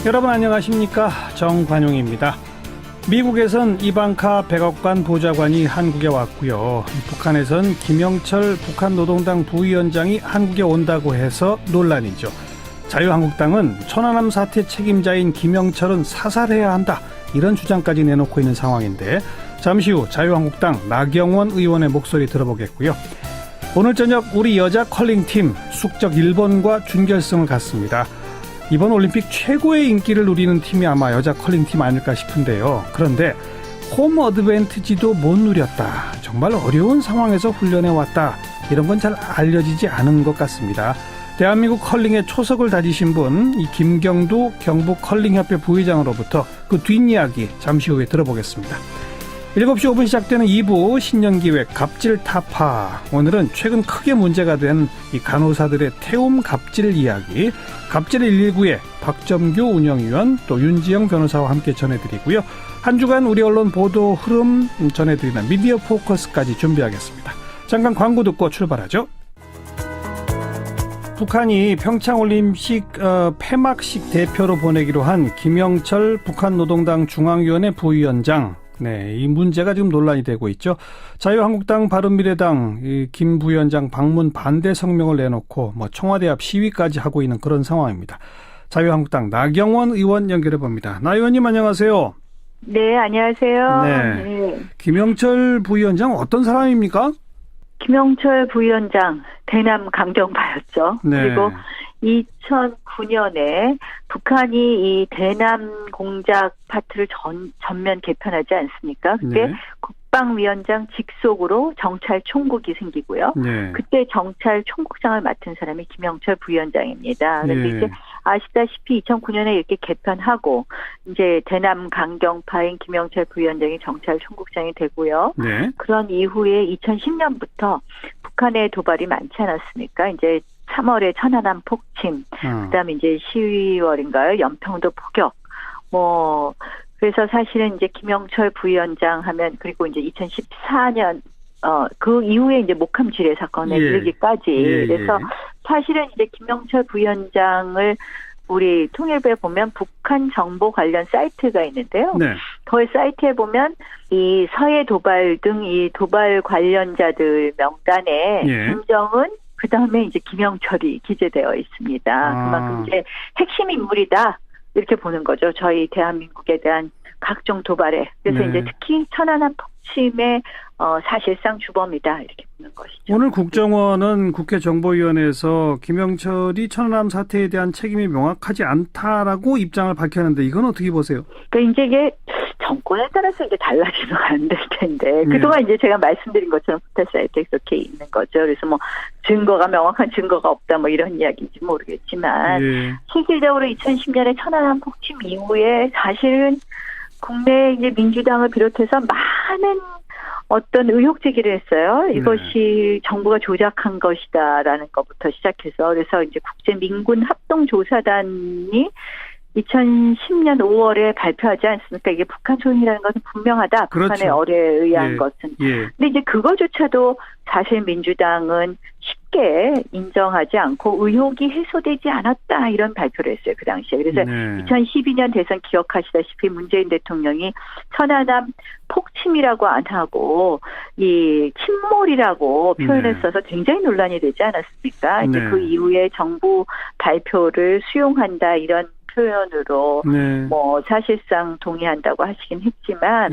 여러분 안녕하십니까? 정관용입니다. 미국에선 이방카 백악관 보좌관이 한국에 왔고요. 북한에선 김영철 북한 노동당 부위원장이 한국에 온다고 해서 논란이죠. 자유한국당은 천안함 사태 책임자인 김영철은 사살해야 한다, 이런 주장까지 내놓고 있는 상황인데, 잠시 후 자유한국당 나경원 의원의 목소리 들어보겠고요. 오늘 저녁 우리 여자 컬링팀 숙적 일본과 준결승을 갖습니다. 이번 올림픽 최고의 인기를 누리는 팀이 아마 여자 컬링팀 아닐까 싶은데요. 그런데 홈 어드밴티지도 못 누렸다, 정말 어려운 상황에서 훈련해 왔다, 이런 건 잘 알려지지 않은 것 같습니다. 대한민국 컬링의 초석을 다지신 분, 이 김경두 경북 컬링협회 부회장으로부터 그 뒷이야기 잠시 후에 들어보겠습니다. 7시 5분 시작되는 2부 신년기획 갑질 타파. 오늘은 최근 크게 문제가 된 이 간호사들의 태움 갑질 이야기, 갑질 119의 박점규 운영위원, 또 윤지영 변호사와 함께 전해드리고요. 한 주간 우리 언론 보도 흐름 전해드리는 미디어 포커스까지 준비하겠습니다. 잠깐 광고 듣고 출발하죠. 북한이 평창올림픽 폐막식 대표로 보내기로 한 김영철 북한노동당 중앙위원회 부위원장, 이 문제가 지금 논란이 되고 있죠. 자유한국당 바른미래당 김 부위원장 방문 반대 성명을 내놓고 청와대 앞 시위까지 하고 있는 그런 상황입니다. 자유한국당 나경원 의원 연결해 봅니다. 나 의원님 안녕하세요. 네, 안녕하세요. 네. 김영철 부위원장 어떤 사람입니까? 김영철 부위원장 대남 강경파였죠. 네. 그리고 2009년에 북한이 이 대남 공작 파트를 전면 개편하지 않습니까? 그때 네. 국방위원장 직속으로 정찰 총국이 생기고요. 네. 그때 정찰 총국장을 맡은 사람이 김영철 부위원장입니다. 그런데 네. 이제 아시다시피 2009년에 이렇게 개편하고 이제 대남 강경파인 김영철 부위원장이 정찰 총국장이 되고요. 네. 그런 이후에 2010년부터 북한의 도발이 많지 않았습니까? 이제 3월에 천안함 폭침, 그다음에 이제 12월인가요? 연평도 포격. 그래서 사실은 이제 김영철 부위원장 하면, 그리고 이제 2014년 그 이후에 이제 목함 지뢰 사건에 이르기까지. 그래서 사실은 이제 김영철 부위원장을 우리 통일부에 보면 북한 정보 관련 사이트가 있는데요. 네. 그 사이트에 보면 이 서해 도발 등 이 도발 관련자들 명단에 김정은, 그 다음에 이제 김영철이 기재되어 있습니다. 그만큼 이제 핵심 인물이다, 이렇게 보는 거죠. 저희 대한민국에 대한 각종 도발에. 그래서 이제 특히 천안함 폭침의 사실상 주범이다, 이렇게 보는 것이죠. 오늘 국정원은 국회 정보위원회에서 김영철이 천안함 사태에 대한 책임이 명확하지 않다라고 입장을 밝혔는데, 이건 어떻게 보세요? 그러니까 이제 이게 정권에 따라서 이제 달라지면 안 될 텐데, 그동안 이제 제가 말씀드린 것처럼 포털 사이트에 그렇게 있는 거죠. 그래서 명확한 증거가 없다, 이런 이야기인지 모르겠지만, 실질적으로 2010년에 천안함 폭침 이후에 사실은 국내 이제 민주당을 비롯해서 많은 어떤 의혹 제기를 했어요. 이것이 정부가 조작한 것이다라는 것부터 시작해서, 그래서 이제 국제민군합동조사단이 2010년 5월에 발표하지 않습니까? 이게 북한 소행이라는 것은 분명하다. 그렇죠. 북한의 어뢰에 의한 것은. 근데 이제 그거조차도 사실 민주당은 쉽게 인정하지 않고 의혹이 해소되지 않았다, 이런 발표를 했어요, 그 당시에. 그래서 2012년 대선 기억하시다시피 문재인 대통령이 천안함 폭침이라고 안 하고 이 침몰이라고 표현을 써서 굉장히 논란이 되지 않았습니까? 이제 그 이후에 정부 발표를 수용한다, 이런 표현으로 사실상 동의한다고 하시긴 했지만,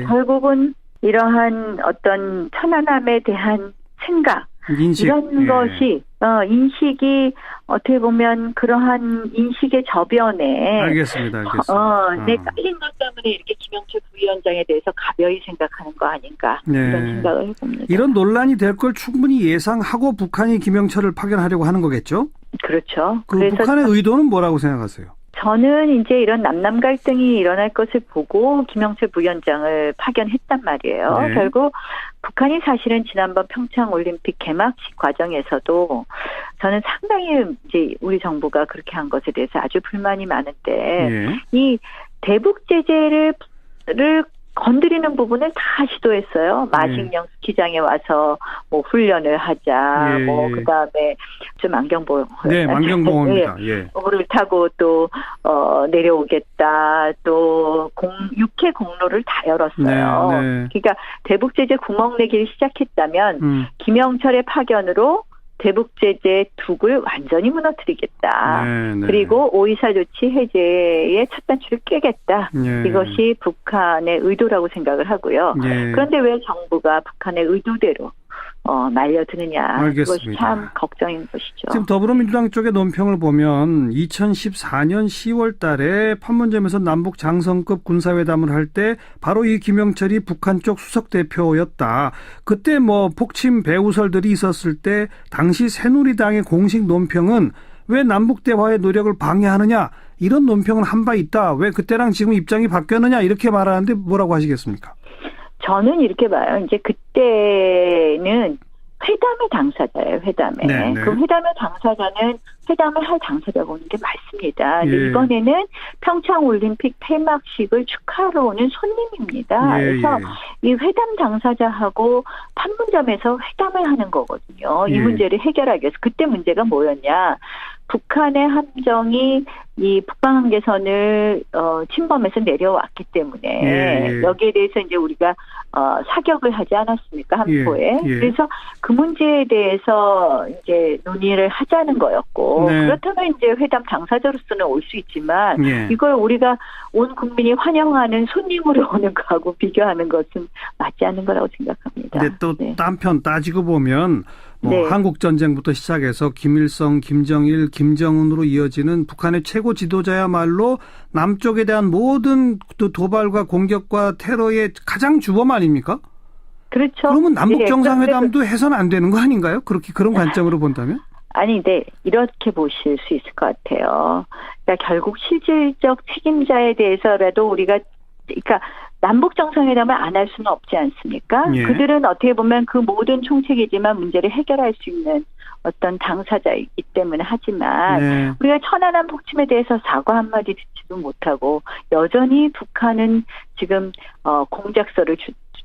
결국은 이러한 어떤 천안함에 대한 생각, 인식, 이런 것이 인식이 어떻게 보면 그러한 인식의 저변에 알겠습니다. 깔린 것 때문에 이렇게 김영철 부위원장에 대해서 가벼이 생각하는 거 아닌가, 이런 생각을 해봅니다. 이런 논란이 될 걸 충분히 예상하고 북한이 김영철을 파견하려고 하는 거겠죠? 그렇죠. 그래서 북한의 의도는 뭐라고 생각하세요? 저는 이제 이런 남남 갈등이 일어날 것을 보고 김영철 부위원장을 파견했단 말이에요. 결국 북한이 사실은 지난번 평창 올림픽 개막식 과정에서도 저는 상당히 이제 우리 정부가 그렇게 한 것에 대해서 아주 불만이 많은데, 이 대북 제재를 건드리는 부분을 다 시도했어요. 마식령 스키장에 와서 뭐 훈련을 하자, 뭐 그다음에 좀 안경보험, 네, 안경보험입니다. 예. 그를 타고 또 내려오겠다, 또 육해 공로를 다 열었어요. 네. 그러니까 대북제재 구멍 내기를 시작했다면 김영철의 파견으로 대북제재 둑을 완전히 무너뜨리겠다. 그리고 5.24 조치 해제의 첫 단추를 깨겠다. 이것이 북한의 의도라고 생각을 하고요. 그런데 왜 정부가 북한의 의도대로 말려드느냐. 알겠습니다. 그것이 참 걱정인 것이죠. 지금 더불어민주당 쪽의 논평을 보면 2014년 10월 달에 판문점에서 남북 장성급 군사회담을 할 때 바로 이 김영철이 북한 쪽 수석 대표였다. 그때 뭐 폭침 배후설들이 있었을 때 당시 새누리당의 공식 논평은 왜 남북 대화의 노력을 방해하느냐. 이런 논평은 한 바 있다. 왜 그때랑 지금 입장이 바뀌었느냐. 이렇게 말하는데 뭐라고 하시겠습니까? 저는 이렇게 봐요. 이제 그때는 회담의 당사자예요. 회담에. 네네. 그 회담의 당사자는 회담을 할 당사자가 오는 게 맞습니다. 근데 이번에는 평창올림픽 폐막식을 축하하러 오는 손님입니다. 그래서 이 회담 당사자하고 판문점에서 회담을 하는 거거든요. 이 문제를 해결하기 위해서. 그때 문제가 뭐였냐. 북한의 함정이 이 북방한계선을 침범해서 내려왔기 때문에 여기에 대해서 이제 우리가 사격을 하지 않았습니까, 한포에. 그래서 그 문제에 대해서 이제 논의를 하자는 거였고 그렇다면 이제 회담 당사자로서는 올 수 있지만 이걸 우리가 온 국민이 환영하는 손님으로 오는 거하고 비교하는 것은 맞지 않는 거라고 생각합니다. 근데 또 한편 따지고 보면 한국 전쟁부터 시작해서 김일성, 김정일, 김정은으로 이어지는 북한의 최고 지도자야말로 남쪽에 대한 모든 도발과 공격과 테러의 가장 주범 아닙니까? 그렇죠. 그러면 남북 정상회담도 해서는 안 되는 거 아닌가요? 그런 관점으로 본다면? 아니, 네. 이렇게 보실 수 있을 것 같아요. 그러니까 결국 실질적 책임자에 대해서라도 우리가 그러니까 남북 정상회담을 안 할 수는 없지 않습니까? 그들은 어떻게 보면 그 모든 총책이지만 문제를 해결할 수 있는 어떤 당사자이기 때문에 하지만 우리가 천안함 폭침에 대해서 사과 한마디 듣지도 못하고 여전히 북한은 지금 공작서를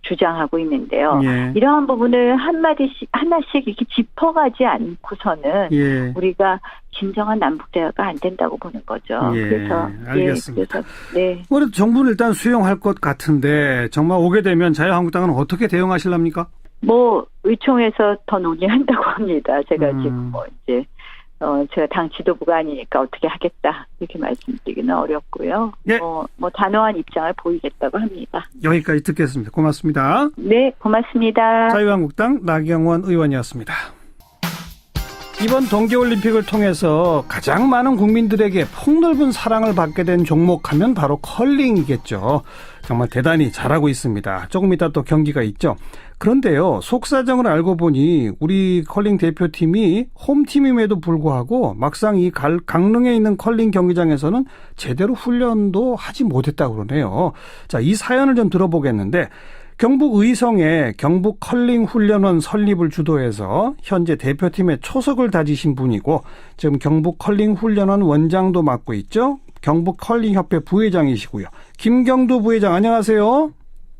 주장하고 있는데요. 이러한 부분을 하나씩 이렇게 짚어가지 않고서는 우리가 진정한 남북 대화가 안 된다고 보는 거죠. 그래서 알겠습니다. 그래서 정부는 일단 수용할 것 같은데 정말 오게 되면 자유한국당은 어떻게 대응하실랍니까? 의총에서 더 논의한다고 합니다. 제가 지금 제가 당 지도부가 아니니까 어떻게 하겠다 이렇게 말씀드리기는 어렵고요. 단호한 입장을 보이겠다고 합니다. 여기까지 듣겠습니다. 고맙습니다. 네, 고맙습니다. 자유한국당 나경원 의원이었습니다. 이번 동계올림픽을 통해서 가장 많은 국민들에게 폭넓은 사랑을 받게 된 종목하면 바로 컬링이겠죠. 정말 대단히 잘하고 있습니다. 조금 이따 또 경기가 있죠. 그런데요, 속사정을 알고 보니 우리 컬링 대표팀이 홈팀임에도 불구하고 막상 이 강릉에 있는 컬링 경기장에서는 제대로 훈련도 하지 못했다고 그러네요. 자, 이 사연을 좀 들어보겠는데 경북 의성에 경북 컬링 훈련원 설립을 주도해서 현재 대표팀의 초석을 다지신 분이고 지금 경북 컬링 훈련원 원장도 맡고 있죠. 경북 컬링 협회 부회장이시고요. 김경두 부회장 안녕하세요.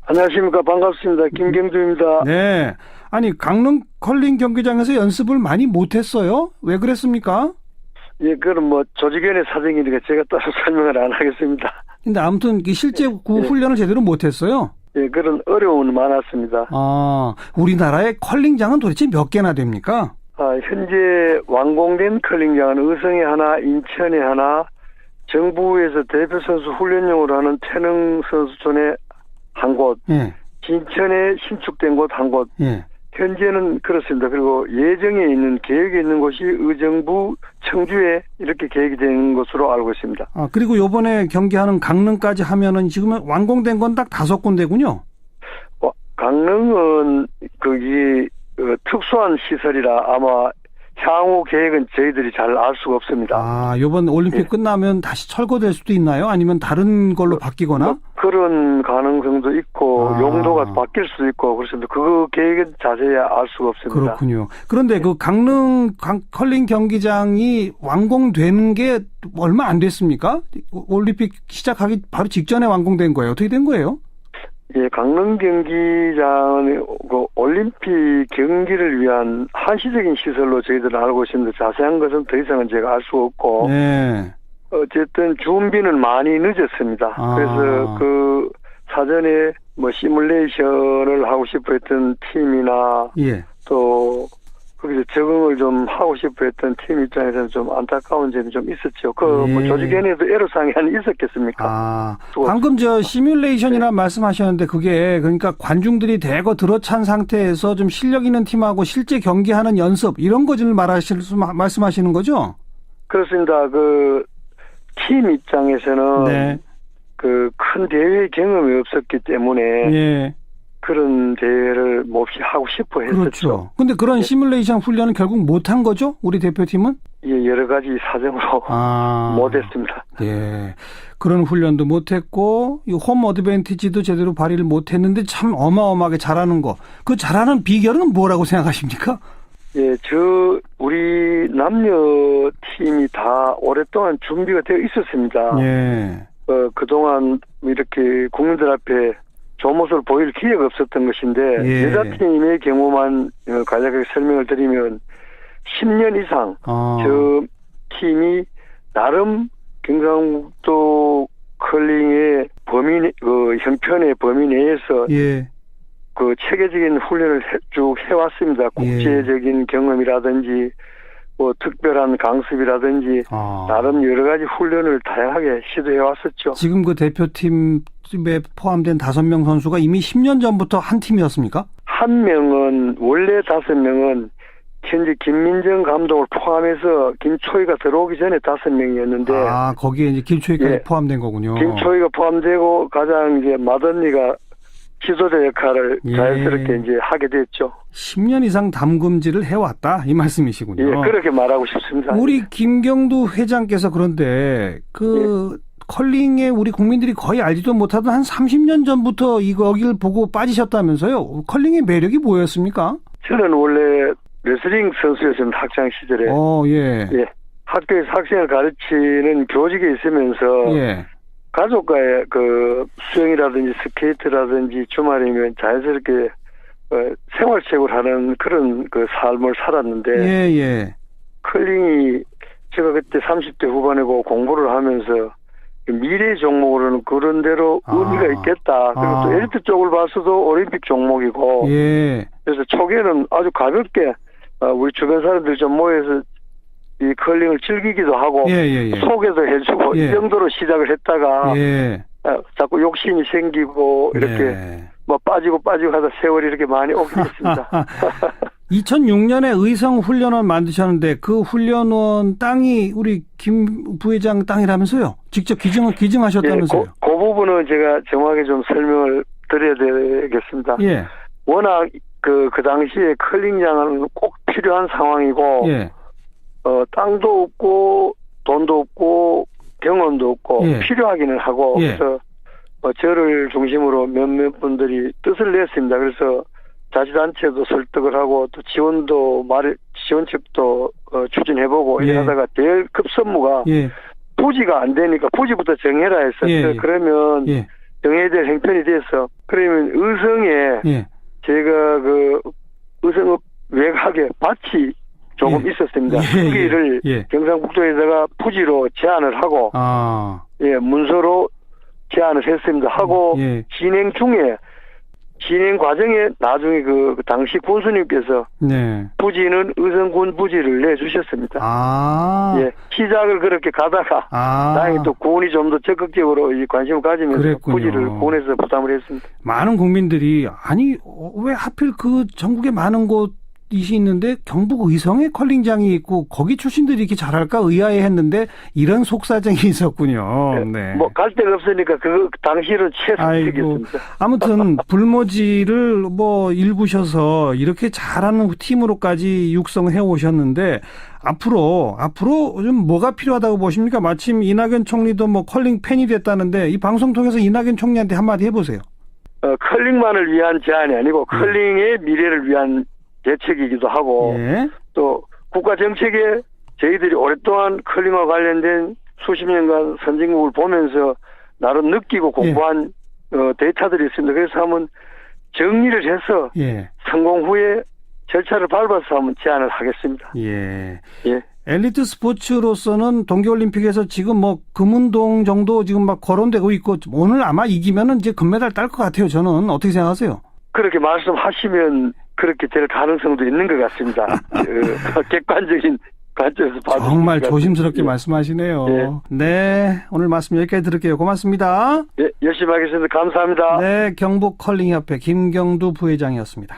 안녕하십니까. 반갑습니다. 김경두입니다. 네. 아니 강릉 컬링 경기장에서 연습을 많이 못했어요? 왜 그랬습니까? 그건 조직위원회 사정이니까 제가 따로 설명을 안 하겠습니다. 근데 아무튼 실제 그 훈련을 제대로 못했어요? 그런 어려움은 많았습니다. 우리나라의 컬링장은 도대체 몇 개나 됩니까? 현재 완공된 컬링장은 의성에 하나, 인천에 하나, 정부에서 대표 선수 훈련용으로 하는 태릉 선수촌에 한 곳, 진천에 신축된 곳 한 곳, 현재는 그렇습니다. 그리고 예정에 있는 계획에 있는 곳이 의정부 청주에 이렇게 계획이 된 것으로 알고 있습니다. 그리고 이번에 경기하는 강릉까지 하면은 지금 완공된 건 딱 5군데군요. 강릉은 거기 특수한 시설이라 아마 향후 계획은 저희들이 잘 알 수가 없습니다. 이번 올림픽 끝나면 다시 철거될 수도 있나요? 아니면 다른 걸로 바뀌거나? 그런 가능성도 있고 용도가 바뀔 수도 있고 그렇습니다. 그 계획은 자세히 알 수가 없습니다. 그렇군요. 그런데 그 강릉 컬링 경기장이 완공된 게 얼마 안 됐습니까? 올림픽 시작하기 바로 직전에 완공된 거예요. 어떻게 된 거예요? 예, 강릉 경기장은 그 올림픽 경기를 위한 한시적인 시설로 저희들은 알고 있습니다. 자세한 것은 더 이상은 제가 알 수 없고. 네. 어쨌든 준비는 많이 늦었습니다. 그래서 그 사전에 뭐 시뮬레이션을 하고 싶어 했던 팀이나 예. 또 거기서 적응을 좀 하고 싶어 했던 팀 입장에서는 좀 안타까운 점이 좀 있었죠. 뭐 조직위원회에도 애로사항이 하나 있었겠습니까? 방금 시뮬레이션이라 말씀하셨는데 그게 그러니까 관중들이 대거 들어찬 상태에서 좀 실력 있는 팀하고 실제 경기하는 연습 이런 거 좀 말씀하시는 거죠? 그렇습니다. 그 팀 입장에서는 네. 그 큰 대회 경험이 없었기 때문에 예. 그런 대회를 몹시 하고 싶어 했었죠. 그렇죠. 근데 그런 시뮬레이션 훈련은 결국 못한 거죠? 우리 대표팀은? 예, 여러 가지 사정으로 못했습니다. 예. 그런 훈련도 못했고, 이 홈 어드밴티지도 제대로 발휘를 못했는데 참 어마어마하게 잘하는 거. 그 잘하는 비결은 뭐라고 생각하십니까? 예, 우리 남녀 팀이 다 오랫동안 준비가 되어 있었습니다. 예. 그동안 이렇게 국민들 앞에 좋은 모습을 보일 기회가 없었던 것인데, 예. 여자팀의 경우만 간략하게 설명을 드리면 10년 이상 저 팀이 나름 경상북도 컬링의 형편의 범위 내에서 예. 그 체계적인 훈련을 쭉 해왔습니다. 국제적인 경험이라든지 뭐 특별한 강습이라든지 나름 여러 가지 훈련을 다양하게 시도해왔었죠. 지금 그 대표팀에 포함된 5명 선수가 이미 10년 전부터 한 팀이었습니까? 한 명은 원래 5명은 현재 김민정 감독을 포함해서 김초희가 들어오기 전에 5명이었는데 거기에 이제 김초희까지 포함된 거군요. 김초희가 포함되고 가장 이제 맏언니가 지도자 역할을 자연스럽게 이제 하게 됐죠. 10년 이상 담금질을 해왔다 이 말씀이시군요. 예, 그렇게 말하고 싶습니다. 우리 김경두 회장께서 그런데 컬링에 우리 국민들이 거의 알지도 못하던 한 30년 전부터 여기를 보고 빠지셨다면서요? 컬링의 매력이 뭐였습니까? 저는 원래 레슬링 선수였습니다. 학창 시절에. 예. 학교에서 학생을 가르치는 교직에 있으면서 가족과의 그 수영이라든지 스케이트라든지 주말이면 자연스럽게 생활체육을 하는 그런 그 삶을 살았는데 컬링이 제가 그때 30대 후반이고 공부를 하면서 미래 종목으로는 그런 대로 의미가 있겠다. 그리고 또 엘리트 쪽을 봤어도 올림픽 종목이고 그래서 초기에는 아주 가볍게 우리 주변 사람들 좀 모여서 이 컬링을 즐기기도 하고 소개도 해주고 이 정도로 시작을 했다가 자꾸 욕심이 생기고 이렇게 뭐 빠지고 하다 세월이 이렇게 많이 오게 됐습니다. 2006년에 의성훈련원 만드셨는데 그 훈련원 땅이 우리 김 부회장 땅이라면서요? 직접 기증하셨다면서요? 그 부분은 제가 정확하게 좀 설명을 드려야 되겠습니다. 워낙 그 당시에 컬링장은 꼭 필요한 상황이고 땅도 없고 돈도 없고 경험도 없고 필요하기는 하고 그래서 저를 중심으로 몇몇 분들이 뜻을 냈습니다. 그래서 자치단체도 설득을 하고 또 지원책도 추진해보고 이러다가 제일 급선무가 부지가 안 되니까 부지부터 정해라 했어요. 그러면 정해야 될 형편이 돼서 그러면 의성에 제가 그 의성 외곽에 밭이 조금 있었습니다. 거기를 경상북도에다가 부지로 제안을 하고 문서로 제안을 했습니다. 하고 진행 과정에 나중에 그 당시 군수님께서 부지는 의성군 부지를 내주셨습니다. 시작을 그렇게 가다가 다행히 또 군이 좀 더 적극적으로 이 관심을 가지면서 부지를 군에서 부담을 했습니다. 많은 국민들이 아니 왜 하필 그 전국에 많은 곳이 있는데 경북 의성에 컬링장이 있고 거기 출신들이 이렇게 잘할까 의아해했는데 이런 속사정이 있었군요. 뭐 갈 데가 없으니까 그 당시는 최선택이었습니다. 아무튼 불모지를 뭐 일구셔서 이렇게 잘하는 팀으로까지 육성해 오셨는데 앞으로 좀 뭐가 필요하다고 보십니까? 마침 이낙연 총리도 뭐 컬링 팬이 됐다는데 이 방송 통해서 이낙연 총리한테 한마디 해보세요. 컬링만을 위한 제안이 아니고 컬링의 미래를 위한 대책이기도 하고 또 국가 정책에 저희들이 오랫동안 컬링과 관련된 수십 년간 선진국을 보면서 나름 느끼고 공부한 데이터들이 있습니다. 그래서 한번 정리를 해서 예. 성공 후에 절차를 밟아서 한번 제안을 하겠습니다. 예. 예. 엘리트 스포츠로서는 동계올림픽에서 지금 뭐 금운동 정도 지금 막 거론되고 있고 오늘 아마 이기면은 이제 금메달 딸 것 같아요. 저는 어떻게 생각하세요? 그렇게 말씀하시면 그렇게 될 가능성도 있는 것 같습니다. 객관적인 관점에서 봐도 정말 조심스럽게 말씀하시네요. 예. 네, 오늘 말씀 여기까지 들을게요. 고맙습니다. 예, 열심히 하겠습니다. 감사합니다. 네, 경북 컬링협회 김경두 부회장이었습니다.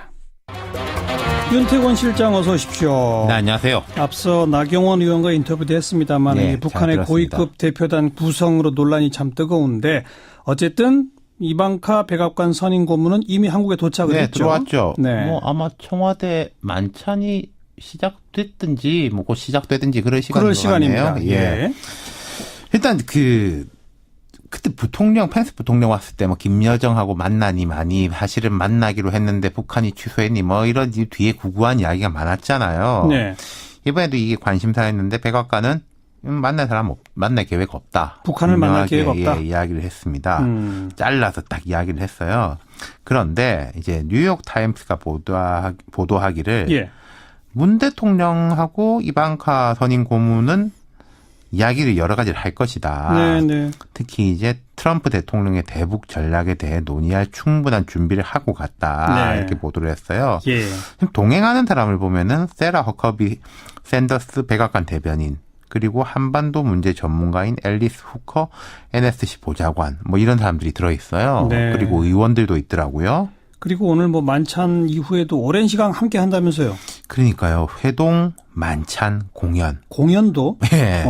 윤태권 실장 어서 오십시오. 네, 안녕하세요. 앞서 나경원 의원과 인터뷰도 했습니다만 네, 북한의 고위급 대표단 구성으로 논란이 참 뜨거운데 어쨌든 이방카 백악관 선임 고문은 이미 한국에 도착을 네, 했죠. 들어왔죠. 네. 뭐 아마 청와대 만찬이 시작됐든지 뭐 곧 시작되든지 그럴 시간이네요. 시간입니다. 예. 일단 그때 펜스 부통령 왔을 때 뭐 김여정하고 만나니 많이 사실은 만나기로 했는데 북한이 취소했니 뭐 이런 뒤에 구구한 이야기가 많았잖아요. 네. 이번에도 이게 관심사였는데 백악관은 만날 계획 없다. 북한을 만날 계획 없다. 예, 이야기를 했습니다. 잘라서 딱 이야기를 했어요. 그런데 이제 뉴욕 타임스가 보도하기를 예. 문 대통령하고 이방카 선임 고문은 이야기를 여러 가지를 할 것이다. 네네. 특히 이제 트럼프 대통령의 대북 전략에 대해 논의할 충분한 준비를 하고 갔다. 네. 이렇게 보도를 했어요. 예. 동행하는 사람을 보면은 세라 허커비 샌더스 백악관 대변인 그리고 한반도 문제 전문가인 앨리스 후커 NSC 보좌관 뭐 이런 사람들이 들어있어요. 네. 그리고 의원들도 있더라고요. 그리고 오늘 뭐 만찬 이후에도 오랜 시간 함께 한다면서요. 그러니까요. 회동, 만찬, 공연. 공연도? 네.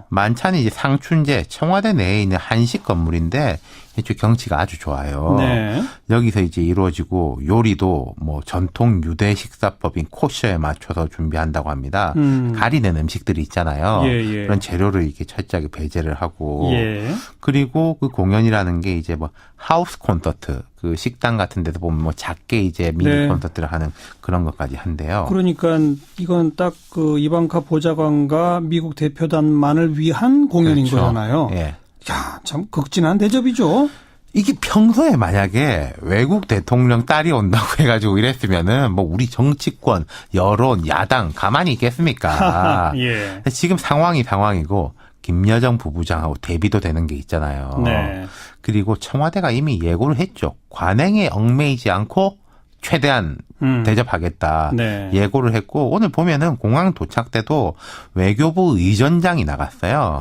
만찬이 이제 상춘제 청와대 내에 있는 한식 건물인데 이쪽 경치가 아주 좋아요. 네. 여기서 이제 이루어지고 요리도 뭐 전통 유대 식사법인 코셔에 맞춰서 준비한다고 합니다. 가리는 음식들이 있잖아요. 예, 예. 그런 재료를 이렇게 철저하게 배제를 하고 예. 그리고 그 공연이라는 게 이제 뭐 하우스 콘서트 그 식당 같은 데서 보면 뭐 작게 이제 미니 네. 콘서트를 하는 그런 것까지 한대요. 그러니까 이건 딱 그 이방카 보좌관과 미국 대표단만을 위한 공연인 그렇죠. 거잖아요. 예. 야, 참 극진한 대접이죠. 이게 평소에 만약에 외국 대통령 딸이 온다고 해가지고 이랬으면은 뭐 우리 정치권, 여론, 야당 가만히 있겠습니까? 예. 근데 지금 상황이고 김여정 부부장하고 대비도 되는 게 있잖아요. 네. 그리고 청와대가 이미 예고를 했죠. 관행에 얽매이지 않고 최대한 대접하겠다. 네. 예고를 했고 오늘 보면은 공항 도착 때도 외교부 의전장이 나갔어요.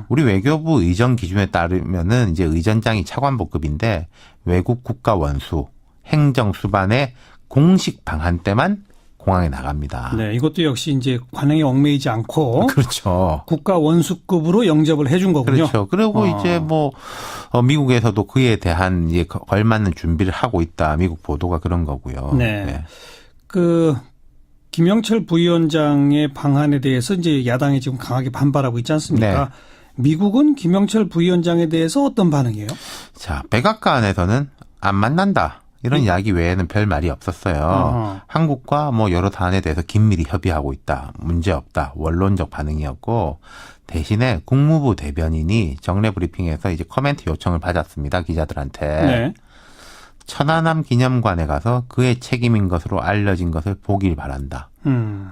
우리 외교부 의전 기준에 따르면은 이제 의전장이 차관보급인데 외국 국가 원수, 행정 수반의 공식 방한 때만 공항에 나갑니다. 네, 이것도 역시 이제 관행에 얽매이지 않고 그렇죠. 국가 원수급으로 영접을 해준 거군요. 그렇죠. 그리고 이제 뭐 미국에서도 그에 대한 이제 걸맞는 준비를 하고 있다. 미국 보도가 그런 거고요. 네. 네. 그 김영철 부위원장의 방안에 대해서 이제 야당이 지금 강하게 반발하고 있지 않습니까? 네. 미국은 김영철 부위원장에 대해서 어떤 반응이에요? 자, 백악관에서는 안 만난다. 이런 이야기 외에는 별 말이 없었어요. 한국과 뭐 여러 사안에 대해서 긴밀히 협의하고 있다. 문제 없다. 원론적 반응이었고 대신에 국무부 대변인이 정례 브리핑에서 이제 코멘트 요청을 받았습니다. 기자들한테. 네. 천안함 기념관에 가서 그의 책임인 것으로 알려진 것을 보길 바란다.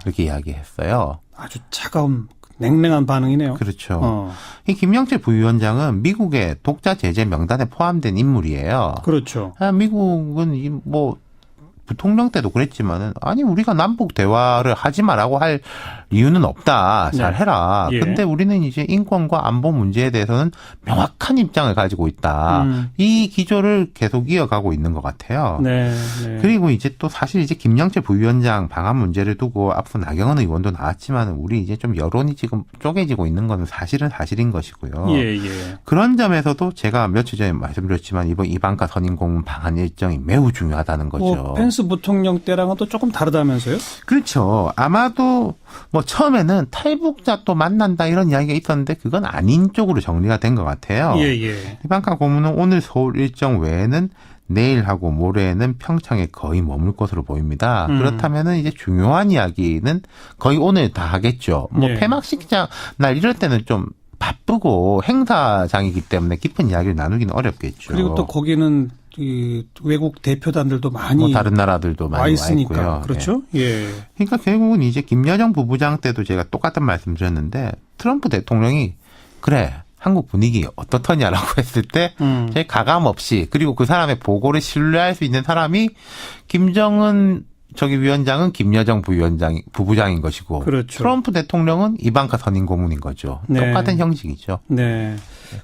이렇게 이야기했어요. 아주 차가운 냉랭한 반응이네요. 그렇죠. 이 김영철 부위원장은 미국의 독자 제재 명단에 포함된 인물이에요. 그렇죠. 미국은 뭐 부통령 때도 그랬지만은 아니 우리가 남북 대화를 하지 말라고 할 이유는 없다. 잘 해라. 예. 근데 우리는 이제 인권과 안보 문제에 대해서는 명확한 입장을 가지고 있다. 이 기조를 계속 이어가고 있는 것 같아요. 네, 네. 그리고 이제 또 사실 이제 김영철 부위원장 방한 문제를 두고 앞서 나경원 의원도 나왔지만 우리 이제 좀 여론이 지금 쪼개지고 있는 건 사실인 것이고요. 예, 예. 그런 점에서도 제가 며칠 전에 말씀드렸지만 이번 이방카 선임 고문 방한 일정이 매우 중요하다는 거죠. 펜스 부통령 때랑은 또 조금 다르다면서요? 그렇죠. 아마도 뭐 처음에는 탈북자 또 만난다 이런 이야기가 있었는데 그건 아닌 쪽으로 정리가 된 것 같아요. 예, 예. 이방카 고문은 오늘 서울 일정 외에는 내일하고 모레는 평창에 거의 머물 것으로 보입니다. 그렇다면은 이제 중요한 이야기는 거의 오늘 다 하겠죠. 뭐 예. 폐막식장 날 이럴 때는 좀 바쁘고 행사장이기 때문에 깊은 이야기를 나누기는 어렵겠죠. 그리고 또 거기는 이 외국 대표단들도 많이 뭐 다른 나라들도 많이 와 있으니까. 있고요. 그렇죠. 예. 그러니까 결국은 이제 김여정 부부장 때도 제가 똑같은 말씀 드렸는데 트럼프 대통령이 그래 한국 분위기 어떻더냐라고 했을 때 제일 가감 없이 그리고 그 사람의 보고를 신뢰할 수 있는 사람이 김정은 위원장은 김여정 부부장인 것이고 그렇죠. 트럼프 대통령은 이방카 선임 고문인 거죠. 네. 똑같은 형식이죠. 네.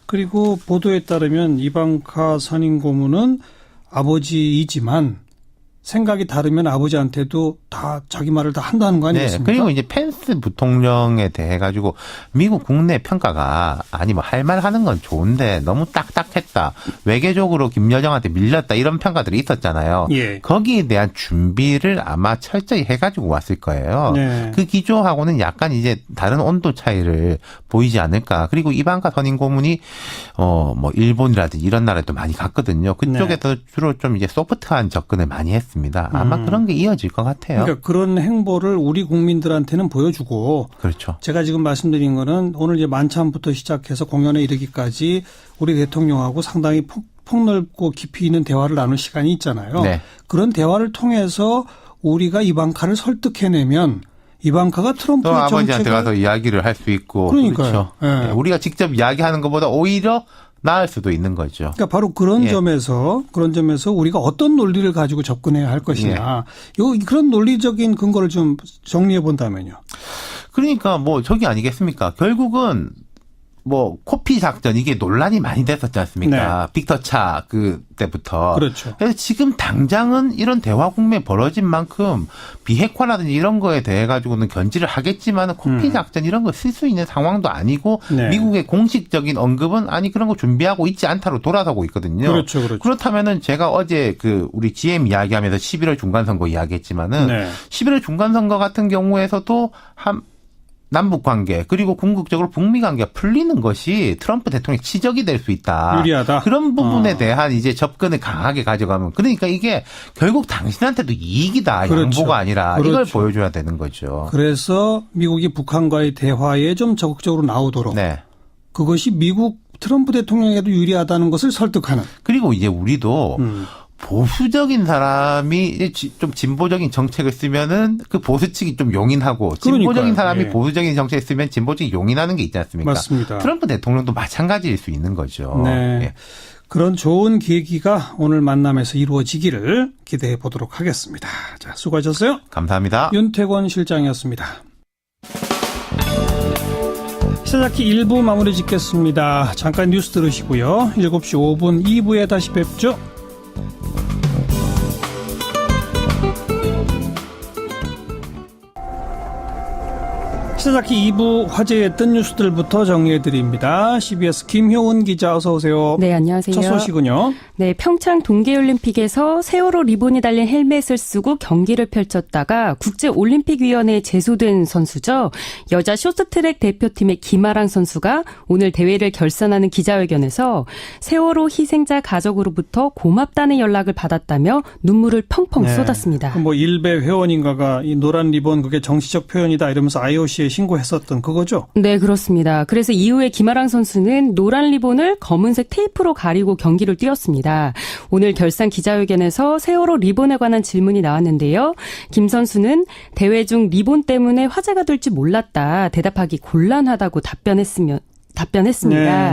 그리고 보도에 따르면 이방카 선임 고문은 아버지이지만 생각이 다르면 아버지한테도 다 자기 말을 다 한다는 거 아니겠습니까? 네. 그리고 이제 펜스 부통령에 대해 가지고 미국 국내 평가가 아니 뭐 할 말 하는 건 좋은데 너무 딱딱했다. 외교적으로 김여정한테 밀렸다. 이런 평가들이 있었잖아요. 예. 거기에 대한 준비를 아마 철저히 해가지고 왔을 거예요. 네. 그 기조하고는 약간 이제 다른 온도 차이를 보이지 않을까. 그리고 이방카 선임 고문이 뭐 일본이라든지 이런 나라에도 많이 갔거든요. 그쪽에서 주로 좀 이제 소프트한 접근을 많이 했어요. 아마 그런 게 이어질 것 같아요. 그러니까 그런 행보를 우리 국민들한테는 보여주고 그렇죠. 제가 지금 말씀드린 거는 오늘 이제 만찬부터 시작해서 공연에 이르기까지 우리 대통령하고 상당히 폭넓고 깊이 있는 대화를 나눌 시간이 있잖아요. 네. 그런 대화를 통해서 우리가 이방카를 설득해내면 이방카가 트럼프의 또 아버지한테 정책을 가서 이야기를 할 수 있고 그러니까요. 그렇죠. 네. 우리가 직접 이야기하는 것보다 오히려 나을 수도 있는 거죠. 그러니까 바로 그런 점에서 우리가 어떤 논리를 가지고 접근해야 할 것이냐. 그런 논리적인 근거를 좀 정리해 본다면요. 그러니까 뭐 저기 아니겠습니까? 결국은 뭐 코피 작전 이게 논란이 많이 됐었지 않습니까? 네. 빅터 차 그때부터. 그렇죠. 그래서 지금 당장은 이런 대화 국면이 벌어진 만큼 비핵화라든지 이런 거에 대해 가지고는 견지를 하겠지만 코피 작전 이런 거 쓸 수 있는 상황도 아니고 네. 미국의 공식적인 언급은 아니 그런 거 준비하고 있지 않다로 돌아서고 있거든요. 그렇죠, 그렇죠. 그렇다면은 제가 어제 우리 GM 이야기하면서 11월 중간선거 이야기했지만은 네. 11월 중간선거 같은 경우에서도 남북 관계 그리고 궁극적으로 북미 관계가 풀리는 것이 트럼프 대통령의 치적이 될 수 있다. 유리하다. 그런 부분에 대한 이제 접근을 강하게 가져가면 그러니까 이게 결국 당신한테도 이익이다. 그렇죠. 양보가 아니라 그렇죠. 이걸 보여줘야 되는 거죠. 그래서 미국이 북한과의 대화에 좀 적극적으로 나오도록 네. 그것이 미국 트럼프 대통령에게도 유리하다는 것을 설득하는. 그리고 이제 우리도 보수적인 사람이 좀 진보적인 정책을 쓰면은 그 보수 측이 좀 용인하고 진보적인 그러니까요. 사람이 예. 보수적인 정책을 쓰면 진보 측이 용인하는 게 있지 않습니까? 맞습니다. 트럼프 대통령도 마찬가지일 수 있는 거죠. 네. 예. 그런 좋은 계기가 오늘 만남에서 이루어지기를 기대해 보도록 하겠습니다. 자, 수고하셨어요. 감사합니다. 윤태권 실장이었습니다. 시사자키 1부 마무리 짓겠습니다. 잠깐 뉴스 들으시고요. 7시 5분 2부에 다시 뵙죠. 시사자키 2부 화제였던 뉴스들부터 정리해드립니다. CBS 김효은 기자 어서 오세요. 네, 안녕하세요. 첫 소식은요. 네, 평창 동계올림픽에서 세월호 리본이 달린 헬멧을 쓰고 경기를 펼쳤다가 국제올림픽위원회에 제소된 선수죠. 여자 쇼트트랙 대표팀의 김아랑 선수가 오늘 대회를 결산하는 기자회견에서 세월호 희생자 가족으로부터 고맙다는 연락을 받았다며 눈물을 펑펑 쏟았습니다. 뭐 일베 회원인가가 이 노란 리본 그게 정치적 표현이다 이러면서 IOC에 신고했었던 그거죠? 네, 그렇습니다. 그래서 이후에 김아랑 선수는 노란 리본을 검은색 테이프로 가리고 경기를 뛰었습니다. 오늘 결산 기자회견에서 세월호 리본에 관한 질문이 나왔는데요. 김 선수는 대회 중 리본 때문에 화제가 될지 몰랐다. 대답하기 곤란하다고 답변했습니다.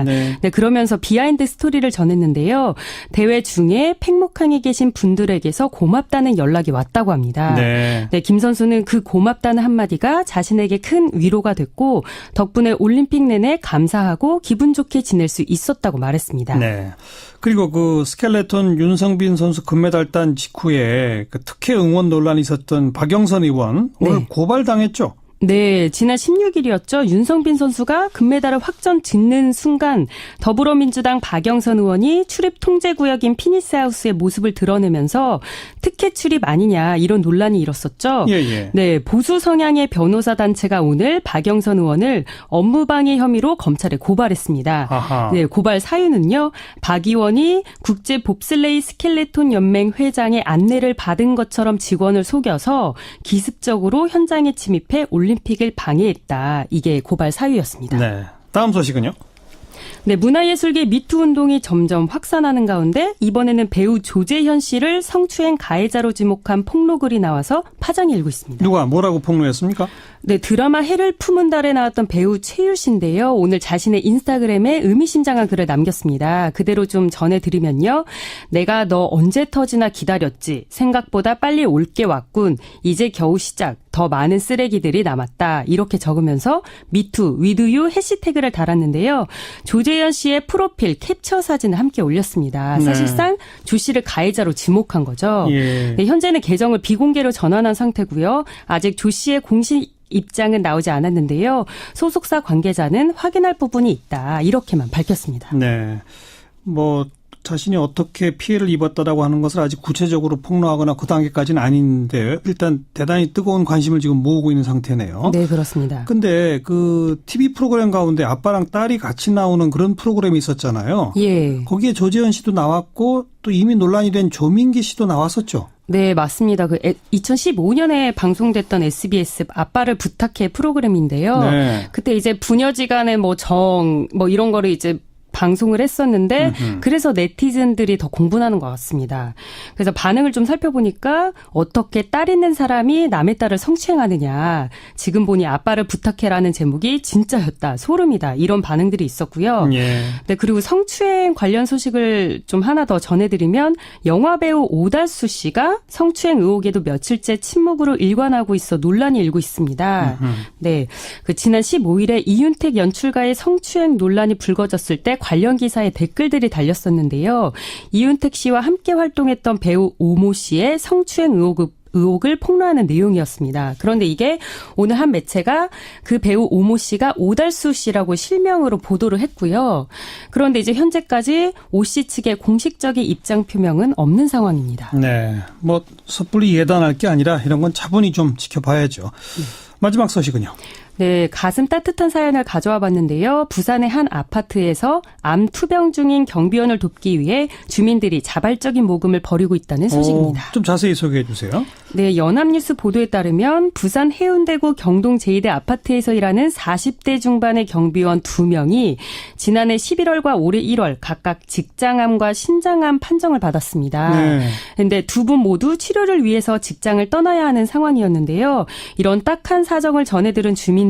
네, 그러면서 비하인드 스토리를 전했는데요. 대회 중에 팽목항에 계신 분들에게서 고맙다는 연락이 왔다고 합니다. 네, 김 선수는 그 고맙다는 한마디가 자신에게 큰 위로가 됐고 덕분에 올림픽 내내 감사하고 기분 좋게 지낼 수 있었다고 말했습니다. 네. 그리고 그 스켈레톤 윤성빈 선수 금메달 딴 직후에 그 특혜 응원 논란이 있었던 박영선 의원 오늘 고발당했죠? 네, 지난 16일이었죠. 윤성빈 선수가 금메달을 확정 짓는 순간 더불어민주당 박영선 의원이 출입 통제구역인 피니스하우스의 모습을 드러내면서 특혜 출입 아니냐 이런 논란이 일었었죠. 예. 네, 보수 성향의 변호사 단체가 오늘 박영선 의원을 업무방해 혐의로 검찰에 고발했습니다. 아하. 네, 고발 사유는요. 박 의원이 국제 봅슬레이 스켈레톤 연맹 회장의 안내를 받은 것처럼 직원을 속여서 기습적으로 현장에 침입해 올림픽을 방해했다. 이게 고발 사유였습니다. 네. 다음 소식은요? 네, 문화예술계 미투 운동이 점점 확산하는 가운데 이번에는 배우 조재현 씨를 성추행 가해자로 지목한 폭로글이 나와서 파장이 일고 있습니다. 누가 뭐라고 폭로했습니까? 네, 드라마 해를 품은 달에 나왔던 배우 최유 씨인데요. 오늘 자신의 인스타그램에 의미심장한 글을 남겼습니다. 그대로 좀 전해드리면요. 내가 너 언제 터지나 기다렸지. 생각보다 빨리 올게 왔군. 이제 겨우 시작. 더 많은 쓰레기들이 남았다. 이렇게 적으면서 미투, 위드유 해시태그를 달았는데요. 조재현 씨의 프로필 캡처 사진을 함께 올렸습니다. 네. 사실상 조 씨를 가해자로 지목한 거죠. 예. 네, 현재는 계정을 비공개로 전환한 상태고요. 아직 조 씨의 공식 입장은 나오지 않았는데요. 소속사 관계자는 확인할 부분이 있다. 이렇게만 밝혔습니다. 네. 뭐 자신이 어떻게 피해를 입었다라고 하는 것을 아직 구체적으로 폭로하거나 그 단계까지는 아닌데 일단 대단히 뜨거운 관심을 지금 모으고 있는 상태네요. 네, 그렇습니다. 근데 그 TV 프로그램 가운데 아빠랑 딸이 같이 나오는 그런 프로그램이 있었잖아요. 예. 거기에 조재현 씨도 나왔고 또 이미 논란이 된 조민기 씨도 나왔었죠. 네, 맞습니다. 2015년에 방송됐던 SBS 아빠를 부탁해 프로그램인데요. 네. 그때 이제 부녀지간의 이런 거를 이제 방송을 했었는데 그래서 네티즌들이 더 공분하는 것 같습니다. 그래서 반응을 좀 살펴보니까 어떻게 딸 있는 사람이 남의 딸을 성추행하느냐. 지금 보니 아빠를 부탁해라는 제목이 진짜였다. 소름이다. 이런 반응들이 있었고요. 예. 네, 그리고 성추행 관련 소식을 좀 하나 더 전해드리면 영화배우 오달수 씨가 성추행 의혹에도 며칠째 침묵으로 일관하고 있어 논란이 일고 있습니다. 네, 지난 15일에 이윤택 연출가의 성추행 논란이 불거졌을 때 관련 기사에 댓글들이 달렸었는데요. 이윤택 씨와 함께 활동했던 배우 오모 씨의 성추행 의혹을 폭로하는 내용이었습니다. 그런데 이게 오늘 한 매체가 그 배우 오모 씨가 오달수 씨라고 실명으로 보도를 했고요. 그런데 이제 현재까지 오 씨 측의 공식적인 입장 표명은 없는 상황입니다. 네. 뭐 섣불리 예단할 게 아니라 이런 건 차분히 좀 지켜봐야죠. 마지막 소식은요. 네, 가슴 따뜻한 사연을 가져와 봤는데요. 부산의 한 아파트에서 암 투병 중인 경비원을 돕기 위해 주민들이 자발적인 모금을 벌이고 있다는 소식입니다. 좀 자세히 소개해 주세요. 네, 연합뉴스 보도에 따르면 부산 해운대구 경동제2대 아파트에서 일하는 40대 중반의 경비원 2명이 지난해 11월과 올해 1월 각각 직장암과 신장암 판정을 받았습니다. 그런데 네. 두 분 모두 치료를 위해서 직장을 떠나야 하는 상황이었는데요. 이런 딱한 사정을 전해들은 주민들이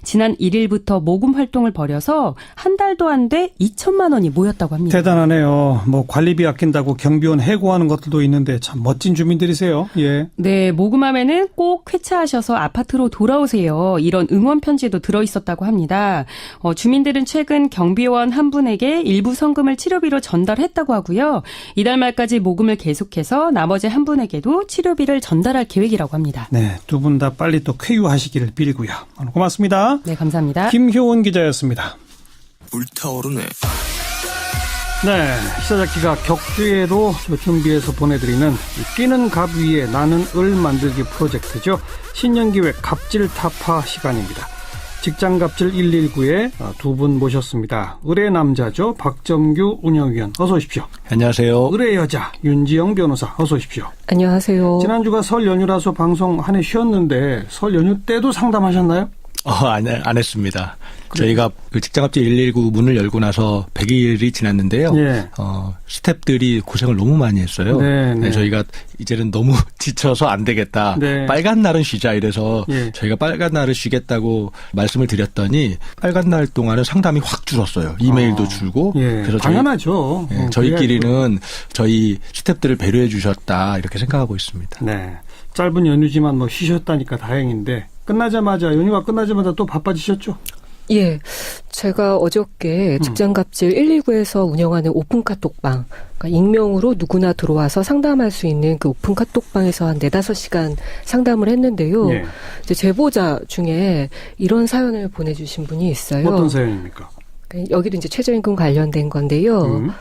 지난 1일부터 모금 활동을 벌여서 한 달도 안 돼 2천만 원이 모였다고 합니다. 대단하네요. 뭐 관리비 아낀다고 경비원 해고하는 것들도 있는데 참 멋진 주민들이세요. 예. 네, 모금함에는 꼭 쾌차하셔서 아파트로 돌아오세요. 이런 응원 편지도 들어있었다고 합니다. 주민들은 최근 경비원 한 분에게 일부 성금을 치료비로 전달했다고 하고요. 이달 말까지 모금을 계속해서 나머지 한 분에게도 치료비를 전달할 계획이라고 합니다. 네, 두 분 다 빨리 또 쾌유하시기를 빌고요. 오늘 고맙습니다. 네, 감사합니다. 김효원 기자였습니다. 불타오르네. 네, 시사자키가 격주회로 준비해서 보내드리는 뛰는 갑 위에 나는 을 만들기 프로젝트죠. 신년기획 갑질 타파 시간입니다. 직장갑질 119에 두 분 모셨습니다. 을의 남자죠. 박점규 운영위원 어서 오십시오. 안녕하세요. 을의 여자 윤지영 변호사 어서 오십시오. 안녕하세요. 지난주가 설 연휴라서 방송 한 해 쉬었는데 설 연휴 때도 상담하셨나요? 안 했습니다. 저희가 그 직장갑질 119 문을 열고 나서 100일이 지났는데요. 예. 스태프들이 고생을 너무 많이 했어요. 네. 저희가 이제는 너무 지쳐서 안 되겠다. 네. 빨간 날은 쉬자 이래서 예. 저희가 빨간 날을 쉬겠다고 말씀을 드렸더니 빨간 날 동안은 상담이 확 줄었어요. 이메일도 줄고. 예. 그래서 당연하죠. 저희끼리는 저희 스태프들을 배려해 주셨다 이렇게 생각하고 있습니다. 네. 짧은 연휴지만 뭐 쉬셨다니까 다행인데 연휴가 끝나자마자 또 바빠지셨죠? 예. 제가 어저께 직장갑질 119에서 운영하는 오픈 카톡방, 그러니까 익명으로 누구나 들어와서 상담할 수 있는 그 오픈 카톡방에서 한 4-5시간 상담을 했는데요. 예. 이제 제보자 중에 이런 사연을 보내주신 분이 있어요. 어떤 사연입니까? 여기도 이제 최저임금 관련된 건데요.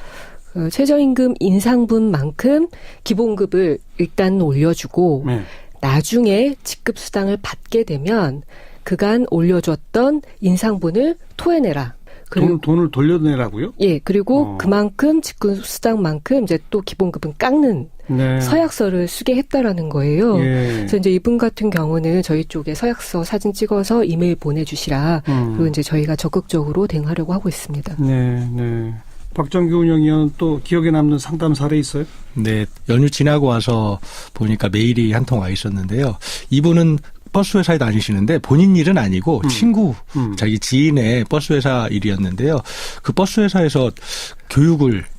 최저임금 인상분만큼 기본급을 일단 올려주고 네. 나중에 직급수당을 받게 되면 그간 올려줬던 인상분을 토해내라. 그리고 돈을 돌려내라고요? 예, 그리고 그만큼 직군 수당만큼 이제 또 기본급은 깎는 네. 서약서를 쓰게 했다라는 거예요. 예. 그래서 이제 이분 같은 경우는 저희 쪽에 서약서 사진 찍어서 이메일 보내주시라. 그리고 이제 저희가 적극적으로 대응하려고 하고 있습니다. 네, 네. 박정규 운영위원 또 기억에 남는 상담 사례 있어요? 네, 연휴 지나고 와서 보니까 메일이 한 통 와 있었는데요. 이분은 버스 회사에 다니시는데 본인 일은 아니고 친구, 자기 지인의 버스 회사 일이었는데요. 그 버스 회사에서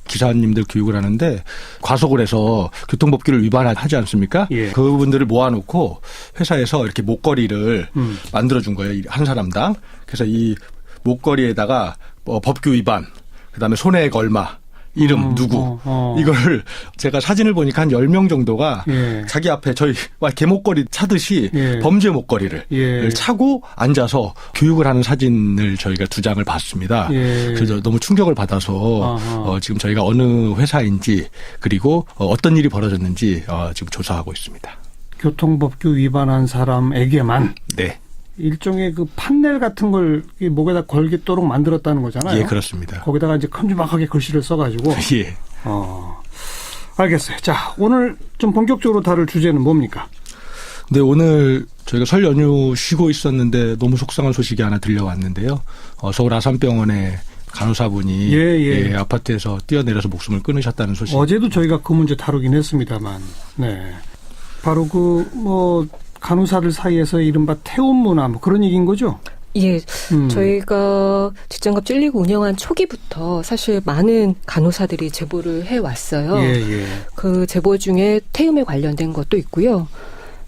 기사님들 교육을 하는데 과속을 해서 교통법규를 위반하지 않습니까? 예. 그분들을 모아놓고 회사에서 이렇게 목걸이를 만들어준 거예요. 한 사람당. 그래서 이 목걸이에다가 법규 위반, 그다음에 손해액 얼마, 이름 누구 이걸 제가 사진을 보니까 한 10명 정도가 예. 자기 앞에 저희 개목걸이 차듯이 예. 범죄 목걸이를 예. 차고 앉아서 교육을 하는 사진을 저희가 2장을 봤습니다. 예. 그래서 너무 충격을 받아서 지금 저희가 어느 회사인지 그리고 어떤 일이 벌어졌는지 지금 조사하고 있습니다. 교통법규 위반한 사람에게만 네. 일종의 그 판넬 같은 걸 목에다 걸겠도록 만들었다는 거잖아요. 예, 그렇습니다. 거기다가 이제 큼지막하게 글씨를 써가지고. 예. 알겠어요. 자, 오늘 좀 본격적으로 다룰 주제는 뭡니까? 네, 오늘 저희가 설 연휴 쉬고 있었는데 너무 속상한 소식이 하나 들려왔는데요. 서울 아산병원의 간호사분이 예. 아파트에서 뛰어내려서 목숨을 끊으셨다는 소식. 어제도 저희가 그 문제 다루긴 했습니다만, 네. 바로 간호사들 사이에서 이른바 태움 문화 그런 얘기인 거죠? 예, 저희가 직장갑질 119 운영한 초기부터 사실 많은 간호사들이 제보를 해왔어요. 예. 그 제보 중에 태움에 관련된 것도 있고요.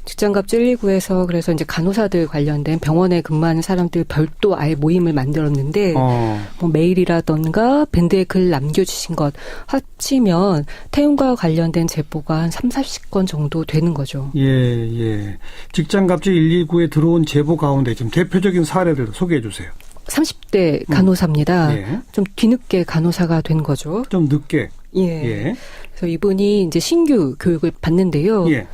직장갑질 119에서 그래서 이제 간호사들 관련된 병원에 근무하는 사람들 별도 아예 모임을 만들었는데 뭐 메일이라던가 밴드에 글 남겨주신 것 합치면 태움과 관련된 제보가 한 30-40건 정도 되는 거죠. 예. 직장갑질 119에 들어온 제보 가운데 지금 대표적인 사례를 소개해 주세요. 30대 간호사입니다. 예. 좀 뒤늦게 간호사가 된 거죠. 좀 늦게. 예. 그래서 이분이 이제 신규 교육을 받는데요. 예.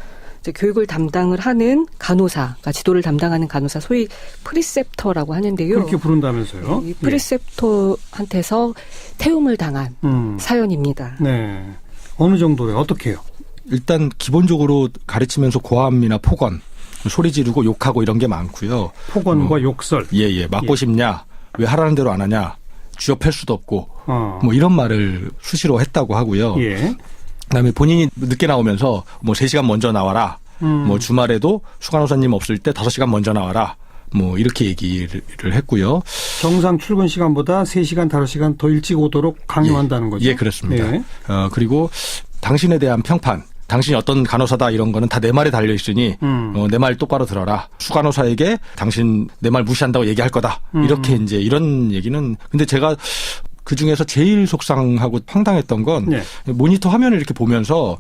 교육을 담당을 하는 간호사, 그러니까 지도를 담당하는 간호사, 소위 프리셉터라고 하는데요. 그렇게 부른다면서요? 이 프리셉터한테서 태움을 당한 사연입니다. 네. 어느 정도요? 어떻게 해요? 일단 기본적으로 가르치면서 고함이나 폭언, 소리 지르고 욕하고 이런 게 많고요. 폭언과 욕설. 예. 맞고 싶냐? 왜 하라는 대로 안 하냐? 쥐어 팰 수도 없고. 뭐 이런 말을 수시로 했다고 하고요. 예. 그다음에 본인이 늦게 나오면서 3시간 먼저 나와라. 뭐 주말에도 수간호사님 없을 때 5시간 먼저 나와라. 뭐 이렇게 얘기를 했고요. 정상 출근 시간보다 3시간, 5시간 더 일찍 오도록 강요한다는 거죠. 예, 그렇습니다. 예. 그리고 당신에 대한 평판. 당신이 어떤 간호사다 이런 거는 다 내 말에 달려 있으니 내 말 똑바로 들어라. 수간호사에게 당신 내 말 무시한다고 얘기할 거다. 이렇게 이제 이런 얘기는 근데 제가 그중에서 제일 속상하고 황당했던 건 모니터 화면을 이렇게 보면서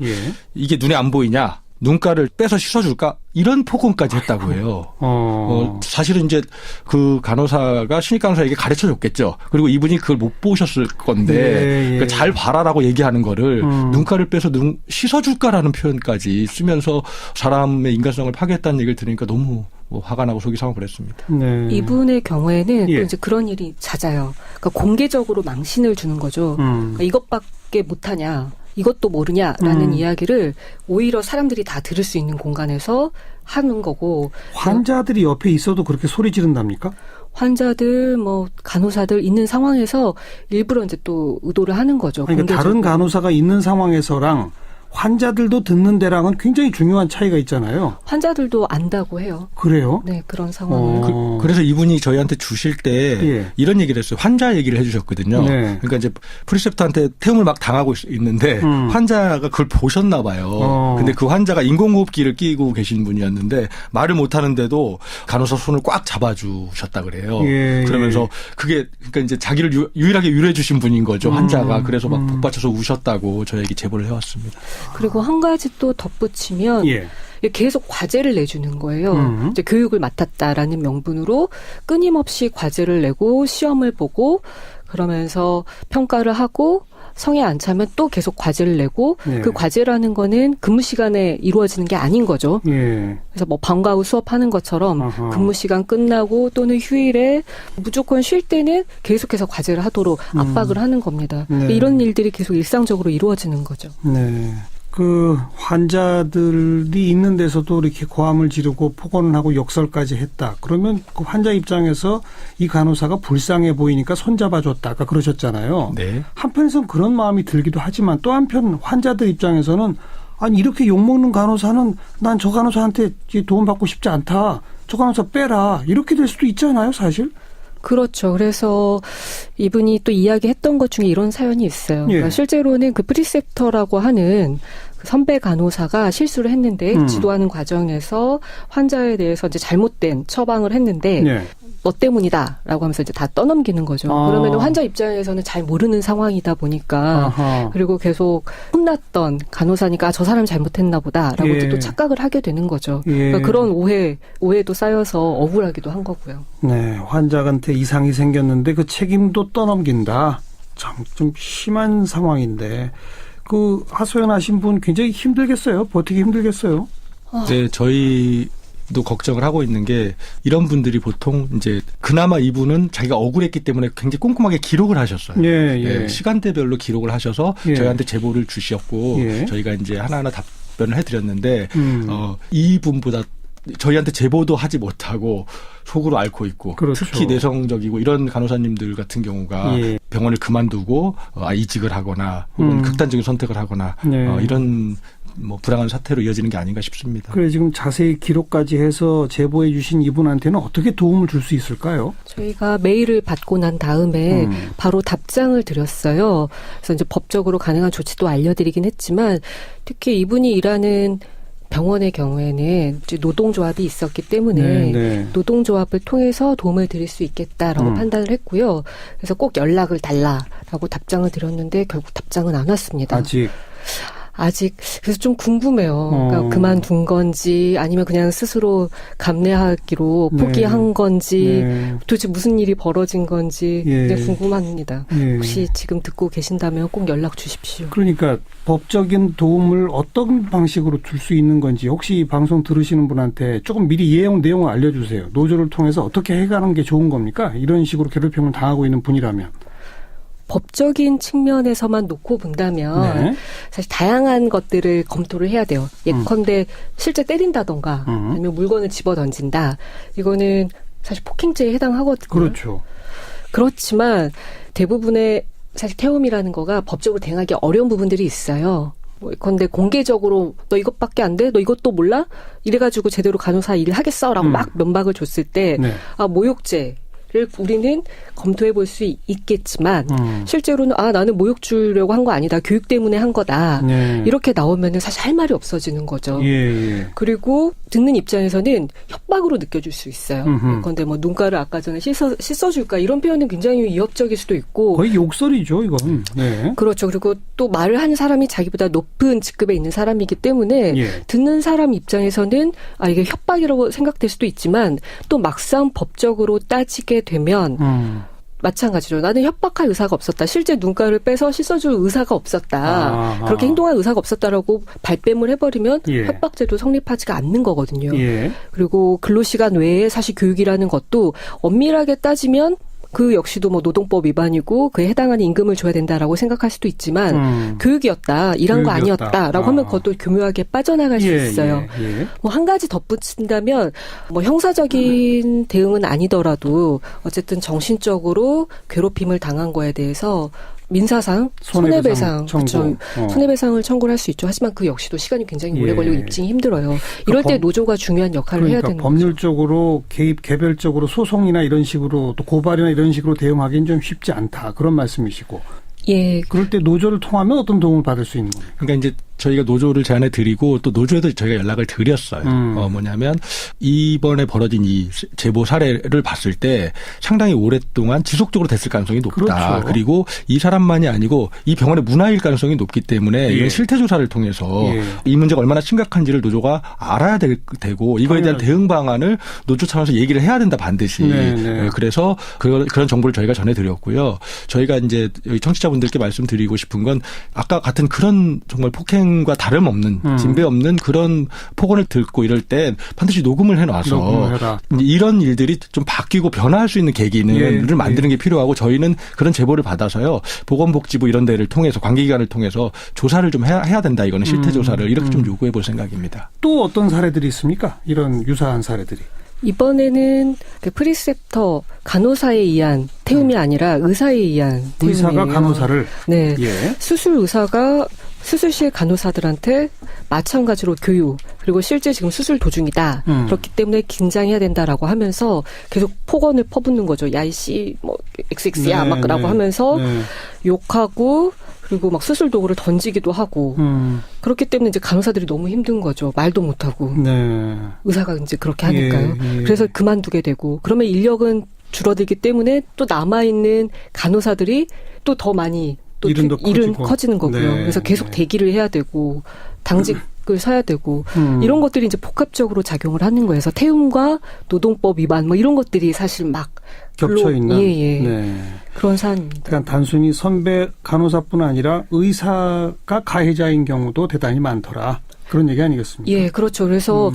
이게 눈에 안 보이냐? 눈가를 빼서 씻어줄까? 이런 폭언까지 했다고 해요. 사실은 이제 그 간호사가 신입 간호사에게 가르쳐 줬겠죠. 그리고 이분이 그걸 못 보셨을 건데 그러니까 잘 봐라라고 얘기하는 거를 눈가를 빼서 씻어줄까라는 표현까지 쓰면서 사람의 인간성을 파괴했다는 얘기를 들으니까 너무 화가 나고 속이 상하고 그랬습니다. 네. 이분의 경우에는 또 이제 그런 일이 잦아요. 그러니까 공개적으로 망신을 주는 거죠. 그러니까 이것밖에 못하냐. 이것도 모르냐라는 이야기를 오히려 사람들이 다 들을 수 있는 공간에서 하는 거고. 환자들이 옆에 있어도 그렇게 소리 지른답니까? 환자들, 간호사들 있는 상황에서 일부러 이제 또 의도를 하는 거죠. 그러니까 다른 간호사가 있는 상황에서랑 환자들도 듣는 데랑은 굉장히 중요한 차이가 있잖아요. 환자들도 안다고 해요. 그래요? 네, 그런 상황을. 그래서 이분이 저희한테 주실 때 이런 얘기를 했어요. 환자 얘기를 해주셨거든요. 네. 그러니까 이제 프리셉터한테 태움을 막 당하고 있는데 환자가 그걸 보셨나 봐요. 근데 그 환자가 인공호흡기를 끼고 계신 분이었는데 말을 못하는데도 간호사 손을 꽉 잡아주셨다 그래요. 그러면서 그게 그러니까 이제 자기를 유일하게 위로해 주신 분인 거죠. 환자가. 그래서 막 복받쳐서 우셨다고 저에게 제보를 해왔습니다. 그리고 한 가지 또 덧붙이면 계속 과제를 내주는 거예요. 이제 교육을 맡았다라는 명분으로 끊임없이 과제를 내고 시험을 보고 그러면서 평가를 하고 성에 안 차면 또 계속 과제를 내고 예. 그 과제라는 거는 근무 시간에 이루어지는 게 아닌 거죠. 예. 그래서 뭐 방과 후 수업하는 것처럼 아하. 근무 시간 끝나고 또는 휴일에 무조건 쉴 때는 계속해서 과제를 하도록 압박을 하는 겁니다. 네. 이런 일들이 계속 일상적으로 이루어지는 거죠. 네. 그 환자들이 있는 데서도 이렇게 고함을 지르고 폭언을 하고 욕설까지 했다. 그러면 그 환자 입장에서 이 간호사가 불쌍해 보이니까 손잡아줬다. 아까 그러셨잖아요. 네. 한편에서는 그런 마음이 들기도 하지만 또 한편 환자들 입장에서는 아니 이렇게 욕먹는 간호사는 난 저 간호사한테 도움받고 싶지 않다. 저 간호사 빼라. 이렇게 될 수도 있잖아요, 사실. 그렇죠. 그래서 이분이 또 이야기했던 것 중에 이런 사연이 있어요. 예. 그러니까 실제로는 그 프리셉터라고 하는 그 선배 간호사가 실수를 했는데 지도하는 과정에서 환자에 대해서 이제 잘못된 처방을 했는데 네. 너 때문이다라고 하면서 이제 다 떠넘기는 거죠. 아. 그러면 환자 입장에서는 잘 모르는 상황이다 보니까 아하. 그리고 계속 혼났던 간호사니까 저 사람이 잘못했나 보다라고 예. 이제 또 착각을 하게 되는 거죠. 예. 그러니까 그런 오해도 쌓여서 억울하기도 한 거고요. 네, 환자한테 이상이 생겼는데 그 책임도 떠넘긴다. 참 좀 심한 상황인데 그 하소연하신 분 굉장히 힘들겠어요. 버티기 힘들겠어요. 네, 저희도 걱정을 하고 있는 게 이런 분들이 보통 이제 그나마 이분은 자기가 억울했기 때문에 굉장히 꼼꼼하게 기록을 하셨어요. 예, 예. 네, 시간대별로 기록을 하셔서 예. 저희한테 제보를 주셨고 예. 저희가 이제 하나하나 답변을 해드렸는데 이분보다 저희한테 제보도 하지 못하고 속으로 앓고 있고 그렇죠. 특히 내성적이고 이런 간호사님들 같은 경우가 예. 병원을 그만두고 이직을 하거나 혹은 극단적인 선택을 하거나 네. 이런 뭐 불행한 사태로 이어지는 게 아닌가 싶습니다. 그래 지금 자세히 기록까지 해서 제보해 주신 이분한테는 어떻게 도움을 줄 수 있을까요? 저희가 메일을 받고 난 다음에 바로 답장을 드렸어요. 그래서 이제 법적으로 가능한 조치도 알려드리긴 했지만 특히 이분이 일하는 병원의 경우에는 이제 노동조합이 있었기 때문에 네, 네. 노동조합을 통해서 도움을 드릴 수 있겠다라고 판단을 했고요. 그래서 꼭 연락을 달라라고 답장을 드렸는데 결국 답장은 안 왔습니다. 아직 그래서 좀 궁금해요. 그러니까 그만둔 건지 아니면 그냥 스스로 감내하기로 네. 포기한 건지 네. 도대체 무슨 일이 벌어진 건지 예. 굉장히 궁금합니다. 예. 혹시 지금 듣고 계신다면 꼭 연락 주십시오. 그러니까 법적인 도움을 어떤 방식으로 줄 수 있는 건지 혹시 이 방송 들으시는 분한테 조금 미리 내용을 알려주세요. 노조를 통해서 어떻게 해가는 게 좋은 겁니까? 이런 식으로 괴롭힘을 당하고 있는 분이라면. 법적인 측면에서만 놓고 본다면 네. 사실 다양한 것들을 검토를 해야 돼요. 예컨대 실제 때린다던가 아니면 물건을 집어던진다. 이거는 사실 폭행죄에 해당하거든요. 그렇죠. 그렇지만 대부분의 사실 태움이라는 거가 법적으로 대응하기 어려운 부분들이 있어요. 뭐 예컨대 공개적으로 너 이것밖에 안 돼? 너 이것도 몰라? 이래가지고 제대로 간호사 일을 하겠어? 라고 막 면박을 줬을 때 네. 모욕죄 를 우리는 검토해 볼 수 있겠지만 실제로는 나는 모욕 주려고 한 거 아니다. 교육 때문에 한 거다. 네. 이렇게 나오면은 사실 할 말이 없어지는 거죠. 예. 그리고 듣는 입장에서는 협박으로 느껴질 수 있어요. 그런데 뭐 눈가를 아까 전에 씻어줄까 이런 표현은 굉장히 위협적일 수도 있고 거의 욕설이죠, 이건. 네. 그렇죠. 그리고 또 말을 하는 사람이 자기보다 높은 직급에 있는 사람이기 때문에 예. 듣는 사람 입장에서는 이게 협박이라고 생각될 수도 있지만 또 막상 법적으로 따지게 되면 마찬가지로 나는 협박할 의사가 없었다. 실제 눈가를 빼서 씻어줄 의사가 없었다. 그렇게 행동할 의사가 없었다라고 발뺌을 해버리면 예. 협박죄도 성립하지가 않는 거거든요. 예. 그리고 근로시간 외에 사실 교육이라는 것도 엄밀하게 따지면 그 역시도 뭐 노동법 위반이고 그에 해당하는 임금을 줘야 된다라고 생각할 수도 있지만 교육이었다. 일한 거 아니었다라고 하면 그것도 교묘하게 빠져나갈 수 있어요. 뭐 한 가지 덧붙인다면 뭐 형사적인 대응은 아니더라도 어쨌든 정신적으로 괴롭힘을 당한 거에 대해서 민사상 손해배상 그렇죠. 손해배상을 청구를 할 수 있죠. 하지만 그 역시도 시간이 굉장히 오래 걸리고 입증이 힘들어요. 이럴 때 노조가 중요한 역할을 해야 되는 거죠. 법률적으로 개별적으로 소송이나 이런 식으로 또 고발이나 이런 식으로 대응하기는 좀 쉽지 않다. 그런 말씀이시고. 예. 그럴 때 노조를 통하면 어떤 도움을 받을 수 있는 겁니까? 그러니까 이제 저희가 노조를 제안해 드리고 또 노조에도 저희가 연락을 드렸어요. 뭐냐면 이번에 벌어진 이 제보 사례를 봤을 때 상당히 오랫동안 지속적으로 됐을 가능성이 높다. 그렇죠. 그리고 이 사람만이 아니고 이 병원의 문화일 가능성이 높기 때문에 이건 실태 조사를 통해서 이 문제가 얼마나 심각한지를 노조가 알아야 되고 이거에 대한 대응 방안을 노조 차원에서 얘기를 해야 된다 반드시. 그래서 그런 정보를 저희가 전해드렸고요. 저희가 이제 청취자분들께 말씀드리고 싶은 건 아까 같은 그런 정말 폭행과 다름없는 진배 없는 그런 폭언을 듣고 이럴 땐 반드시 녹음을 해놔서 이런 일들이 좀 바뀌고 변화할 수 있는 계기를 만드는 게 필요하고 저희는 그런 제보를 받아서요. 보건복지부 이런 데를 통해서 관계기관을 통해서 조사를 좀 해야 된다. 이거는 실태 조사를 이렇게 좀 요구해 볼 생각입니다. 또 어떤 사례들이 있습니까? 이런 유사한 사례들이. 이번에는 그 프리셉터 간호사에 의한 태움이 아니라 의사에 의한 태움이에요. 의사가 간호사를. 네. 수술 의사가 수술실 간호사들한테 마찬가지로 교육 그리고 실제 지금 수술 도중이다. 그렇기 때문에 긴장해야 된다라고 하면서 계속 폭언을 퍼붓는 거죠. 야 이씨 뭐 XX야 막라고 하면서 욕하고 그리고 막 수술 도구를 던지기도 하고 그렇기 때문에 이제 간호사들이 너무 힘든 거죠. 말도 못하고 의사가 이제 그렇게 하니까요. 그래서 그만두게 되고 그러면 인력은 줄어들기 때문에 또 남아있는 간호사들이 또 더 많이 또 일은 커지는 거고요. 그래서 계속 대기를 해야 되고 당직을 서야 되고 이런 것들이 이제 복합적으로 작용을 하는 거예요. 그래서 태움과 노동법 위반 뭐 이런 것들이 사실 막 겹쳐 있는 그런 사안입니다. 그러니까 단순히 선배 간호사뿐 아니라 의사가 가해자인 경우도 대단히 많더라. 그런 얘기 아니겠습니까? 예, 그렇죠. 그래서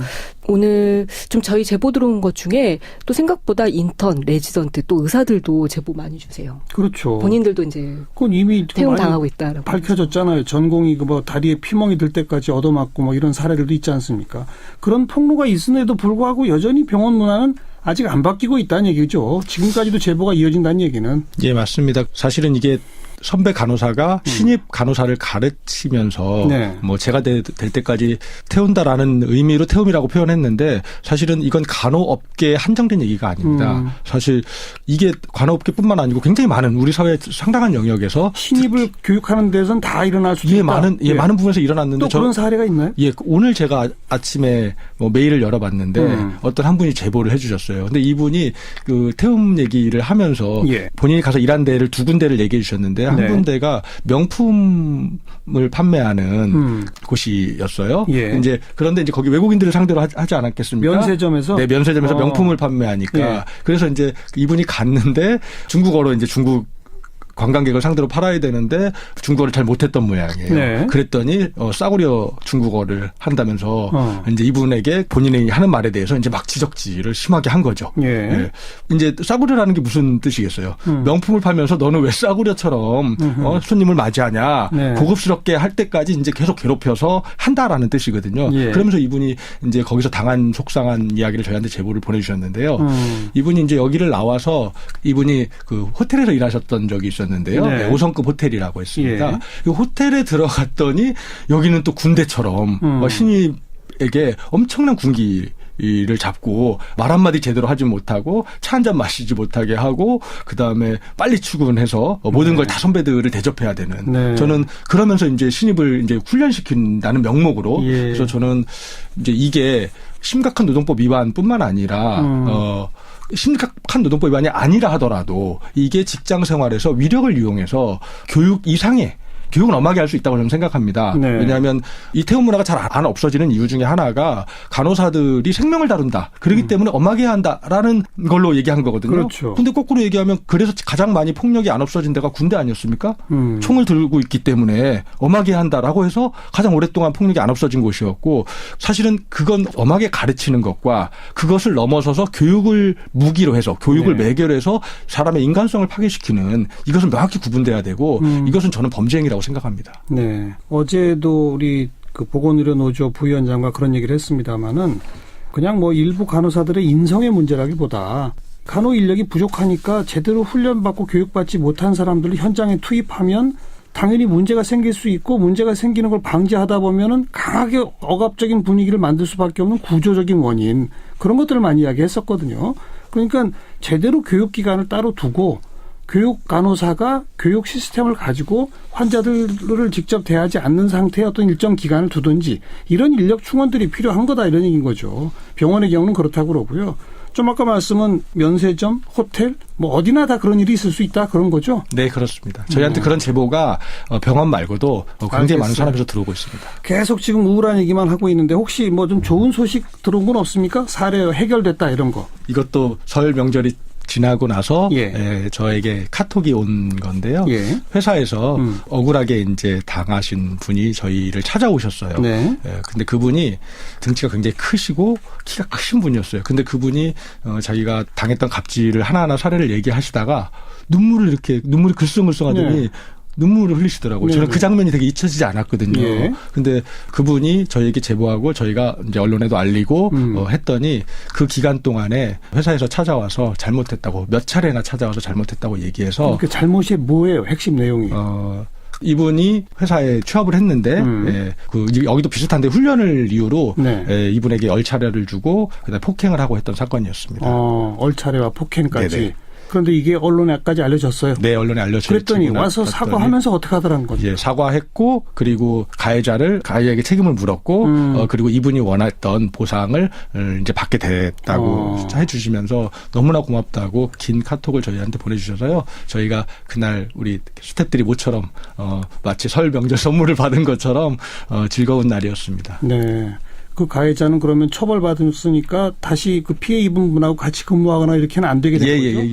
오늘 좀 저희 제보 들어온 것 중에 또 생각보다 인턴, 레지던트 또 의사들도 제보 많이 주세요. 그렇죠. 본인들도 이제 그건 이미 태움 당하고 있다라고 밝혀졌잖아요. 전공이 뭐 다리에 피멍이 들 때까지 얻어맞고 뭐 이런 사례들도 있지 않습니까? 그런 폭로가 있음에도 불구하고 여전히 병원 문화는 아직 안 바뀌고 있다는 얘기죠. 지금까지도 제보가 이어진다는 얘기는. 예, 맞습니다. 사실은 이게 선배 간호사가 신입 간호사를 가르치면서 뭐 제가 될 때까지 태운다라는 의미로 태움이라고 표현했는데 사실은 이건 간호업계에 한정된 얘기가 아닙니다. 사실 이게 간호업계뿐만 아니고 굉장히 많은 우리 사회의 상당한 영역에서 신입을 교육하는 데서는 다 일어날 수도 있다. 많은 부분에서 일어났는데 또 그런 사례가 있나요? 예, 오늘 제가 아침에 뭐 메일을 열어봤는데 어떤 한 분이 제보를 해주셨어요. 근데 이분이 그 태움 얘기를 하면서 본인이 가서 일한 데를 두 군데를 얘기해 주셨는데 한 군데가 명품을 판매하는 곳이었어요. 이제 그런데 이제 거기 외국인들을 상대로 하지 않았겠습니까? 면세점에서? 네, 면세점에서 명품을 판매하니까. 그래서 이제 이분이 갔는데 중국어로 이제 중국 관광객을 상대로 팔아야 되는데 중국어를 잘 못했던 모양이에요. 그랬더니 싸구려 중국어를 한다면서 이제 이분에게 본인이 하는 말에 대해서 이제 막 지적질을 심하게 한 거죠. 이제 싸구려라는 게 무슨 뜻이겠어요? 명품을 팔면서 너는 왜 싸구려처럼 손님을 맞이하냐? 고급스럽게 할 때까지 이제 계속 괴롭혀서 한다라는 뜻이거든요. 그러면서 이분이 이제 거기서 당한 속상한 이야기를 저희한테 제보를 보내주셨는데요. 이분이 이제 여기를 나와서 이분이 그 호텔에서 일하셨던 적이 있었는데요. 5성급 호텔이라고 했습니다. 이 호텔에 들어갔더니 여기는 또 군대처럼 신입에게 엄청난 군기를 잡고 말 한마디 제대로 하지 못하고 차 한잔 마시지 못하게 하고 그다음에 빨리 출근해서 모든 걸 다 선배들을 대접해야 되는. 저는 그러면서 이제 신입을 이제 훈련시킨다는 명목으로 그래서 저는 이제 이게 심각한 노동법 위반뿐만 아니라 심각한 노동법 위반이 아니라 하더라도 이게 직장 생활에서 위력을 이용해서 교육 이상의 교육은 엄하게 할 수 있다고 저는 생각합니다. 왜냐하면 이 태움 문화가 잘 안 없어지는 이유 중에 하나가 간호사들이 생명을 다룬다. 그렇기 때문에 엄하게 해야 한다라는 걸로 얘기한 거거든요. 그렇죠. 근데 거꾸로 얘기하면 그래서 가장 많이 폭력이 안 없어진 데가 군대 아니었습니까? 총을 들고 있기 때문에 엄하게 한다라고 해서 가장 오랫동안 폭력이 안 없어진 곳이었고 사실은 그건 엄하게 가르치는 것과 그것을 넘어서서 교육을 무기로 해서 교육을 매개로 해서 사람의 인간성을 파괴시키는 이것은 명확히 구분돼야 되고 이것은 저는 범죄 행위라고 생각합니다. 네. 어제도 우리 그 보건의료노조 부위원장과 그런 얘기를 했습니다마는 그냥 뭐 일부 간호사들의 인성의 문제라기보다 간호 인력이 부족하니까 제대로 훈련받고 교육받지 못한 사람들을 현장에 투입하면 당연히 문제가 생길 수 있고 문제가 생기는 걸 방지하다 보면은 강하게 억압적인 분위기를 만들 수밖에 없는 구조적인 원인 그런 것들을 많이 이야기했었거든요. 그러니까 제대로 교육기관을 따로 두고 교육 간호사가 교육 시스템을 가지고 환자들을 직접 대하지 않는 상태의 어떤 일정 기간을 두든지 이런 인력 충원들이 필요한 거다 이런 얘기인 거죠. 병원의 경우는 그렇다고 그러고요. 좀 아까 말씀은 면세점, 호텔, 뭐 어디나 다 그런 일이 있을 수 있다 그런 거죠? 네, 그렇습니다. 저희한테 그런 제보가 병원 말고도 굉장히 많은 산업에서 들어오고 있습니다. 계속 지금 우울한 얘기만 하고 있는데 혹시 뭐 좀 좋은 소식 들어온 건 없습니까? 사례 해결됐다 이런 거. 이것도 설 명절이 지나고 나서 저에게 카톡이 온 건데요. 회사에서 억울하게 이제 당하신 분이 저희를 찾아오셨어요. 네. 근데 그분이 등치가 굉장히 크시고 키가 크신 분이었어요. 근데 그분이 자기가 당했던 갑질을 하나하나 사례를 얘기하시다가 눈물이 글썽글썽하더니 눈물을 흘리시더라고요. 저는 그 장면이 되게 잊혀지지 않았거든요. 근데 그분이 저희에게 제보하고 저희가 이제 언론에도 알리고 했더니 그 기간 동안에 회사에서 찾아와서 잘못했다고 몇 차례나 찾아와서 잘못했다고 얘기해서 그 잘못이 뭐예요? 핵심 내용이? 이분이 회사에 취업을 했는데 여기도 비슷한데 훈련을 이유로 이분에게 얼차려를 주고 그다음에 폭행을 하고 했던 사건이었습니다. 얼차려와 폭행까지. 네네. 그런데 이게 언론에까지 알려졌어요. 네, 언론에 알려졌죠. 그랬더니 와서 사과하면서 어떻게 하더라는 거죠? 예, 사과했고 그리고 가해자에게 책임을 물었고 그리고 이분이 원했던 보상을 이제 받게 됐다고 해주시면서 너무나 고맙다고 긴 카톡을 저희한테 보내주셔서요. 저희가 그날 우리 스태프들이 모처럼 마치 설 명절 선물을 받은 것처럼 즐거운 날이었습니다. 네. 그 가해자는 그러면 처벌받았으니까 다시 그 피해 입은 분하고 같이 근무하거나 이렇게는 안 되게 되는 거죠?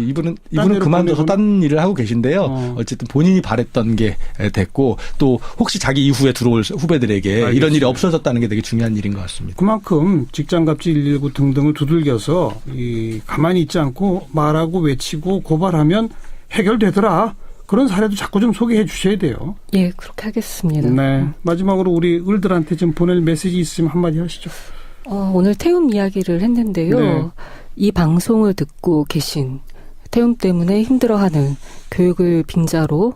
이분은 그만둬서 딴 일을 하고 계신데요. 어쨌든 본인이 바랬던 게 됐고 또 혹시 자기 이후에 들어올 후배들에게 알겠습니다. 이런 일이 없어졌다는 게 되게 중요한 일인 것 같습니다. 그만큼 직장갑질 119 등등을 두들겨서 가만히 있지 않고 말하고 외치고 고발하면 해결되더라. 그런 사례도 자꾸 좀 소개해 주셔야 돼요. 예, 그렇게 하겠습니다. 네. 마지막으로 우리 을들한테 좀 보낼 메시지 있으면 한마디 하시죠. 오늘 태움 이야기를 했는데요. 네. 이 방송을 듣고 계신 태움 때문에 힘들어하는 교육을 빙자로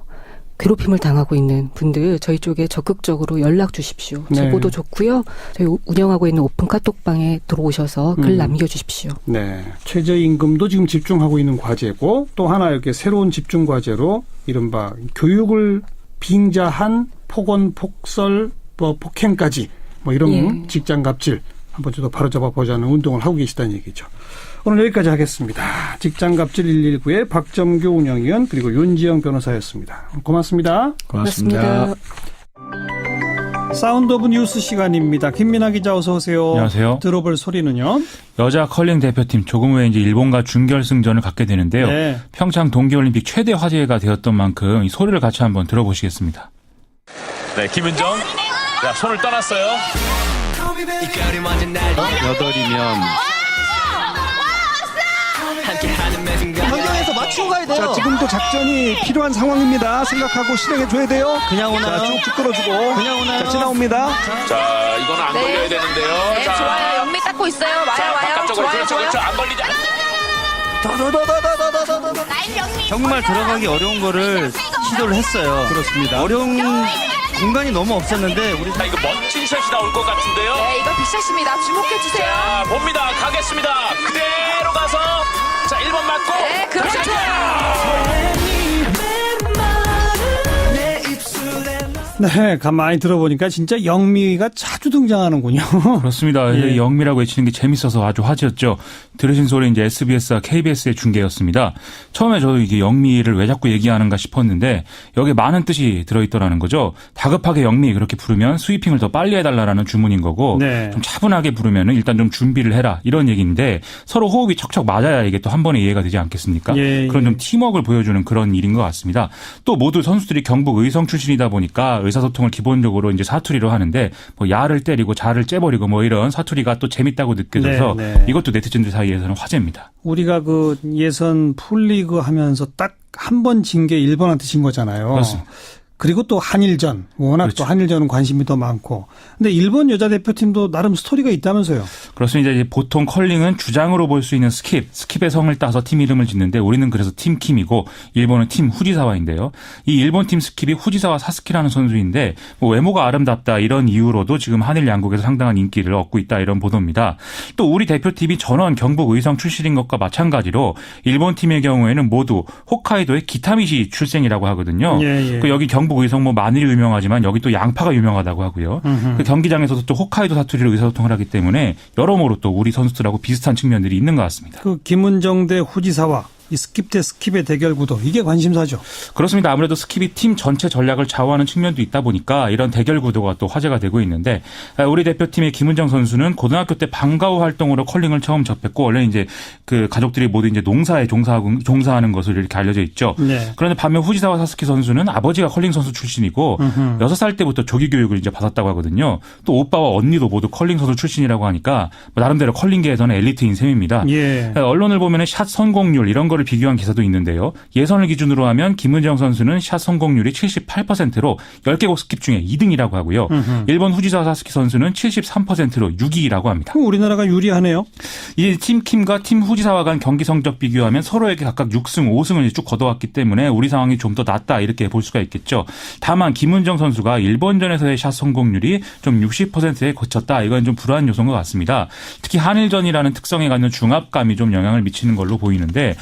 괴롭힘을 당하고 있는 분들 저희 쪽에 적극적으로 연락 주십시오. 제보도 좋고요. 저희 운영하고 있는 오픈 카톡방에 들어오셔서 글 남겨주십시오. 네, 최저임금도 지금 집중하고 있는 과제고 또 하나 이렇게 새로운 집중 과제로 이른바 교육을 빙자한 폭언, 폭설, 폭행까지 이런 직장 갑질 한번 좀 더 바로잡아 보자는 운동을 하고 계시다는 얘기죠. 오늘 여기까지 하겠습니다. 직장갑질 119의 박점규 운영위원 그리고 윤지영 변호사였습니다. 고맙습니다. 고맙습니다. 사운드 오브 뉴스 시간입니다. 김민아 기자 어서 오세요. 안녕하세요. 들어볼 소리는요. 여자 컬링 대표팀 조금 후에 이제 일본과 준결승전을 갖게 되는데요. 네. 평창 동계올림픽 최대 화제가 되었던 만큼 이 소리를 같이 한번 들어보시겠습니다. 네, 김은정. 자, 손을 떠났어요. 8이면 변경해서 맞추고 가야 돼요. 자, 지금도 작전이 필요한 상황입니다. 생각하고 실행해줘야 돼요. 그냥 오나요? 자, 쭉쭉 끌어주고. 그냥 오나요? 자, 지나옵니다. 자, 이거는 안 걸려야 되는데요. 네, 자, 좋아요. 연미 닦고 있어요. 와요, 자, 와요. 바깥쪽으로. 좋아요, 그렇죠. 안 걸리지 정말 들어가기 어려운 거를 시도를 했어요. 그렇습니다. 어려운 공간이 너무 없었는데 우리 자, 이거 멋진 샷이 나올 것 같은데요. 네, 이거 빅샷입니다. 주목해주세요. 자, 봅니다. 가겠습니다. 그대로 가서 자, 1번 맞고. 네, 그렇죠. 네, 가만히 들어보니까 진짜 영미가 자주 등장하는군요. 그렇습니다. 예. 영미라고 외치는 게 재밌어서 아주 화제였죠. 들으신 소리 이제 SBS와 KBS의 중계였습니다. 처음에 저도 이게 영미를 왜 자꾸 얘기하는가 싶었는데 여기에 많은 뜻이 들어있더라는 거죠. 다급하게 영미 그렇게 부르면 스위핑을 더 빨리 해달라는 주문인 거고 좀 차분하게 부르면 일단 좀 준비를 해라 이런 얘기인데 서로 호흡이 척척 맞아야 이게 또 한 번에 이해가 되지 않겠습니까? 그런 좀 팀워크를 보여주는 그런 일인 것 같습니다. 또 모두 선수들이 경북 의성 출신이다 보니까 의사소통을 기본적으로 이제 사투리로 하는데 야를 때리고 자를 째버리고 이런 사투리가 또 재밌다고 느껴져서 이것도 네티즌들 사이에서는 화제입니다. 우리가 그 예선 풀리그 하면서 딱 한 번 진 게 일본한테 진 거잖아요. 그렇습니다. 그리고 또 한일전, 워낙 그렇죠. 또 한일전은 관심이 더 많고. 근데 일본 여자 대표팀도 나름 스토리가 있다면서요. 그렇습니다. 이제 보통 컬링은 주장으로 볼 수 있는 스킵의 성을 따서 팀 이름을 짓는데 우리는 그래서 팀 킴이고 일본은 팀 후지사와인데요. 이 일본 팀 스킵이 후지사와 사스키라는 선수인데 뭐 외모가 아름답다 이런 이유로도 지금 한일 양국에서 상당한 인기를 얻고 있다 이런 보도입니다. 또 우리 대표팀이 전원 경북 의성 출신인 것과 마찬가지로 일본 팀의 경우에는 모두 홋카이도의 기타미시 출생이라고 하거든요. 예, 예. 그 여기 경북 의성 뭐 마늘이 유명하지만 여기 또 양파가 유명하다고 하고요. 그 경기장에서도 또 홋카이도 사투리로 의사소통을 하기 때문에 여러모로 또 우리 선수들하고 비슷한 측면들이 있는 것 같습니다. 그 김은정 대 후지사와 이 스킵 대 스킵의 대결 구도 이게 관심사죠. 그렇습니다. 아무래도 스킵이 팀 전체 전략을 좌우하는 측면도 있다 보니까 이런 대결 구도가 또 화제가 되고 있는데 우리 대표팀의 김은정 선수는 고등학교 때 방과후 활동으로 컬링을 처음 접했고 원래 이제 그 가족들이 모두 이제 농사에 종사하는 것으로 이렇게 알려져 있죠. 네. 그런데 반면 후지사와 사스키 선수는 아버지가 컬링 선수 출신이고 6살 때부터 조기 교육을 이제 받았다고 하거든요. 또 오빠와 언니도 모두 컬링 선수 출신이라고 하니까 나름대로 컬링계에서는 엘리트인 셈입니다. 예. 언론을 보면은 샷 성공률 이런 거를 비교한 기사도 있는데요. 예선을 기준으로 하면 김은정 선수는 샷 성공률이 78%로 10개국 스킵 중에 2등이라고 하고요. 일본 후지사 사스키 선수는 73%로 6위라고 합니다. 그럼 우리나라가 유리하네요. 이 팀 킴과 팀 후지사와 간 경기 성적 비교하면 서로에게 각각 6승, 5승을 쭉 거둬왔기 때문에 우리 상황이 좀 더 낫다 이렇게 볼 수가 있겠죠. 다만 김은정 선수가 일본전에서의 샷 성공률이 좀 60%에 그쳤다. 이건 좀 불안한 요소인 것 같습니다. 특히 한일전이라는 특성에 갖는 중압감이 좀 영향을 미치는 걸로 보이는데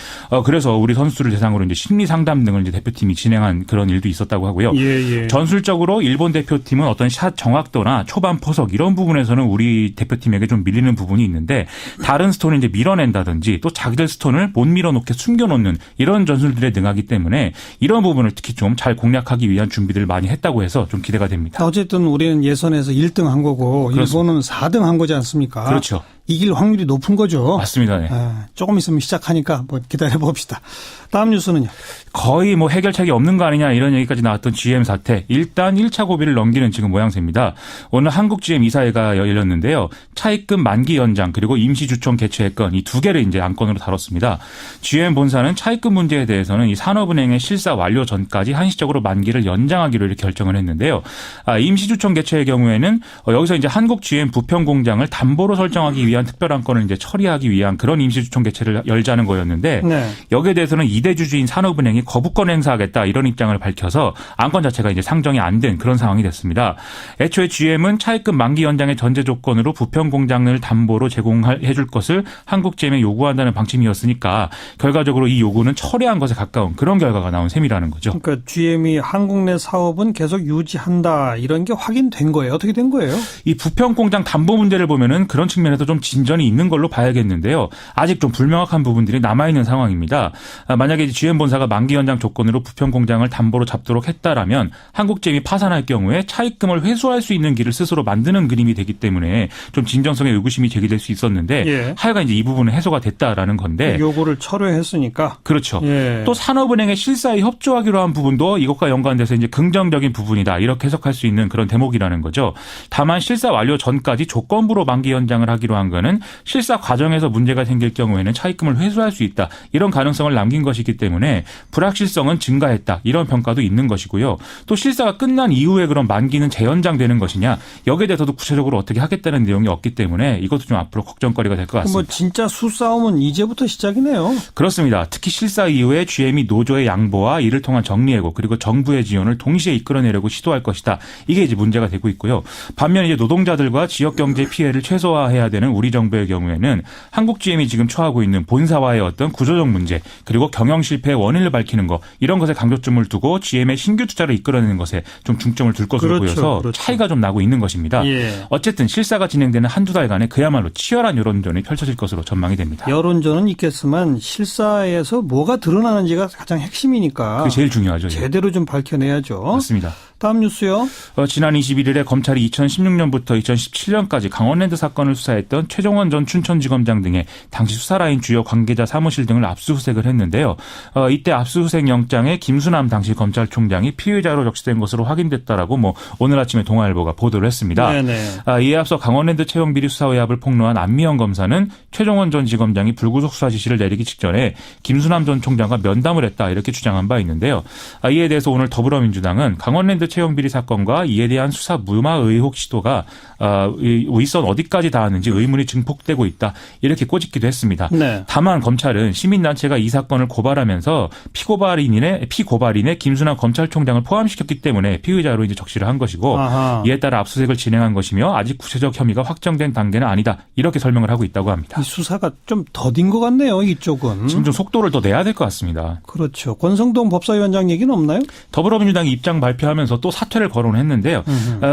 그래서 우리 선수들을 대상으로 이제 심리 상담 등을 이제 대표팀이 진행한 그런 일도 있었다고 하고요. 예, 예. 전술적으로 일본 대표팀은 어떤 샷 정확도나 초반 포석 이런 부분에서는 우리 대표팀에게 좀 밀리는 부분이 있는데 다른 스톤을 이제 밀어낸다든지 또 자기들 스톤을 못 밀어놓게 숨겨놓는 이런 전술들에 능하기 때문에 이런 부분을 특히 좀 잘 공략하기 위한 준비들을 많이 했다고 해서 좀 기대가 됩니다. 어쨌든 우리는 예선에서 1등 한 거고 그렇습니다. 일본은 4등 한 거지 않습니까? 그렇죠. 이길 확률이 높은 거죠. 맞습니다. 네. 조금 있으면 시작하니까 뭐 기다려 봅시다. 다음 뉴스는요. 거의 뭐 해결책이 없는 거 아니냐 이런 얘기까지 나왔던 GM 사태. 일단 1차 고비를 넘기는 지금 모양새입니다. 오늘 한국 GM 이사회가 열렸는데요. 차입금 만기 연장 그리고 임시주총 개최권 이 두 개를 이제 안건으로 다뤘습니다. GM 본사는 차입금 문제에 대해서는 이 산업은행의 실사 완료 전까지 한시적으로 만기를 연장하기로 이렇게 결정을 했는데요. 임시주총 개최의 경우에는 여기서 이제 한국 GM 부평 공장을 담보로 설정하기 위한 특별 안건을 이제 처리하기 위한 그런 임시주총 개최를 열자는 거였는데 네. 여기에 대해서는 이대주주인 산업은행이 거부권 행사하겠다 이런 입장을 밝혀서 안건 자체가 이제 상정이 안 된 그런 상황이 됐습니다. 애초에 GM은 차입금 만기 연장의 전제 조건으로 부평 공장을 담보로 제공해 줄 것을 한국 GM에 요구한다는 방침이었으니까 결과적으로 이 요구는 철회한 것에 가까운 그런 결과가 나온 셈이라는 거죠. 그러니까 GM이 한국 내 사업은 계속 유지한다 이런 게 확인된 거예요. 어떻게 된 거예요? 이 부평 공장 담보 문제를 보면은 그런 측면에서 좀 진전이 있는 걸로 봐야겠는데요. 아직 좀 불명확한 부분들이 남아있는 상황입니다. 만약에 GM 본사가 만기 연장 조건으로 부평 공장을 담보로 잡도록 했다라면 한국 GM이 파산할 경우에 차입금을 회수할 수 있는 길을 스스로 만드는 그림이 되기 때문에 좀 진정성의 의구심이 제기될 수 있었는데 예. 하여간 이제 이 부분은 해소가 됐다라는 건데 요구를 철회했으니까. 그렇죠. 예. 또 산업은행의 실사에 협조하기로 한 부분도 이것과 연관돼서 이제 긍정적인 부분이다 이렇게 해석할 수 있는 그런 대목이라는 거죠. 다만 실사 완료 전까지 조건부로 만기 연장을 하기로 한 거는 실사 과정에서 문제가 생길 경우에는 차입금을 회수할 수 있다 이런 가능성을 남긴 것이기 때문에 불확실성은 증가했다 이런 평가도 있는 것이고요. 또 실사가 끝난 이후에 그런 만기는 재연장되는 것이냐 여기에 대해서도 구체적으로 어떻게 하겠다는 내용이 없기 때문에 이것도 좀 앞으로 걱정거리가 될 것 같습니다. 뭐 진짜 수싸움은 이제부터 시작이네요. 그렇습니다. 특히 실사 이후에 GM이 노조의 양보와 이를 통한 정리해고 그리고 정부의 지원을 동시에 이끌어내려고 시도할 것이다. 이게 이제 문제가 되고 있고요. 반면 이제 노동자들과 지역 경제 피해를 최소화해야 되는 우리 정부의 경우에는 한국 GM이 지금 처하고 있는 본사와의 어떤 구조적 문제 그리고 경영 실패의 원인을 밝히는 거 이런 것에 강조점을 두고 GM의 신규 투자를 이끌어내는 것에 좀 중점을 둘 것으로 보여서 차이가 좀 나고 있는 것입니다. 예. 어쨌든 실사가 진행되는 한두 달간에 그야말로 치열한 여론전이 펼쳐질 것으로 전망이 됩니다. 여론전은 있겠지만 실사에서 뭐가 드러나는지가 가장 핵심이니까 그게 제일 중요하죠. 제대로 좀 밝혀내야죠. 맞습니다. 다음 뉴스요. 지난 21일에 검찰이 2016년부터 2017년까지 강원랜드 사건을 수사했던 최종원 전 춘천지검장 등의 당시 수사라인 주요 관계자 사무실 등을 압수수색을 했는데요. 이때 압수수색 영장에 김수남 당시 검찰총장이 피의자로 적시된 것으로 확인됐다라고 오늘 아침에 동아일보가 보도를 했습니다. 이에 앞서 강원랜드 채용비리 수사 의혹을 폭로한 안미영 검사는 최종원 전 지검장이 불구속 수사 지시를 내리기 직전에 김수남 전 총장과 면담을 했다 이렇게 주장한 바 있는데요. 이에 대해서 오늘 더불어민주당은 강원랜드 채용비리 사건과 이에 대한 수사 무마 의혹 시도가 윗선 어디까지 닿았는지 의문이 증폭되고 있다 이렇게 꼬집기도 했습니다. 네. 다만 검찰은 시민단체가 이 사건을 고발하면서 피고발인의 김수남 검찰총장을 포함시켰기 때문에 피의자로 이제 적시를 한 것이고 이에 따라 압수수색을 진행한 것이며 아직 구체적 혐의가 확정된 단계는 아니다 이렇게 설명을 하고 있다고 합니다. 이 수사가 좀 더딘 것 같네요. 이쪽은. 지금 좀 속도를 더 내야 될 것 같습니다. 그렇죠. 권성동 법사위원장 얘기는 없나요? 더불어민주당이 입장 발표하면서 또 사퇴를 거론했는데요.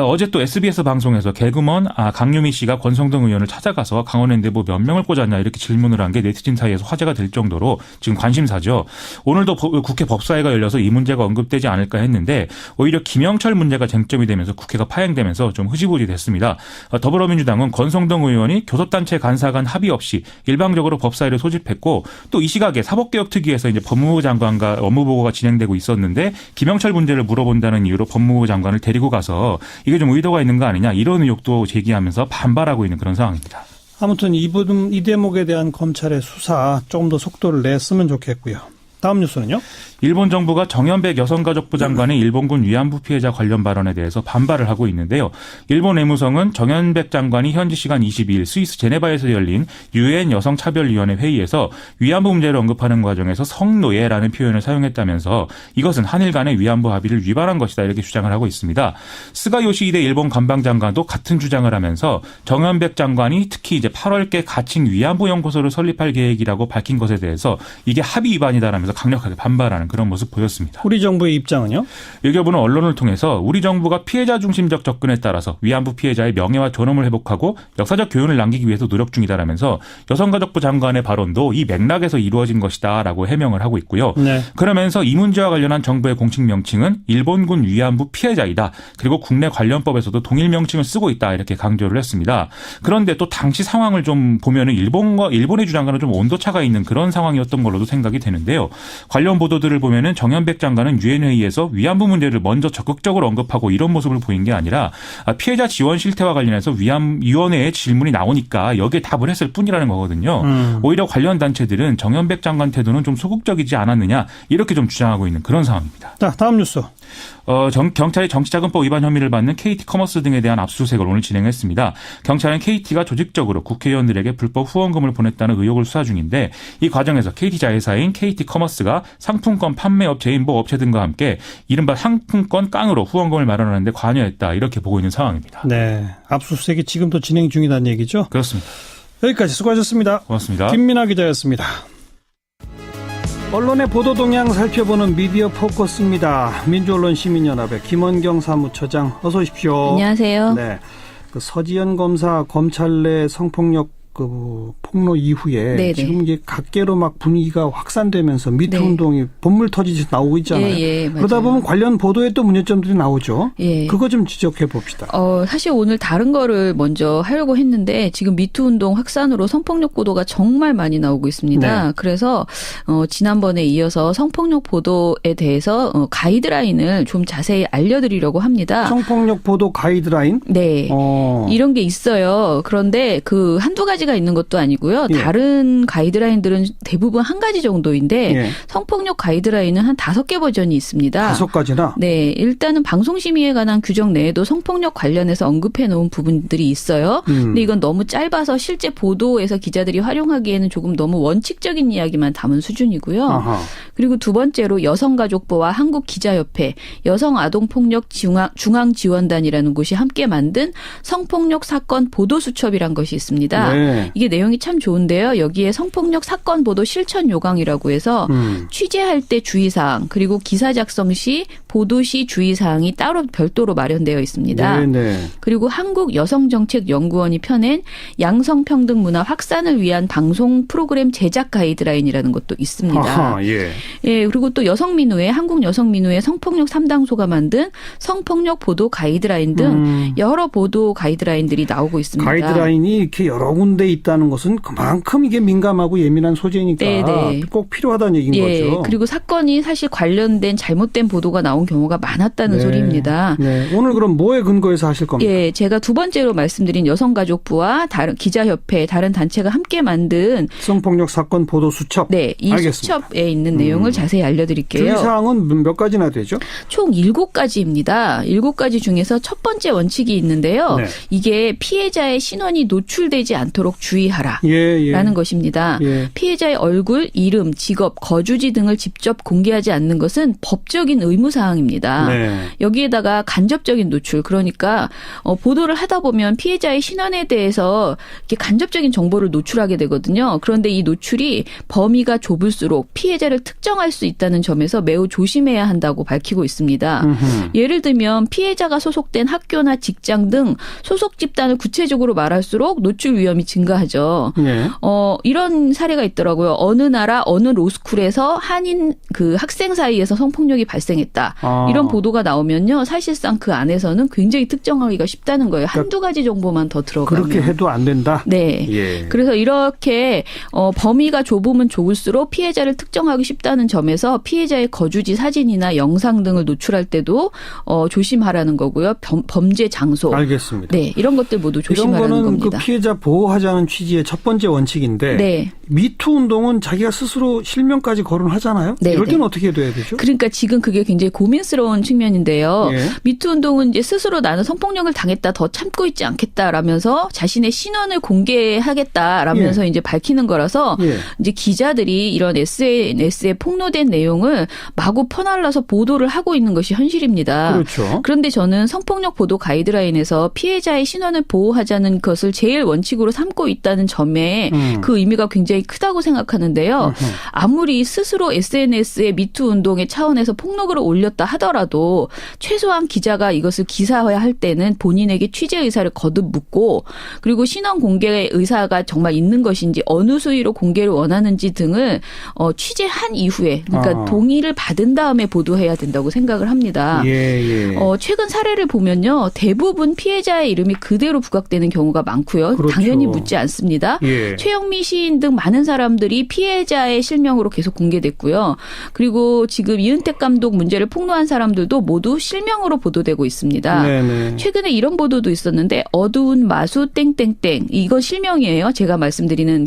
어제 또 SBS 방송에서 개그먼 강유미 씨가 권성동 의원을 찾아가서 강원랜드에 몇 명을 꽂았냐 이렇게 질문을 한 게 네티즌 사이에서 화제가 될 정도로 지금 관심사죠. 오늘도 국회 법사위가 열려서 이 문제가 언급되지 않을까 했는데 오히려 김영철 문제가 쟁점이 되면서 국회가 파행되면서 좀 흐지부지 됐습니다. 더불어민주당은 권성동 의원이 교섭단체 간사 간 합의 없이 일방적으로 법사위를 소집했고 또 이 시각에 사법개혁특위에서 이제 법무부 장관과 업무보고가 진행되고 있었는데 김영철 문제를 물어본다는 이유로 법무부 장관을 데리고 가서 이게 좀 의도가 있는 거 아니냐 이런 의혹도 제기하면서 반발하고 있는 그런 상황입니다. 아무튼 이 대목에 대한 검찰의 수사 조금 더 속도를 냈으면 좋겠고요. 다음 뉴스는요? 일본 정부가 정현백 여성가족부 장관의 일본군 위안부 피해자 관련 발언에 대해서 반발을 하고 있는데요. 일본 외무성은 정현백 장관이 현지 시간 22일 스위스 제네바에서 열린 유엔 여성차별위원회 회의에서 위안부 문제를 언급하는 과정에서 성노예라는 표현을 사용했다면서 이것은 한일 간의 위안부 합의를 위반한 것이다 이렇게 주장을 하고 있습니다. 스가 요시히데 일본 관방장관도 같은 주장을 하면서 정현백 장관이 특히 이제 8월께 가칭 위안부 연구소를 설립할 계획이라고 밝힌 것에 대해서 이게 합의 위반이다라면서 강력하게 반발하는 그런 모습 보였습니다. 우리 정부의 입장은요? 외교부는 언론을 통해서 우리 정부가 피해자 중심적 접근에 따라서 위안부 피해자의 명예와 존엄을 회복하고 역사적 교훈을 남기기 위해서 노력 중이다라면서 여성가족부 장관의 발언도 이 맥락에서 이루어진 것이다라고 해명을 하고 있고요. 네. 그러면서 이 문제와 관련한 정부의 공식 명칭은 일본군 위안부 피해자이다. 그리고 국내 관련법에서도 동일 명칭을 쓰고 있다 이렇게 강조를 했습니다. 그런데 또 당시 상황을 좀 보면은 일본의 주장과는 좀 온도차가 있는 그런 상황이었던 걸로도 생각이 되는데요. 관련 보도들을 보면은 정현백 장관은 유엔 회의에서 위안부 문제를 먼저 적극적으로 언급하고 이런 모습을 보인 게 아니라 피해자 지원 실태와 관련해서 위원회에 질문이 나오니까 여기에 답을 했을 뿐이라는 거거든요. 오히려 관련 단체들은 정현백 장관 태도는 좀 소극적이지 않았느냐 이렇게 좀 주장하고 있는 그런 상황입니다. 자, 다음 뉴스. 경찰이 정치자금법 위반 혐의를 받는 KT커머스 등에 대한 압수수색을 오늘 진행했습니다. 경찰은 KT가 조직적으로 국회의원들에게 불법 후원금을 보냈다는 의혹을 수사 중인데 이 과정에서 KT 자회사인 KT커머스가 상품권 판매업체인 모 업체 등과 함께 이른바 상품권 깡으로 후원금을 마련하는 데 관여했다 이렇게 보고 있는 상황입니다. 네, 압수수색이 지금도 진행 중이라는 얘기죠? 그렇습니다. 여기까지 수고하셨습니다. 고맙습니다. 김민아 기자였습니다. 언론의 보도 동향 살펴보는 미디어 포커스입니다. 민주언론시민연합의 김원경 사무처장 어서 오십시오. 안녕하세요. 네, 그 서지현 검사 검찰 내 성폭력 폭로 이후에 네네. 지금 이게 각계로 막 분위기가 확산되면서 미투 운동이 본물 터지듯이 나오고 있잖아요. 예, 그러다 보면 관련 보도에 또 문제점들이 나오죠. 예. 그거 좀 지적해 봅시다. 사실 오늘 다른 거를 먼저 하려고 했는데 지금 미투 운동 확산으로 성폭력 보도가 정말 많이 나오고 있습니다. 네. 그래서 지난번에 이어서 성폭력 보도에 대해서 가이드라인을 좀 자세히 알려드리려고 합니다. 성폭력 보도 가이드라인? 네. 이런 게 있어요. 그런데 그 한두 가지가 있는 것도 아니고요. 예. 다른 가이드라인들은 대부분 한 가지 정도인데 예. 성폭력 가이드라인은 한 5개 버전이 있습니다. 5가지나? 네. 일단은 방송심의에 관한 규정 내에도 성폭력 관련해서 언급해 놓은 부분들이 있어요. 근데 이건 너무 짧아서 실제 보도에서 기자들이 활용하기에는 조금 너무 원칙적인 이야기만 담은 수준이고요. 아하. 그리고 두 번째로 여성가족부와 한국기자협회, 여성아동폭력 중앙지원단이라는 곳이 함께 만든 성폭력 사건 보도수첩이란 것이 있습니다. 네. 이게 내용이 참 좋은데요. 여기에 성폭력 사건 보도 실천 요강이라고 해서 취재할 때 주의사항, 그리고 기사 작성 시 보도시 주의사항이 따로 별도로 마련되어 있습니다. 네네. 그리고 한국여성정책연구원이 펴낸 양성평등문화 확산을 위한 방송 프로그램 제작 가이드라인이라는 것도 있습니다. 아하, 예. 예, 그리고 또 여성민우회, 한국여성민우회 성폭력 3당소가 만든 성폭력 보도 가이드라인 등 여러 보도 가이드라인들이 나오고 있습니다. 가이드라인이 이렇게 여러 군데 있다는 것은 그만큼 이게 민감하고 예민한 소재니까 네네. 꼭 필요하다는 얘기인 예, 거죠. 그리고 사건이 사실 관련된 잘못된 보도가 나온 경우가 많았다는 네. 소리입니다. 네. 오늘 그럼 뭐에 근거해서 하실 겁니까? 예, 제가 두 번째로 말씀드린 여성가족부와 다른 기자협회, 다른 단체가 함께 만든 성폭력 사건 보도 수첩. 네, 이 알겠습니다. 수첩에 있는 내용을 자세히 알려드릴게요. 주의사항은 몇 가지나 되죠? 총 7가지입니다. 7가지 중에서 첫 번째 원칙이 있는데요. 네. 이게 피해자의 신원이 노출되지 않도록 주의하라. 예. 라는 것입니다. 예. 피해자의 얼굴, 이름, 직업, 거주지 등을 직접 공개하지 않는 것은 법적인 의무사항입니다. 네. 여기에다가 간접적인 노출, 그러니까 보도를 하다 보면 피해자의 신원에 대해서 이렇게 간접적인 정보를 노출하게 되거든요. 그런데 이 노출이 범위가 좁을수록 피해자를 특정할 수 있다는 점에서 매우 조심해야 한다고 밝히고 있습니다. 예를 들면 피해자가 소속된 학교나 직장 등 소속 집단을 구체적으로 말할수록 노출 위험이 증가하죠. 네. 이런 사례가 있더라고요. 어느 나라 어느 로스쿨에서 한인 그 학생 사이에서 성폭력이 발생했다. 이런 보도가 나오면요. 사실상 그 안에서는 굉장히 특정하기가 쉽다는 거예요. 한두 가지 정보만 더 들어가면. 그렇게 해도 안 된다? 네. 예. 그래서 이렇게 범위가 좁으면 좁을수록 피해자를 특정하기 쉽다는 점에서 피해자의 거주지 사진이나 영상 등을 노출할 때도 조심하라는 거고요. 범죄 장소. 알겠습니다. 네. 이런 것들 모두 조심하라는 이런 거는 겁니다. 그 피해자 보호하자는 취지의 첫 번째 원칙인데 네. 미투 운동은 자기가 스스로 실명까지 거론하잖아요. 네, 이럴 때는 네. 어떻게 돼야 되죠? 그러니까 지금 그게 굉장히 고민스러운 측면인데요. 예. 미투 운동은 이제 스스로 나는 성폭력을 당했다, 더 참고 있지 않겠다라면서 자신의 신원을 공개하겠다라면서 이제 밝히는 거라서 이제 기자들이 이런 SNS에 폭로된 내용을 마구 퍼날라서 보도를 하고 있는 것이 현실입니다. 그렇죠. 그런데 저는 성폭력 보도 가이드라인에서 피해자의 신원을 보호하자는 것을 제일 원칙으로 삼고 있다는 점에 그 의미가 굉장히 크다고 생각하는데요. 아무리 스스로 SNS에 미투 운동의 차원에서 폭로글을 올렸다 하더라도 최소한 기자가 이것을 기사화할 때는 본인에게 취재 의사를 거듭 묻고 그리고 신원 공개의 의사가 정말 있는 것인지 어느 수위로 공개를 원하는지 등을 취재한 이후에 그러니까 동의를 받은 다음에 보도해야 된다고 생각을 합니다. 최근 사례를 보면요. 대부분 피해자의 이름이 그대로 부각되는 경우가 많고요. 그렇죠. 당연히 묻지 않습니다. 최영미 시인 등 많은 사람들이 피해자의 실명으로 계속 공개됐고요. 그리고 지금 이은택 감독 문제를 폭로한 사람들도 모두 실명으로 보도되고 있습니다. 네네. 최근에 이런 보도도 있었는데 어두운 마수 땡땡땡 이건 실명이에요. 제가 말씀드리는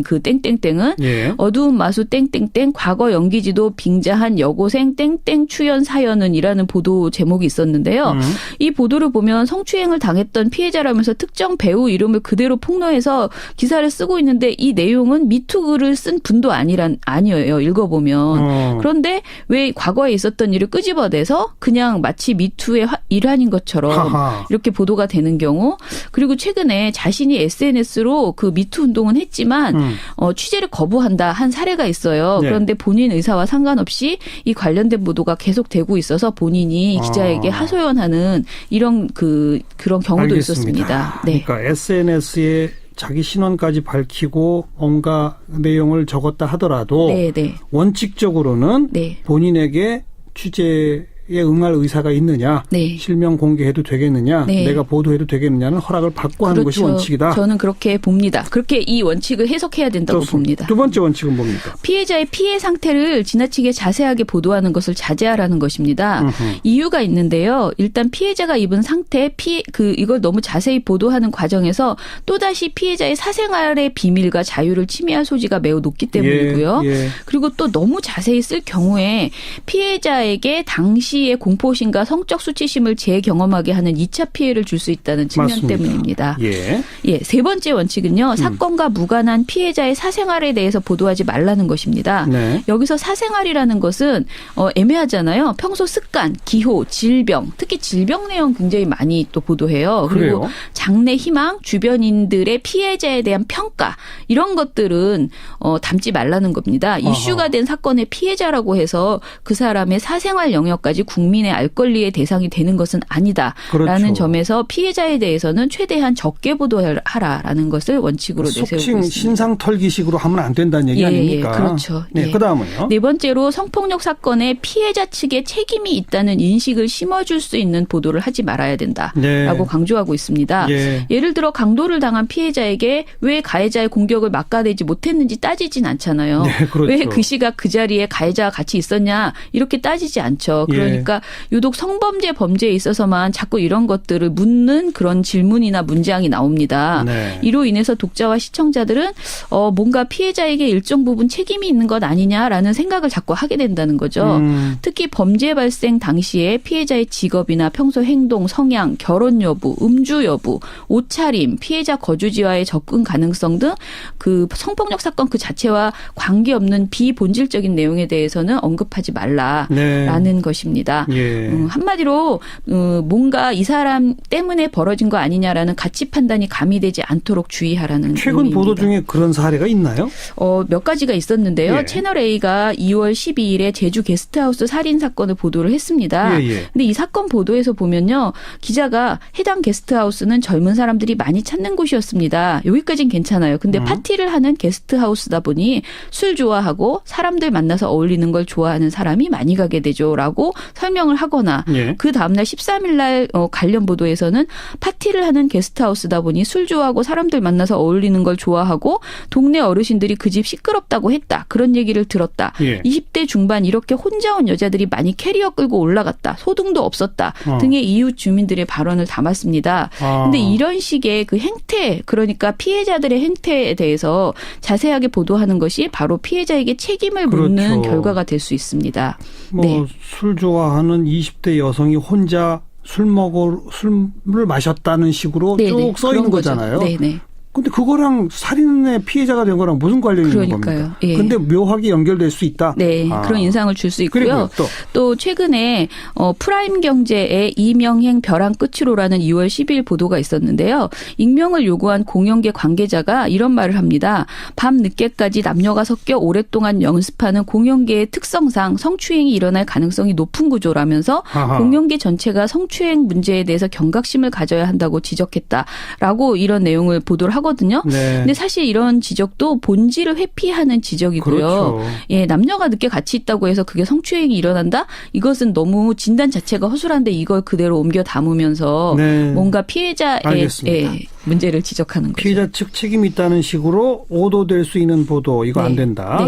그 땡땡땡은 어두운 마수 땡땡땡 과거 연기지도 빙자한 여고생 땡땡 추연 사연은 이라는 보도 제목이 있었는데요. 이 보도를 보면 성추행을 당했던 피해자라면서 특정 배우 이름을 그대로 폭로해서 기사를 쓰고 있는데 이 내용은 미투 글을 쓴 분도 아니에요. 읽어보면. 그런데 왜 과거에 있었던 일을 끄집어내서 그냥 마치 미투의 일환인 것처럼 이렇게 보도가 되는 경우 그리고 최근에 자신이 SNS로 그 미투 운동은 했지만 취재를 거부한다 한 사례가 있어요. 그런데 본인 의사와 상관없이 이 관련된 보도가 계속되고 있어서 본인이 기자에게 하소연하는 이런 그런 경우도 알겠습니다. 있었습니다. 네. 그러니까 SNS에 자기 신원까지 밝히고 뭔가 내용을 적었다 하더라도 원칙적으로는 본인에게 취재에 응할 의사가 있느냐, 실명 공개해도 되겠느냐, 내가 보도해도 되겠느냐는 허락을 받고 하는 것이 원칙이다. 저는 그렇게 봅니다. 그렇게 이 원칙을 해석해야 된다고 봅니다. 두 번째 원칙은 뭡니까? 피해자의 피해 상태를 지나치게 자세하게 보도하는 것을 자제하라는 것입니다. 이유가 있는데요. 일단 피해자가 입은 상태, 이걸 너무 자세히 보도하는 과정에서 또다시 피해자의 사생활의 비밀과 자유를 침해할 소지가 매우 높기 때문이고요. 그리고 또 너무 자세히 쓸 경우에 피해자에게 당시의 공포심과 성적 수치심을 재경험하게 하는 2차 피해를 줄 수 있다는 측면 맞습니다. 때문입니다. 세 번째 원칙은요. 사건과 무관한 피해자의 사생활에 대해서 보도하지 말라는 것입니다. 여기서 사생활이라는 것은 애매하잖아요. 평소 습관, 기호, 질병, 특히 질병 내용 굉장히 많이 또 보도해요. 그리고 장래 희망, 주변인들의 피해자에 대한 평가 이런 것들은 담지 말라는 겁니다. 이슈가 된 사건의 피해자라고 해서 그 사람의 사생활 영역까지 국민의 알 권리의 대상이 되는 것은 아니다라는 그렇죠. 점에서 피해자에 대해서는 최대한 적게 보도하라라는 것을 원칙으로 내세우고 있습니다. 신상 털기식으로 하면 안 된다는 얘기 아닙니까? 그렇죠. 네, 그다음은요. 네 번째로 성폭력 사건에 피해자 측에 책임이 있다는 인식을 심어줄 수 있는 보도를 하지 말아야 된다라고 강조하고 있습니다. 예를 들어 강도를 당한 피해자에게 왜 가해자의 공격을 막아내지 못했는지 따지진 않잖아요. 그렇죠. 왜 그 시각 그 자리에 가해자와 같이 있었냐 이렇게 따지지 않죠. 그러니까 유독 성범죄 범죄에 있어서만 자꾸 이런 것들을 묻는 그런 질문이나 문장이 나옵니다. 이로 인해서 독자와 시청자들은 뭔가 피해자에게 일정 부분 책임이 있는 것 아니냐라는 생각을 자꾸 하게 된다는 거죠. 특히 범죄 발생 당시에 피해자의 직업이나 평소 행동, 성향, 결혼 여부, 음주 여부, 옷차림, 피해자 거주지와의 접근 가능성 등 그 성폭력 사건 그 자체와 관계없는 비본질적인 내용에 대해서는 언급하지 말라라는 것입니다. 한마디로 뭔가 이 사람 때문에 벌어진 거 아니냐라는 가치 판단이 가미되지 않도록 주의하라는 최근 의미입니다. 보도 중에 그런 사례가 있나요? 몇 가지가 있었는데요. 채널A가 2월 12일에 제주 게스트하우스 살인 사건을 보도를 했습니다. 근데 이 사건 보도에서 보면요. 기자가 해당 게스트하우스는 젊은 사람들이 많이 찾는 곳이었습니다. 여기까지는 괜찮아요. 근데 파티를 하는 게스트하우스다 보니 술 좋아하고 사람들 만나서 어울리는 걸 좋아하는 사람이 많이 가게 되죠라고 설명을 하거나 그 다음날 13일 날 관련 보도에서는 파티를 하는 게스트하우스다 보니 술 좋아하고 사람들 만나서 어울리는 걸 좋아하고 동네 어르신들이 그 집 시끄럽다고 했다. 그런 얘기를 들었다. 20대 중반 이렇게 혼자 온 여자들이 많이 캐리어 끌고 올라갔다. 소등도 없었다. 등의 이웃 주민들의 발언을 담았습니다. 근데 이런 식의 그 행태, 그러니까 피해자들의 행태에 대해서 자세하게 보도하는 것이 바로 피해자에게 책임을 묻는 결과가 될 수 있습니다. 술 좋아하는 20대 여성이 혼자 술을 마셨다는 식으로 쭉 써 있는 거잖아요. 근데 그거랑 살인의 피해자가 된 거랑 무슨 관련이 있는 겁니까? 근데 묘하게 연결될 수 있다. 그런 인상을 줄 수 있고요. 또 최근에 프라임 경제의 이명행 벼랑 끝으로라는 2월 10일 보도가 있었는데요. 익명을 요구한 공연계 관계자가 이런 말을 합니다. 밤 늦게까지 남녀가 섞여 오랫동안 연습하는 공연계의 특성상 성추행이 일어날 가능성이 높은 구조라면서 공연계 전체가 성추행 문제에 대해서 경각심을 가져야 한다고 지적했다라고 이런 내용을 보도를 하고 거든요. 근데 사실 이런 지적도 본질을 회피하는 지적이고요. 남녀가 늦게 같이 있다고 해서 그게 성추행이 일어난다? 이것은 너무 진단 자체가 허술한데 이걸 그대로 옮겨 담으면서 뭔가 피해자의 문제를 지적하는 거죠. 피해자 측 책임이 있다는 식으로 오도될 수 있는 보도 이거 안 된다.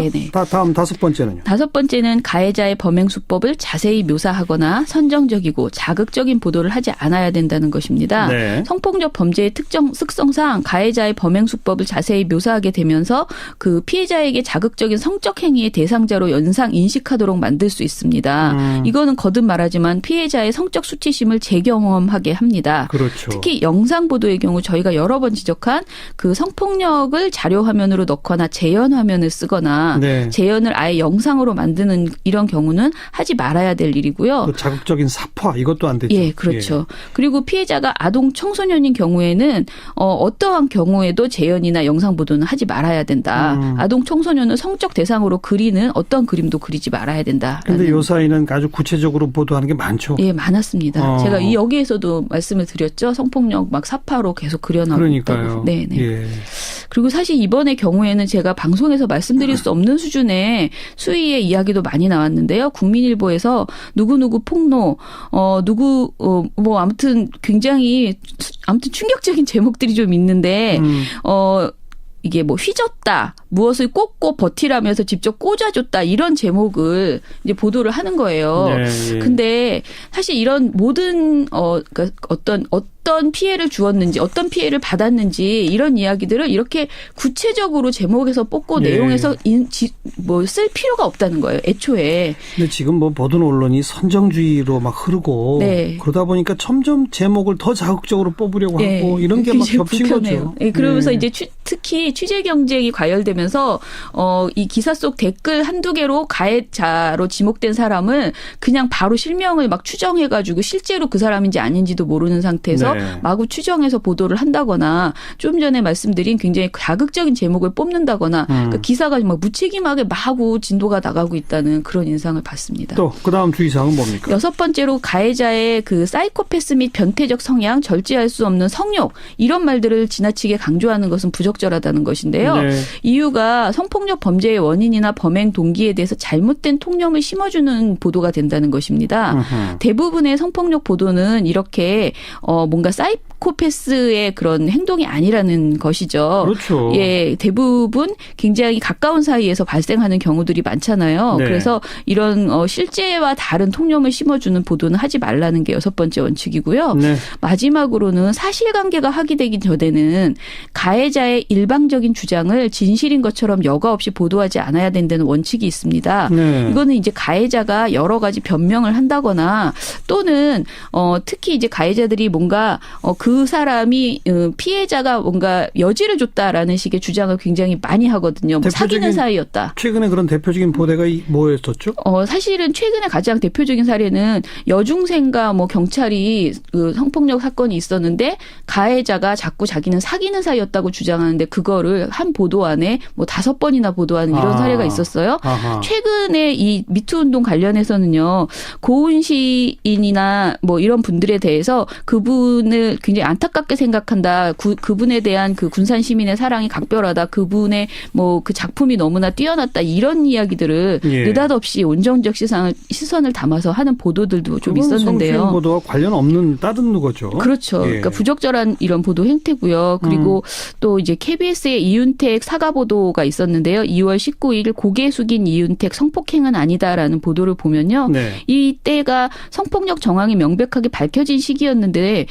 다음 다섯 번째는요. 다섯 번째는 가해자의 범행 수법을 자세히 묘사하거나 선정적이고 자극적인 보도를 하지 않아야 된다는 것입니다. 성폭력 범죄의 특정 특성상 가해자의 범행 수법을 자세히 묘사하게 되면서 그 피해자에게 자극적인 성적 행위의 대상자로 연상 인식하도록 만들 수 있습니다. 이거는 거듭 말하지만 피해자의 성적 수치심을 재경험하게 합니다. 특히 영상 보도의 경우 저희가 여러 번 지적한 그 성폭력을 자료 화면으로 넣거나 재현 화면을 쓰거나 재현을 아예 영상으로 만드는 이런 경우는 하지 말아야 될 일이고요. 또 자극적인 사파 이것도 안 되죠. 그렇죠. 그리고 피해자가 아동 청소년인 경우에는 어떠한 경우에도 재현이나 영상 보도는 하지 말아야 된다. 아동 청소년을 성적 대상으로 그리는 어떤 그림도 그리지 말아야 된다. 그런데 요 사이는 아주 구체적으로 보도하는 게 많죠. 많았습니다. 제가 여기에서도 말씀을 드렸죠. 성폭력 막 사파로 계속 그려나오고 그러니까요. 있다고. 그리고 사실 이번의 경우에는 제가 방송에서 말씀드릴 수 없는 수준의 수위의 이야기도 많이 나왔는데요. 국민일보에서 누구누구 폭로, 아무튼 굉장히 충격적인 제목들이 좀 있는데, 이게 뭐 휘졌다, 무엇을 꽂고 버티라면서 직접 꽂아줬다 이런 제목을 이제 보도를 하는 거예요. 근데 사실 이런 모든 그러니까 어떤 피해를 주었는지 어떤 피해를 받았는지 이런 이야기들을 이렇게 구체적으로 제목에서 뽑고 내용에서 쓸 필요가 없다는 거예요. 애초에. 근데 지금 뭐 모든 언론이 선정주의로 막 흐르고 그러다 보니까 점점 제목을 더 자극적으로 뽑으려고 하고 이런 게 막 겹친 거죠. 그러면서 이제 특히 취재 경쟁이 과열되면 그러면서 이 기사 속 댓글 한두 개로 가해자로 지목된 사람을 그냥 바로 실명을 막 추정해가지고 실제로 그 사람인지 아닌지도 모르는 상태에서 마구 추정해서 보도를 한다거나 좀 전에 말씀드린 굉장히 자극적인 제목을 뽑는다거나 그 기사가 막 무책임하게 마구 진도가 나가고 있다는 그런 인상을 받습니다. 또 그다음 주의사항은 뭡니까? 6번째로 가해자의 그 사이코패스 및 변태적 성향, 절제할 수 없는 성욕 이런 말들을 지나치게 강조하는 것은 부적절하다는 것인데요. 이유가 성폭력 범죄의 원인이나 범행 동기에 대해서 잘못된 통념을 심어주는 보도가 된다는 것입니다. 대부분의 성폭력 보도는 이렇게 뭔가 사이코패스의 그런 행동이 아니라는 것이죠. 그렇죠. 예, 대부분 굉장히 가까운 사이에서 발생하는 경우들이 많잖아요. 그래서 이런 실제와 다른 통념을 심어주는 보도는 하지 말라는 게 6번째 원칙이고요. 마지막으로는 사실관계가 확인되기 전에는 가해자의 일방적인 주장을 진실인 것처럼 여과 없이 보도하지 않아야 된다는 원칙이 있습니다. 이거는 이제 가해자가 여러 가지 변명을 한다거나 또는 특히 이제 가해자들이 뭔가 그 사람이 피해자가 뭔가 여지를 줬다라는 식의 주장을 굉장히 많이 하거든요. 뭐 사귀는 사이였다. 최근에 그런 대표적인 보도가 뭐였었죠? 사실은 최근에 가장 대표적인 사례는 여중생과 뭐 경찰이 그 성폭력 사건이 있었는데 가해자가 자꾸 자기는 사귀는 사이였다고 주장하는데 그거를 한 보도 안에 뭐 5번이나 보도하는 이런 사례가 있었어요. 최근에 이 미투 운동 관련해서는요. 고은 시인이나 뭐 이런 분들에 대해서 그분을 굉장히 안타깝게 생각한다. 그분에 대한 그 군산 시민의 사랑이 각별하다. 그분의 뭐 그 작품이 너무나 뛰어났다. 이런 이야기들을 느닷없이 온정적 시선을 담아서 하는 보도들도 좀 있었는데요. 성추행 보도와 관련 없는 다른 거죠. 그렇죠. 그러니까 부적절한 이런 보도 행태고요. 그리고 또 이제 KBS의 이윤택 사과 보도가 있었는데요. 2월 19일 고개 숙인 이윤택 성폭행은 아니다라는 보도를 보면요. 이때가 성폭력 정황이 명백하게 밝혀진 시기였는데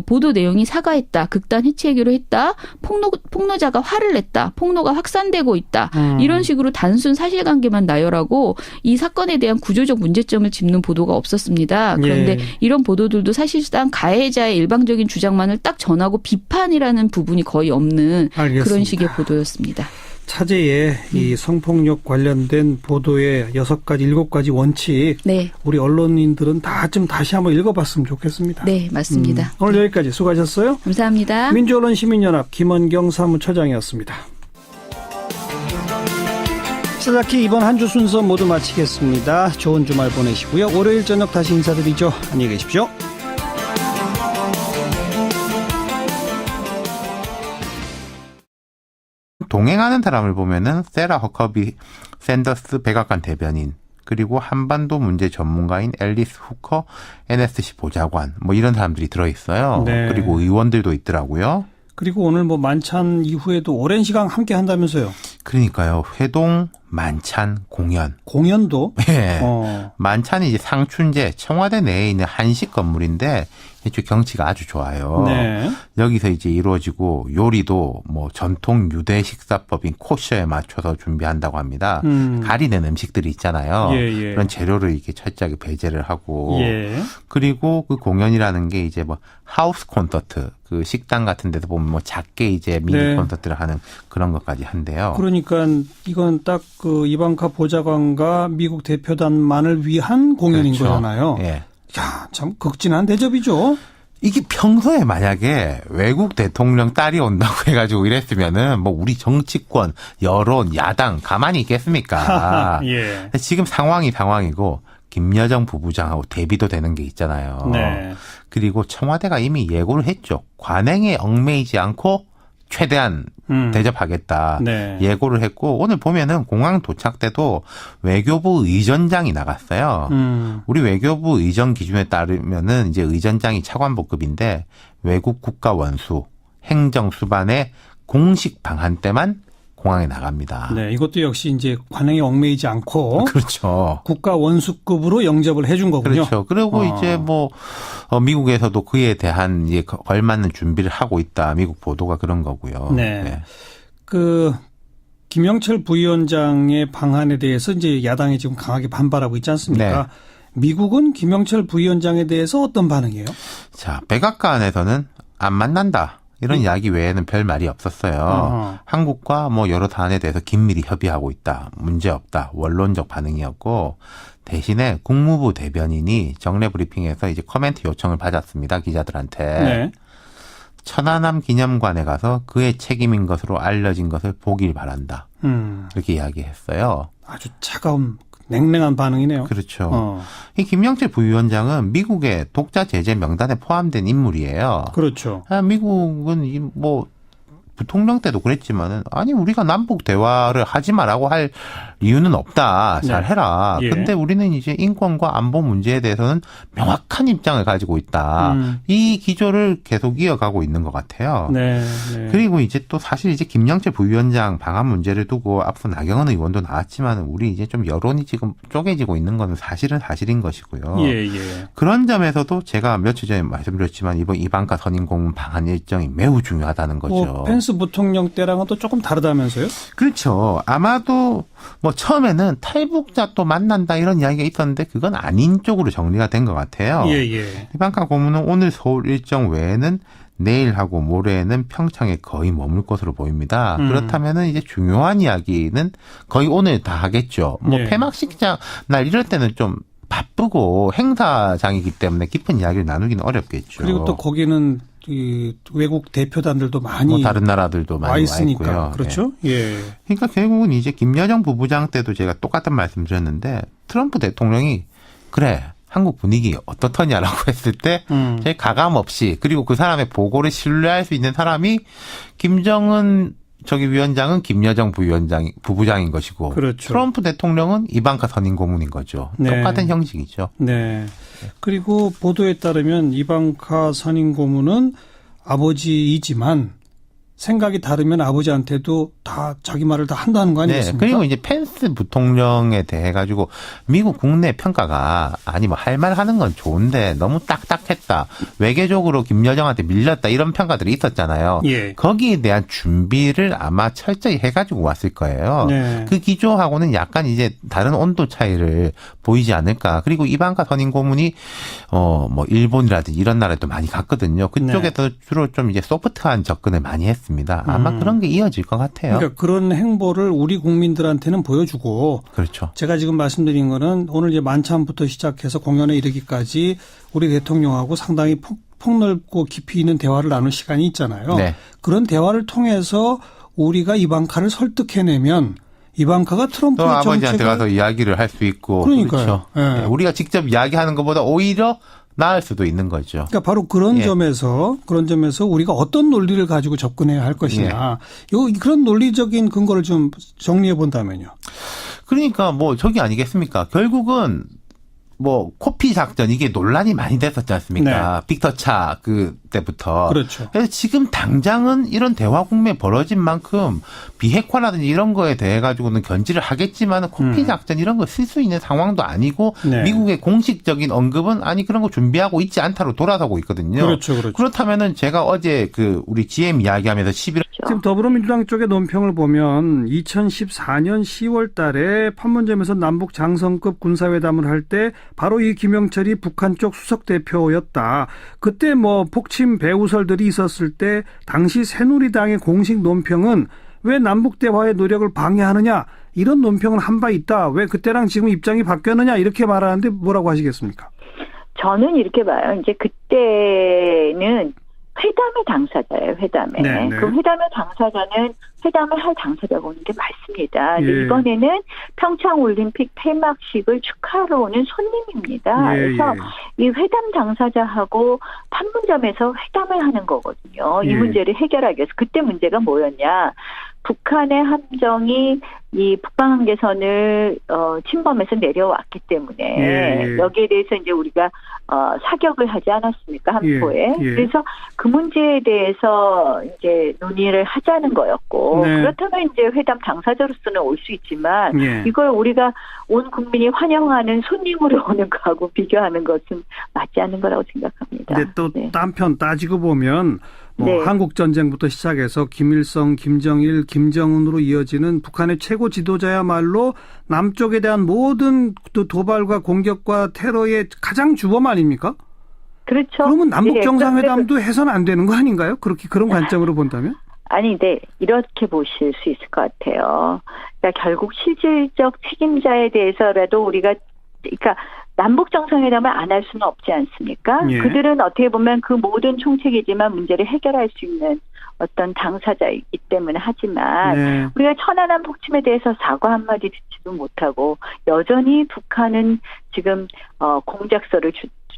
보도 내용이 사과했다. 극단 해체하기로 했다. 폭로자가 화를 냈다. 폭로가 확산되고 있다. 이런 식으로 단순 사실관계만 나열하고 이 사건에 대한 구조적 문제점을 짚는 보도가 없었습니다. 그런데 이런 보도들도 사실상 가해자의 일방적인 주장만을 딱 전하고 비판이라는 부분이 거의 없는 그런 식의 보도였습니다. 차제에 이 성폭력 관련된 보도의 6가지, 7가지 원칙 우리 언론인들은 다 좀 다시 한번 읽어봤으면 좋겠습니다. 네, 맞습니다. 오늘 여기까지 수고하셨어요. 감사합니다. 민주언론시민연합 김원경 사무처장이었습니다. 시사자키 이번 한 주 순서 모두 마치겠습니다. 좋은 주말 보내시고요. 월요일 저녁 다시 인사드리죠. 안녕히 계십시오. 동행하는 사람을 보면은 세라 허커비 샌더스 백악관 대변인 그리고 한반도 문제 전문가인 앨리스 후커 NSC 보좌관 뭐 이런 사람들이 들어있어요. 그리고 의원들도 있더라고요. 그리고 오늘 뭐 만찬 이후에도 오랜 시간 함께 한다면서요. 그러니까요. 회동, 만찬, 공연. 공연도? 네. 만찬이 이제 상춘제 청와대 내에 있는 한식 건물인데 이쪽 경치가 아주 좋아요. 여기서 이제 이루어지고 요리도 뭐 전통 유대 식사법인 코셔에 맞춰서 준비한다고 합니다. 가리는 음식들이 있잖아요. 그런 재료를 이렇게 철저하게 배제를 하고 그리고 그 공연이라는 게 이제 뭐 하우스 콘서트 그 식당 같은 데서 보면 뭐 작게 이제 미니 콘서트를 하는 그런 것까지 한대요. 그러니까 이건 딱 그 이방카 보좌관과 미국 대표단만을 위한 공연인 거잖아요. 야, 참 극진한 대접이죠. 이게 평소에 만약에 외국 대통령 딸이 온다고 해가지고 이랬으면은 뭐 우리 정치권, 여론, 야당 가만히 있겠습니까? 지금 상황이고 김여정 부부장하고 대비도 되는 게 있잖아요. 그리고 청와대가 이미 예고를 했죠. 관행에 얽매이지 않고 최대한 대접하겠다 예고를 했고 오늘 보면은 공항 도착 때도 외교부 의전장이 나갔어요. 우리 외교부 의전 기준에 따르면은 이제 의전장이 차관복급인데 외국 국가 원수, 행정 수반의 공식 방한 때만 공항에 나갑니다. 이것도 역시 이제 관행에 얽매이지 않고 그렇죠. 국가 원수급으로 영접을 해준 거군요. 그렇죠. 그리고 이제 뭐 미국에서도 그에 대한 이제 걸맞는 준비를 하고 있다. 미국 보도가 그런 거고요. 그 김영철 부위원장의 방한에 대해서 이제 야당이 지금 강하게 반발하고 있지 않습니까? 미국은 김영철 부위원장에 대해서 어떤 반응이에요? 자, 백악관에서는 안 만난다. 이런 이야기 외에는 별 말이 없었어요. 한국과 뭐 여러 사안에 대해서 긴밀히 협의하고 있다. 문제 없다. 원론적 반응이었고 대신에 국무부 대변인이 정례 브리핑에서 이제 코멘트 요청을 받았습니다. 기자들한테. 네. 천안함 기념관에 가서 그의 책임인 것으로 알려진 것을 보길 바란다. 이렇게 이야기했어요. 아주 차가운 냉랭한 반응이네요. 그렇죠. 이 김영철 부위원장은 미국의 독자 제재 명단에 포함된 인물이에요. 그렇죠. 미국은 뭐 부통령 때도 그랬지만은 아니 우리가 남북 대화를 하지 말라고 할 이유는 없다. 잘 해라. 예. 근데 우리는 이제 인권과 안보 문제에 대해서는 명확한 입장을 가지고 있다. 이 기조를 계속 이어가고 있는 것 같아요. 네, 네. 그리고 이제 또 사실 이제 김영철 부위원장 방한 문제를 두고 앞서 나경원 의원도 나왔지만 우리 이제 좀 여론이 지금 쪼개지고 있는 건 사실인 것이고요. 예, 예. 그런 점에서도 제가 며칠 전에 말씀드렸지만 이번 이방카 선임 고문 방한 일정이 매우 중요하다는 거죠. 펜스 부통령 때랑은 또 조금 다르다면서요? 그렇죠. 아마도 뭐 처음에는 탈북자 또 만난다 이런 이야기가 있었는데 그건 아닌 쪽으로 정리가 된 것 같아요. 예, 예. 이방카 고문은 오늘 서울 일정 외에는 내일하고 모레는 평창에 거의 머물 것으로 보입니다. 그렇다면은 이제 중요한 이야기는 거의 오늘 다 하겠죠. 뭐 예. 폐막식장 날 이럴 때는 좀 바쁘고 행사장이기 때문에 깊은 이야기를 나누기는 어렵겠죠. 그리고 또 거기는 이 외국 대표단들도 많이 뭐 다른 나라들도 많이 와 있으니까. 있고요. 그렇죠? 예. 그러니까 결국은 이제 김여정 부부장 때도 제가 똑같은 말씀 드렸는데 트럼프 대통령이 그래 한국 분위기 어떻더냐라고 했을 때 저희 가감 없이 그리고 그 사람의 보고를 신뢰할 수 있는 사람이 김정은 위원장은 김여정 부부장인 것이고 그렇죠. 트럼프 대통령은 이방카 선임 고문인 거죠. 네. 똑같은 형식이죠. 네. 그리고 보도에 따르면 이방카 선임 고문은 아버지이지만 생각이 다르면 아버지한테도 다 자기 말을 다 한다는 거 아니겠습니까? 네. 그리고 이제 펜스 부통령에 대해 가지고 미국 국내 평가가 아니 뭐 할 말 하는 건 좋은데 너무 딱딱했다. 외교적으로 김여정한테 밀렸다. 이런 평가들이 있었잖아요. 예. 거기에 대한 준비를 아마 철저히 해가지고 왔을 거예요. 네. 그 기조하고는 약간 이제 다른 온도 차이를 보이지 않을까. 그리고 이방카 선임 고문이 뭐 일본이라든지 이런 나라에도 많이 갔거든요. 그쪽에서 주로 좀 이제 소프트한 접근을 많이 했습니다. 아마 그런 게 이어질 것 같아요. 그러니까 그런 행보를 우리 국민들한테는 보여주고 그렇죠. 제가 지금 말씀드린 거는 오늘 이제 만찬부터 시작해서 공연에 이르기까지 우리 대통령하고 상당히 폭넓고 깊이 있는 대화를 나눌 시간이 있잖아요. 네. 그런 대화를 통해서 우리가 이방카를 설득해내면 이방카가 트럼프의 또 아버지한테 정책을 가서 이야기를 할 수 있고 그러니까요. 그렇죠. 네. 네. 우리가 직접 이야기하는 것보다 오히려 나을 수도 있는 거죠. 그러니까 바로 그런 점에서 우리가 어떤 논리를 가지고 접근해야 할 것이냐. 그런 논리적인 근거를 좀 정리해 본다면요. 그러니까 뭐 저기 아니겠습니까? 결국은 뭐 코피 작전 이게 논란이 많이 됐었지 않습니까? 네. 빅터 차 그때부터. 그렇죠. 그래서 지금 당장은 이런 대화 국면이 벌어진 만큼 비핵화라든지 이런 거에 대해 가지고는 견지를 하겠지만 코피 작전 이런 거 쓸 수 있는 상황도 아니고 네. 미국의 공식적인 언급은 아니 그런 거 준비하고 있지 않다로 돌아서고 있거든요. 그렇죠, 그렇죠. 그렇다면은 제가 어제 우리 GM 이야기하면서 11월 지금 더불어민주당 쪽의 논평을 보면 2014년 10월 달에 판문점에서 남북 장성급 군사회담을 할 때 바로 이 김영철이 북한 쪽 수석 대표였다. 그때 뭐 폭침 배우설들이 있었을 때 당시 새누리당의 공식 논평은 왜 남북 대화의 노력을 방해하느냐 이런 논평을 한 바 있다. 왜 그때랑 지금 입장이 바뀌었느냐 이렇게 말하는데 뭐라고 하시겠습니까? 저는 이렇게 봐요. 이제 그때는 회담의 당사자예요. 회담에. 네, 네. 그 회담의 당사자는 회담을 할 당사자가 오는 게 맞습니다. 근데 예. 이번에는 평창올림픽 폐막식을 축하하러 오는 손님입니다. 예, 그래서 예. 이 회담 당사자하고 판문점에서 회담을 하는 거거든요. 이 예. 문제를 해결하기 위해서. 그때 문제가 뭐였냐. 북한의 함정이 이 북방한계선을 침범해서 내려왔기 때문에 예. 여기에 대해서 이제 우리가 사격을 하지 않았습니까? 한포에. 예. 예. 그래서 그 문제에 대해서 이제 논의를 하자는 거였고 네. 그렇다면 이제 회담 당사자로서는 올 수 있지만 예. 이걸 우리가 온 국민이 환영하는 손님으로 오는 거하고 비교하는 것은 맞지 않는 거라고 생각합니다. 근데 또 한편 따지고 보면 뭐 네. 한국 전쟁부터 시작해서 김일성, 김정일, 김정은으로 이어지는 북한의 최고 지도자야말로 남쪽에 대한 모든 도발과 공격과 테러의 가장 주범 아닙니까? 그렇죠. 그러면 남북 예, 정상회담도 해서는 안 되는 거 아닌가요? 그렇게 그런 관점으로 본다면? 아니, 네, 이렇게 보실 수 있을 것 같아요. 그러니까 결국 실질적 책임자에 대해서라도 우리가, 그러니까 남북 정상회담을 안 할 수는 없지 않습니까? 예. 그들은 어떻게 보면 그 모든 총책이지만 문제를 해결할 수 있는 어떤 당사자이기 때문에 하지만 네. 우리가 천안함 폭침에 대해서 사과 한마디 듣지도 못하고 여전히 북한은 지금 공작서를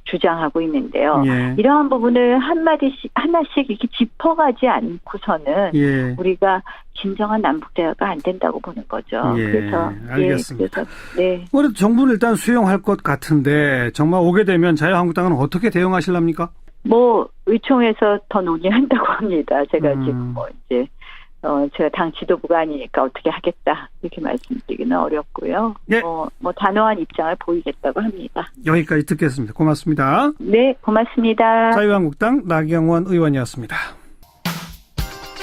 주장하고 있는데요. 예. 이러한 부분을 하나씩 이렇게 짚어가지 않고서는 예. 우리가 진정한 남북 대화가 안 된다고 보는 거죠. 예. 그래서 알겠습니다. 네. 그래도 정부는 일단 수용할 것 같은데 정말 오게 되면 자유한국당은 어떻게 대응하실랍니까? 뭐 의총에서 더 논의한다고 합니다. 제가 지금 이제 제가 당 지도부가 아니니까 어떻게 하겠다 이렇게 말씀드리기는 어렵고요. 예. 뭐 단호한 입장을 보이겠다고 합니다. 여기까지 듣겠습니다. 고맙습니다. 네, 고맙습니다. 자유한국당 나경원 의원이었습니다.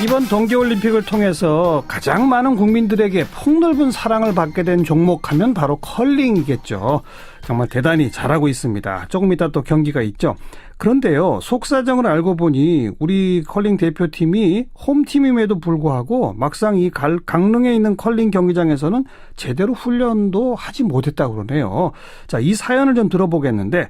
이번 동계올림픽을 통해서 가장 많은 국민들에게 폭넓은 사랑을 받게 된 종목하면 바로 컬링이겠죠. 정말 대단히 잘하고 있습니다. 조금 이따 또 경기가 있죠. 그런데요, 속사정을 알고 보니 우리 컬링 대표팀이 홈팀임에도 불구하고 막상 이 강릉에 있는 컬링 경기장에서는 제대로 훈련도 하지 못했다고 그러네요. 자, 이 사연을 좀 들어보겠는데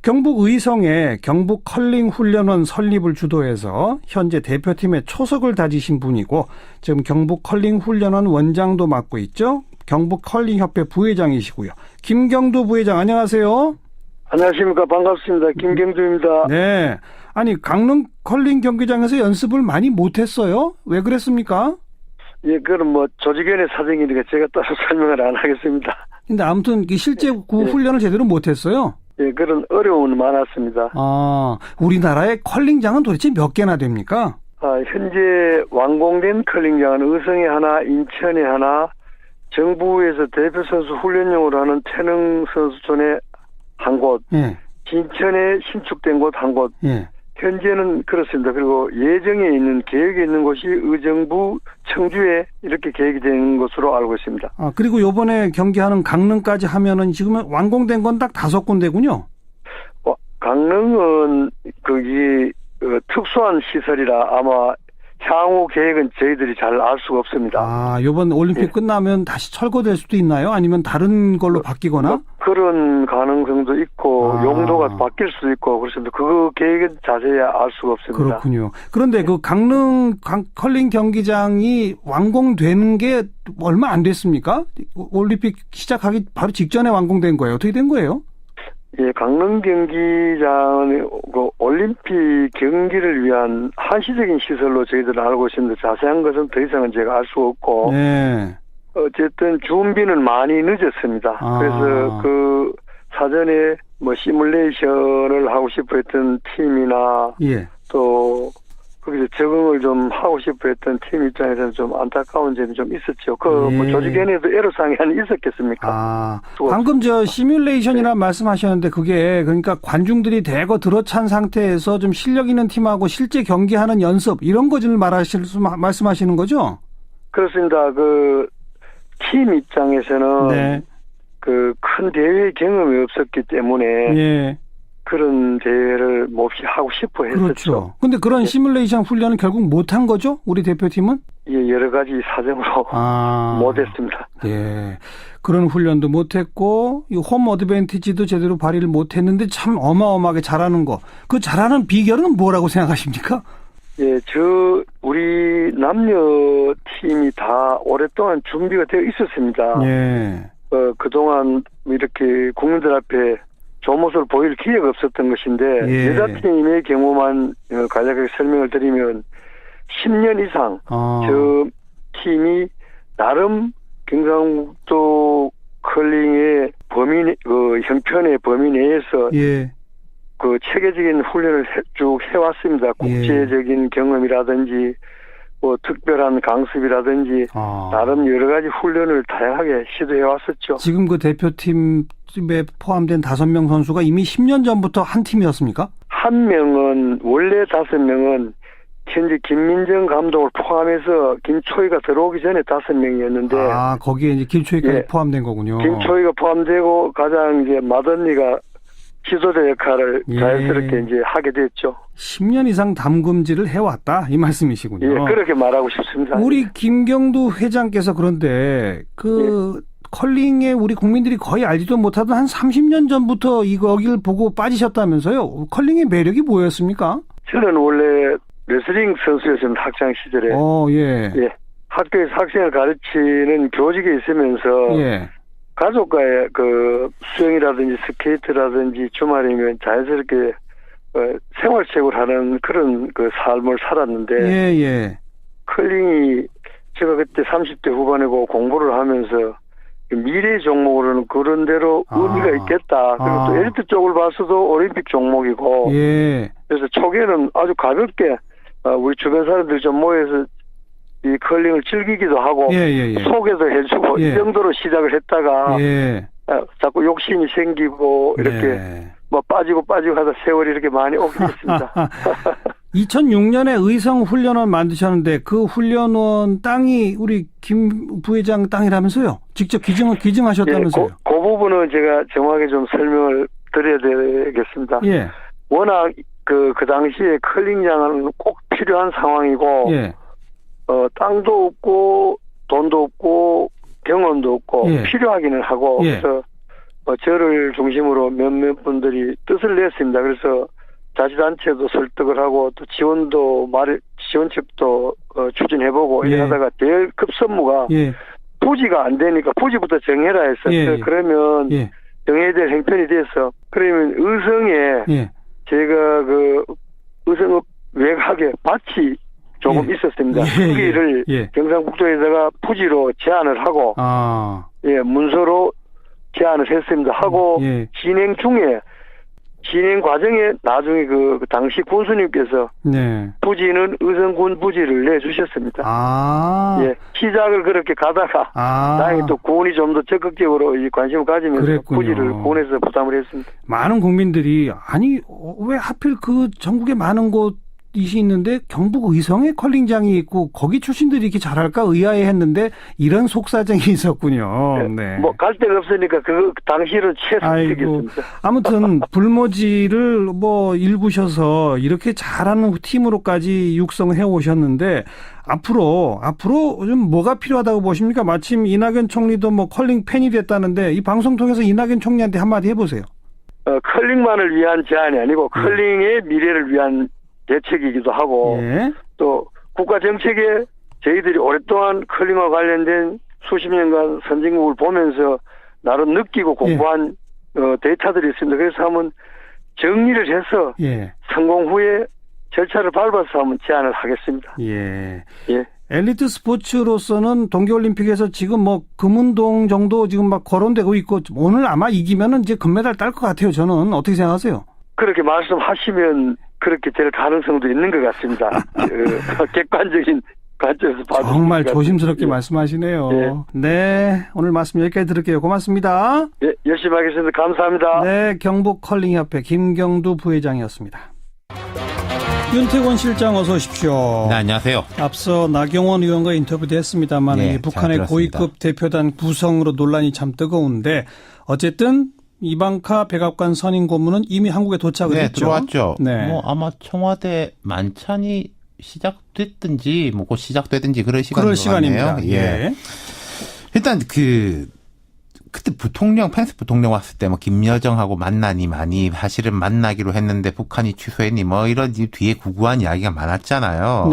경북 의성에 경북 컬링 훈련원 설립을 주도해서 현재 대표팀의 초석을 다지신 분이고 지금 경북 컬링 훈련원 원장도 맡고 있죠. 경북 컬링협회 부회장이시고요. 김경두 부회장 안녕하세요. 안녕하십니까. 반갑습니다. 김경두입니다. 네. 아니 강릉 컬링 경기장에서 연습을 많이 못했어요? 왜 그랬습니까? 예, 그건 뭐 조직위원회 사정이니까 제가 따로 설명을 안 하겠습니다. 근데 아무튼 실제 그 훈련을 제대로 못했어요? 예, 그런 어려움은 많았습니다. 아, 우리나라의 컬링장은 도대체 몇 개나 됩니까? 현재 완공된 컬링장은 의성에 하나, 인천에 하나, 정부에서 대표 선수 훈련용으로 하는 태릉 선수촌에 한 곳, 예. 진천에 신축된 곳 한 곳, 예. 현재는 그렇습니다. 그리고 예정에 있는 계획에 있는 곳이 의정부 청주에 이렇게 계획이 되는 것으로 알고 있습니다. 아, 그리고 요번에 경기하는 강릉까지 하면은 지금 완공된 건 딱 5군데군요. 강릉은 거기 특수한 시설이라 아마 향후 계획은 저희들이 잘 알 수가 없습니다. 아, 요번 올림픽 끝나면 다시 철거될 수도 있나요? 아니면 다른 걸로 바뀌거나? 그런 가능성도 있고 용도가 바뀔 수도 있고 그렇습니다. 그 계획은 자세히 알 수가 없습니다. 그렇군요. 그런데 그 강릉 컬링 경기장이 완공된 게 얼마 안 됐습니까? 올림픽 시작하기 바로 직전에 완공된 거예요. 어떻게 된 거예요? 예, 강릉 경기장은 그 올림픽 경기를 위한 한시적인 시설로 저희들은 알고 있습니다. 자세한 것은 더 이상은 제가 알 수 없고. 네. 어쨌든 준비는 많이 늦었습니다. 그래서 그 사전에 뭐 시뮬레이션을 하고 싶어 했던 팀이나 예. 또 거기서 적응을 좀 하고 싶어 했던 팀 입장에서는 좀 안타까운 점이 좀 있었죠. 뭐 조직위원회도 애로사항이 있었겠습니까? 방금 시뮬레이션이라 말씀하셨는데 그게 그러니까 관중들이 대거 들어찬 상태에서 좀 실력 있는 팀하고 실제 경기하는 연습 이런 거를 말씀하시는 거죠? 그렇습니다. 그 팀 입장에서는 네. 그 큰 대회 경험이 없었기 때문에 예. 그런 대회를 몹시 하고 싶어 했었죠. 그렇죠. 근데 그런 시뮬레이션 훈련은 결국 못한 거죠? 우리 대표팀은? 예, 여러 가지 사정으로 못했습니다. 예. 그런 훈련도 못했고, 홈 어드밴티지도 제대로 발휘를 못했는데 참 어마어마하게 잘하는 거. 그 잘하는 비결은 뭐라고 생각하십니까? 예, 우리 남녀 팀이 다 오랫동안 준비가 되어 있었습니다. 예. 그동안 이렇게 국민들 앞에 좋은 모습을 보일 기회가 없었던 것인데, 예. 여자팀의 경우만 간략하게 설명을 드리면, 10년 이상, 저 팀이 나름 경상북도 컬링의 형편의 범위 내에서, 예. 그 체계적인 훈련을 쭉 해왔습니다. 국제적인 경험이라든지 뭐 특별한 강습이라든지 나름 여러 가지 훈련을 다양하게 시도해왔었죠. 지금 그 대표팀에 포함된 5명 선수가 이미 10년 전부터 한 팀이었습니까? 한 명은 원래 5명은 현재 김민정 감독을 포함해서 김초희가 들어오기 전에 5명이었는데 거기에 이제 김초희까지 포함된 거군요. 김초희가 포함되고 가장 이제 맏언니가 지도자 역할을 자연스럽게 이제 하게 됐죠. 10년 이상 담금질을 해왔다 이 말씀이시군요. 예, 그렇게 말하고 싶습니다. 우리 김경두 회장께서 그런데 컬링에 우리 국민들이 거의 알지도 못하던 한 30년 전부터 여기를 보고 빠지셨다면서요. 컬링의 매력이 뭐였습니까? 저는 원래 레슬링 선수였습니다. 학창 시절에. 예. 학교에서 학생을 가르치는 교직에 있으면서 가족과의 그 수영이라든지 스케이트라든지 주말이면 자연스럽게 생활체육을 하는 그런 그 삶을 살았는데 컬링이 제가 그때 30대 후반이고 공부를 하면서 미래 종목으로는 그런 대로 의미가 있겠다. 그리고 또 엘리트 쪽을 봐서도 올림픽 종목이고 그래서 초기에는 아주 가볍게 우리 주변 사람들 좀 모여서 이 컬링을 즐기기도 하고 소개도 해주고 이 정도로 시작을 했다가 자꾸 욕심이 생기고 이렇게 뭐 빠지고 하다 세월이 이렇게 많이 오게 됐습니다. 2006년에 의성훈련원 만드셨는데 그 훈련원 땅이 우리 김 부회장 땅이라면서요? 직접 기증하셨다면서요? 그 부분은 제가 정확하게 좀 설명을 드려야 되겠습니다. 워낙 그 당시에 컬링장은 꼭 필요한 상황이고 땅도 없고 돈도 없고 병원도 없고 필요하기는 하고 그래서 저를 중심으로 몇몇 분들이 뜻을 냈습니다. 그래서 자치단체도 설득을 하고 또 지원책도 추진해보고 이래 하다가 제일 급선무가 부지가 안 되니까 부지부터 정해라 했었어요. 그러면 정해야 될 행편이 돼서 그러면 의성에 제가 그 의성 외곽에 밭이 조금 있었습니다. 거기를 경상북도에다가 부지로 제안을 하고 문서로 제안을 했습니다. 하고 진행 과정에 나중에 그 당시 군수님께서 부지는 의성군 부지를 내주셨습니다. 시작을 그렇게 가다가 다행히 또 군이 좀 더 적극적으로 이 관심을 가지면서 부지를 군에서 부담을 했습니다. 많은 국민들이 아니 왜 하필 그 전국에 많은 곳이 있는데 경북 의성에 컬링장이 있고 거기 출신들이 이렇게 잘할까 의아해했는데 이런 속사정이 있었군요. 뭐 갈 데가 없으니까 그 당시는 최선택이었습니다. 아무튼 불모지를 뭐 일구셔서 이렇게 잘하는 팀으로까지 육성해 오셨는데 앞으로 좀 뭐가 필요하다고 보십니까? 마침 이낙연 총리도 뭐 컬링 팬이 됐다는데 이 방송 통해서 이낙연 총리한테 한마디 해보세요. 컬링만을 위한 제안이 아니고 컬링의 미래를 위한 대책이기도 하고 또 국가 정책에 저희들이 오랫동안 컬링과 관련된 수십 년간 선진국을 보면서 나름 느끼고 공부한 데이터들이 있습니다. 그래서 한번 정리를 해서 성공 후에 절차를 밟아서 한번 제안을 하겠습니다. 엘리트 스포츠로서는 동계올림픽에서 지금 뭐 금운동 정도 지금 막 거론되고 있고 오늘 아마 이기면은 이제 금메달 딸 것 같아요. 저는 어떻게 생각하세요? 그렇게 말씀하시면 그렇게 될 가능성도 있는 것 같습니다. 객관적인 관점에서 봐도 정말 조심스럽게 말씀하시네요. 오늘 말씀 여기까지 들을게요. 고맙습니다. 열심히 하겠습니다. 감사합니다. 경북 컬링협회 김경두 부회장이었습니다. 윤태권 실장 어서 오십시오. 네, 안녕하세요. 앞서 나경원 의원과 인터뷰도 했습니다만 북한의 고위급 대표단 구성으로 논란이 참 뜨거운데 어쨌든 이방카 백악관 선임 고문은 이미 한국에 도착을 했죠. 들어왔죠. 뭐 아마 청와대 만찬이 시작됐든지 뭐 곧 시작되든지 그럴 시간입니다. 일단 그때 펜스 부통령 왔을 때 뭐 김여정하고 만나니 많이 사실은 만나기로 했는데 북한이 취소했니 뭐 이런 뒤에 구구한 이야기가 많았잖아요.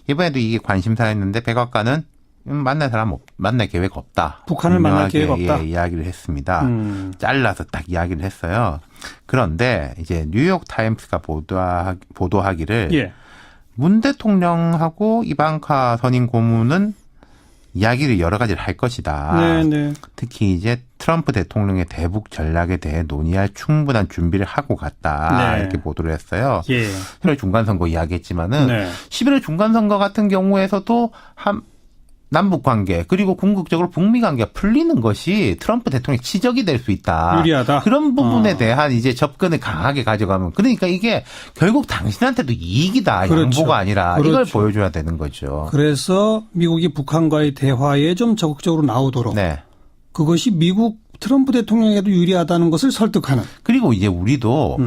이번에도 이게 관심사였는데 백악관은 만날 계획 없다. 북한을 만날 계획 없다. 이야기를 했습니다. 잘라서 딱 이야기를 했어요. 그런데 이제 뉴욕 타임스가 보도하기를 문 대통령하고 이방카 선임 고문은 이야기를 여러 가지를 할 것이다. 특히 이제 트럼프 대통령의 대북 전략에 대해 논의할 충분한 준비를 하고 갔다. 이렇게 보도를 했어요. 11월 중간선거 이야기했지만은 11월 중간선거 같은 경우에서도 남북 관계 그리고 궁극적으로 북미 관계가 풀리는 것이 트럼프 대통령의 치적이 될 수 있다. 유리하다. 그런 부분에 대한 이제 접근을 강하게 가져가면 그러니까 이게 결국 당신한테도 이익이다. 양보가 아니라 이걸 보여줘야 되는 거죠. 그래서 미국이 북한과의 대화에 좀 적극적으로 나오도록 그것이 미국 트럼프 대통령에게도 유리하다는 것을 설득하는. 그리고 이제 우리도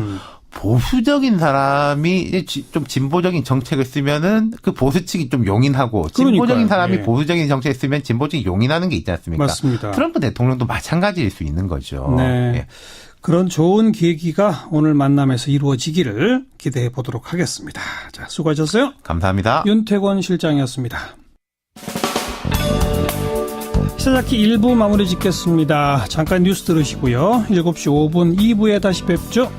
보수적인 사람이 좀 진보적인 정책을 쓰면은 그 보수 측이 좀 용인하고 진보적인 사람이 예. 보수적인 정책을 쓰면 진보적이 용인하는 게 있지 않습니까? 맞습니다. 트럼프 대통령도 마찬가지일 수 있는 거죠. 네. 예. 그런 좋은 계기가 오늘 만남에서 이루어지기를 기대해 보도록 하겠습니다. 자, 수고하셨어요. 감사합니다. 윤태권 실장이었습니다. 시사자키 1부 마무리 짓겠습니다. 잠깐 뉴스 들으시고요. 7시 5분 2부에 다시 뵙죠.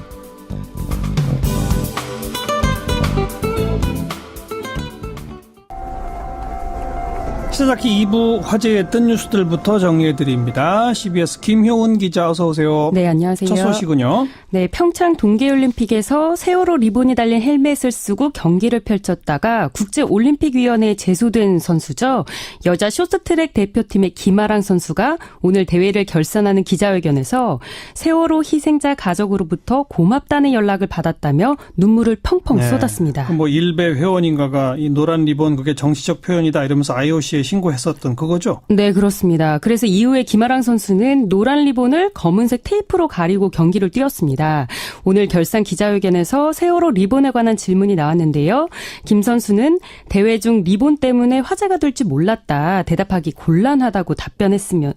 시사자키 2부 화제의 뜬 뉴스들부터 정리해드립니다. CBS 김효은 기자 어서 오세요. 네, 안녕하세요. 첫 소식은요. 네, 평창 동계올림픽에서 세월호 리본이 달린 헬멧을 쓰고 경기를 펼쳤다가 국제올림픽위원회에 제소된 선수죠. 여자 쇼트트랙 대표팀의 김아랑 선수가 오늘 대회를 결산하는 기자회견에서 세월호 희생자 가족으로부터 고맙다는 연락을 받았다며 눈물을 펑펑 쏟았습니다. 뭐 일베 회원인가가 이 노란 리본 그게 정치적 표현이다 이러면서 IOC에 신고했었던 그거죠? 네, 그렇습니다. 그래서 이후에 김아랑 선수는 노란 리본을 검은색 테이프로 가리고 경기를 뛰었습니다. 오늘 결산 기자회견에서 세월호 리본에 관한 질문이 나왔는데요. 김 선수는 대회 중 리본 때문에 화제가 될지 몰랐다. 대답하기 곤란하다고 답변했습니다.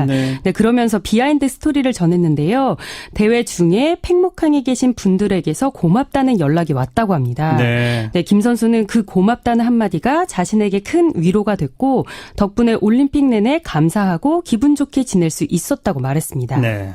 네, 그러면서 비하인드 스토리를 전했는데요. 대회 중에 팽목항에 계신 분들에게서 고맙다는 연락이 왔다고 합니다. 네, 김 선수는 그 고맙다는 한마디가 자신에게 큰 위로가 됐고 덕분에 올림픽 내내 감사하고 기분 좋게 지낼 수 있었다고 말했습니다. 네.